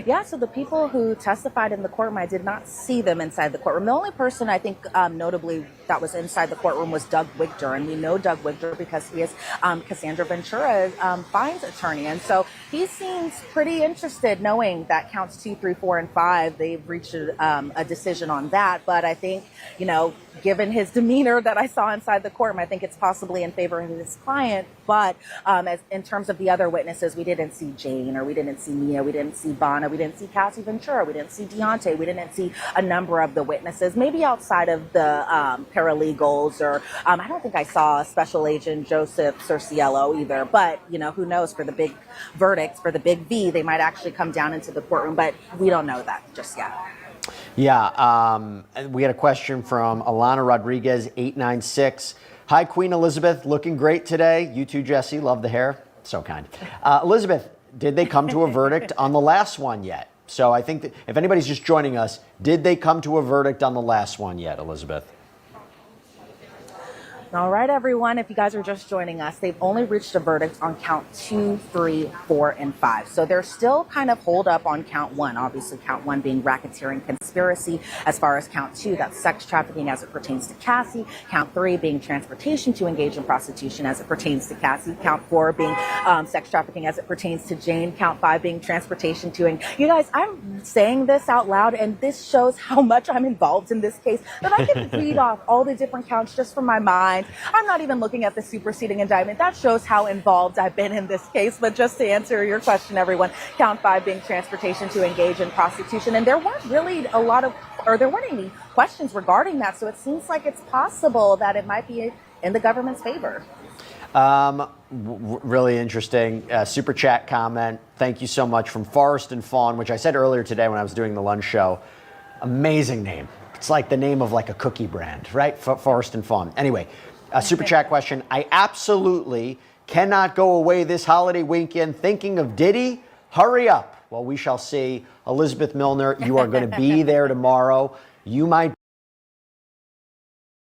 Yeah, so the people who testified in the courtroom, I did not see them inside the courtroom. The only person I think notably that was inside the courtroom was Doug Wigter. And we know Doug Wigter because he is Cassandra Ventura's fines attorney. And so he seems pretty interested knowing that counts 2, 3, 4, and 5, they've reached a decision on that. But I think, you know, given his demeanor that I saw inside the courtroom, I think it's possibly in favor of his client. But as in terms of the other witnesses, we didn't see Jane, or we didn't see Mia, we didn't see Bonna, we didn't see Cassie Ventura, we didn't see Deontay, we didn't see a number of the witnesses, maybe outside of the paralegals, or I don't think I saw Special Agent Joseph Cerciello either. But, you know, who knows, for the big verdicts, for the big V, they might actually come down into the courtroom, but we don't know that just yet. Yeah, we had a question from Alana Rodriguez, 896. Hi, Queen Elizabeth, looking great today. You too, Jesse, love the hair. So kind. Elizabeth, did they come to a verdict on the last one yet? So I think that if anybody's just joining us, did they come to a verdict on the last one yet, Elizabeth? All right, everyone, if you guys are just joining us, they've only reached a verdict on count 2, 3, 4, and 5. So they're still kind of holed up on count 1. Obviously, count 1 being racketeering conspiracy. As far as count 2, that's sex trafficking as it pertains to Cassie. Count 3 being transportation to engage in prostitution as it pertains to Cassie. Count 4 being sex trafficking as it pertains to Jane. Count 5 being transportation to... You guys, I'm saying this out loud, and this shows how much I'm involved in this case, that I can read off all the different counts just from my mind. I'm not even looking at the superseding indictment. That shows how involved I've been in this case. But just to answer your question, everyone, count 5 being transportation to engage in prostitution. And there weren't really there weren't any questions regarding that. So it seems like it's possible that it might be in the government's favor. Really interesting super chat comment. Thank you so much from Forrest and Fawn, which I said earlier today when I was doing the lunch show. Amazing name. It's like the name of like a cookie brand, right? Forrest and Fawn. Anyway. A super chat question. I absolutely cannot go away this holiday weekend thinking of Diddy. Hurry up. Well, we shall see. Elizabeth Milner, you are going to be there tomorrow. You might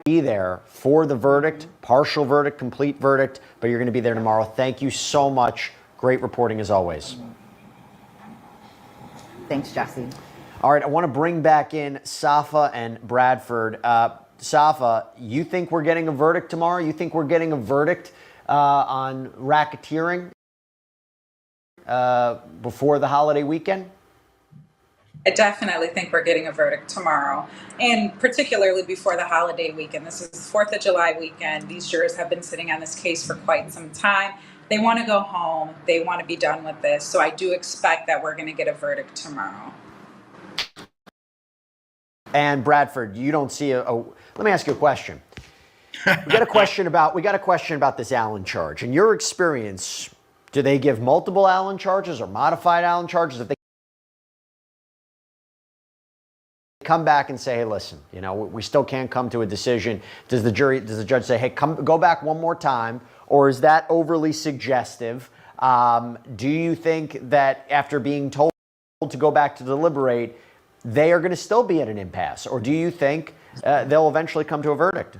be there for the verdict, partial verdict, complete verdict, but you're going to be there tomorrow. Thank you so much. Great reporting as always. Thanks, Jesse. All right, I want to bring back in Safa and Bradford. Safa, you think we're getting a verdict tomorrow? You think we're getting a verdict on racketeering before the holiday weekend? I definitely think we're getting a verdict tomorrow, and particularly before the holiday weekend. This is 4th of July weekend. These jurors have been sitting on this case for quite some time. They want to go home. They want to be done with this. So I do expect that we're going to get a verdict tomorrow. And Bradford, you don't see let me ask you a question. We got a question about this Allen charge. In your experience, do they give multiple Allen charges or modified Allen charges? If they come back and say, hey, listen, you know, we still can't come to a decision, does the judge say, hey, go back one more time? Or is that overly suggestive? Do you think that after being told to go back to deliberate, they are going to still be at an impasse? Or do you think they'll eventually come to a verdict?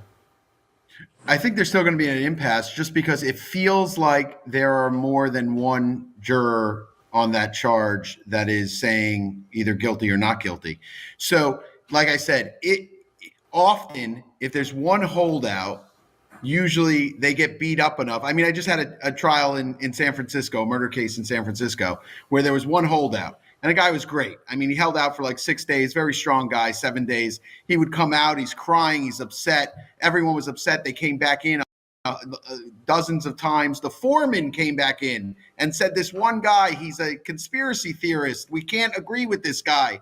I think they're still going to be at an impasse just because it feels like there are more than one juror on that charge that is saying either guilty or not guilty. So, like I said, often if there's one holdout, usually they get beat up enough. I mean, I just had a trial in San Francisco, a murder case in San Francisco, where there was one holdout. And the guy was great. I mean, he held out for like 6 days, very strong guy, 7 days. He would come out, he's crying, he's upset. Everyone was upset. They came back in dozens of times. The foreman came back in and said, this one guy, he's a conspiracy theorist. We can't agree with this guy.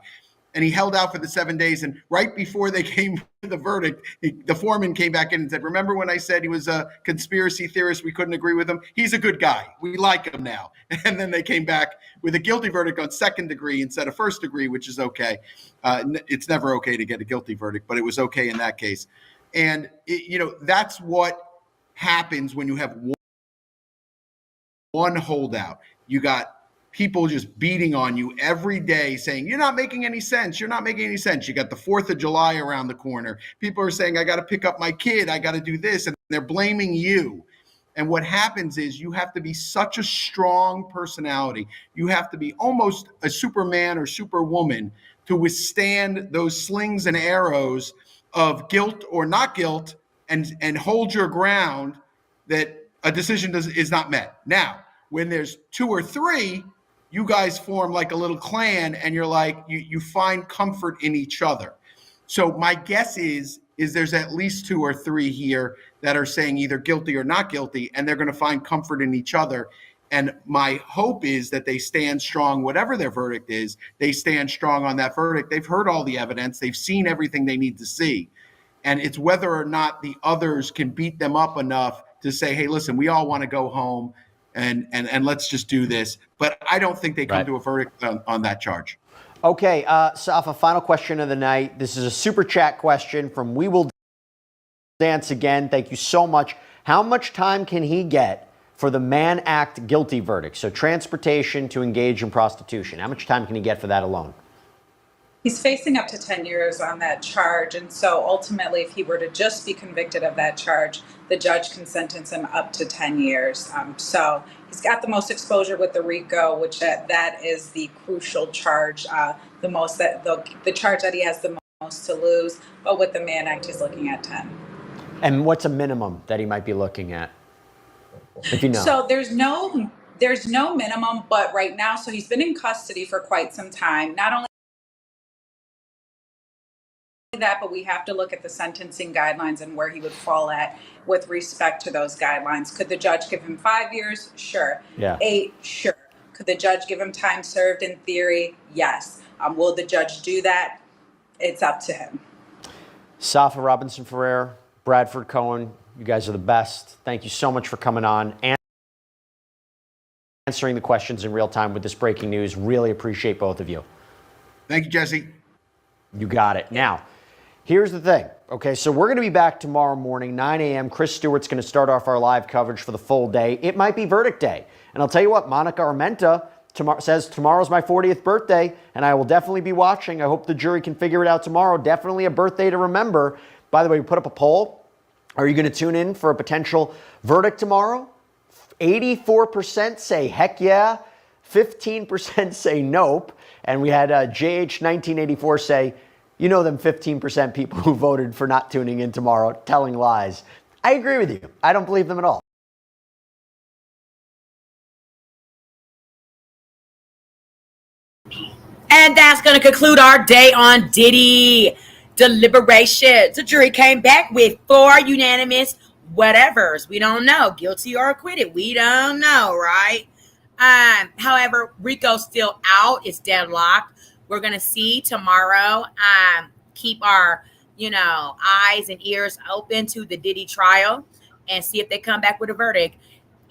And he held out for the 7 days. And right before they came to the verdict, the foreman came back in and said, remember when I said he was a conspiracy theorist? We couldn't agree with him. He's a good guy. We like him now. And then they came back with a guilty verdict on second degree instead of first degree, which is okay. It's never okay to get a guilty verdict, but it was okay in that case. And, that's what happens when you have one holdout. You got people just beating on you every day saying, you're not making any sense. You're not making any sense. You got the 4th of July around the corner. People are saying, I got to pick up my kid. I got to do this. And they're blaming you. And what happens is you have to be such a strong personality. You have to be almost a Superman or Superwoman to withstand those slings and arrows of guilt or not guilt and hold your ground that a decision is not met. Now, when there's 2 or 3, you guys form like a little clan and you're like, you find comfort in each other. So my guess is there's at least 2 or 3 here that are saying either guilty or not guilty, and they're going to find comfort in each other. And my hope is that they stand strong, whatever their verdict is, they stand strong on that verdict. They've heard all the evidence. They've seen everything they need to see. And it's whether or not the others can beat them up enough to say, hey, listen, we all want to go home and let's just do this. But I don't think they come to a verdict on that charge. Okay, Safa, final question of the night. This is a super chat question from We Will Dance Again. Thank you so much. How much time can he get for the Mann Act guilty verdict? So transportation to engage in prostitution. How much time can he get for that alone? He's facing up to 10 years on that charge. And so ultimately, if he were to just be convicted of that charge, the judge can sentence him up to 10 years. So he's got the most exposure with the Rico, which that is the crucial charge, the charge that he has the most to lose. But with the Mann Act, he's looking at 10. And what's a minimum that he might be looking at? If you know. So there's no minimum, but right now, so he's been in custody for quite some time. Not only that, but we have to look at the sentencing guidelines and where he would fall at with respect to those guidelines. Could the judge give him 5 years? Sure. Yeah. 8? Sure. Could the judge give him time served? In theory, yes. Will the judge do that? It's up to him. Safa Robinson-Ferrer, Bradford Cohen, you guys are the best. Thank you so much for coming on and answering the questions in real time with this breaking news. Really appreciate both of you. Thank you, Jesse. You got it. Now, here's the thing. Okay, so we're going to be back tomorrow morning, 9 a.m. Chris Stewart's going to start off our live coverage for the full day. It might be verdict day. And I'll tell you what, Monica Armenta says tomorrow's my 40th birthday, and I will definitely be watching. I hope the jury can figure it out tomorrow. Definitely a birthday to remember. By the way, we put up a poll. Are you going to tune in for a potential verdict tomorrow? 84% say heck yeah. 15% say nope. And we had JH1984 say, you know them 15% people who voted for not tuning in tomorrow, telling lies. I agree with you. I don't believe them at all. And that's going to conclude our day on Diddy deliberations. The jury came back with 4 unanimous whatevers. We don't know, guilty or acquitted. We don't know, right? However, Rico's still out. It's deadlocked. We're going to see tomorrow. Keep our, eyes and ears open to the Diddy trial and see if they come back with a verdict.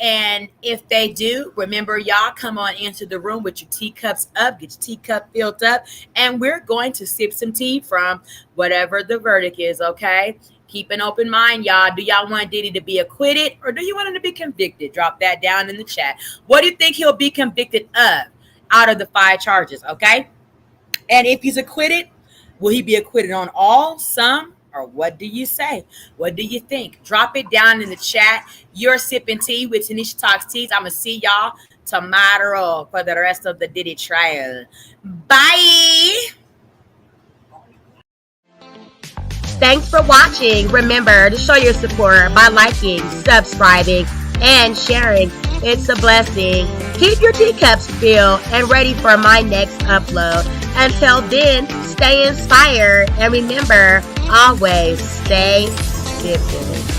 And if they do, remember, y'all come on into the room with your teacups up, get your teacup filled up, and we're going to sip some tea from whatever the verdict is, okay? Keep an open mind, y'all. Do y'all want Diddy to be acquitted or do you want him to be convicted? Drop that down in the chat. What do you think he'll be convicted of out of the 5 charges, okay? And if he's acquitted, will he be acquitted on all, some, or what do you say? What do you think? Drop it down in the chat. You're sipping tea with Tanisha Talks Teas. I'm going to see y'all tomorrow for the rest of the Diddy trial. Bye. Thanks for watching. Remember to show your support by liking, subscribing, and sharing. It's a blessing. Keep your teacups filled and ready for my next upload. Until then, stay inspired and remember, always stay sipping.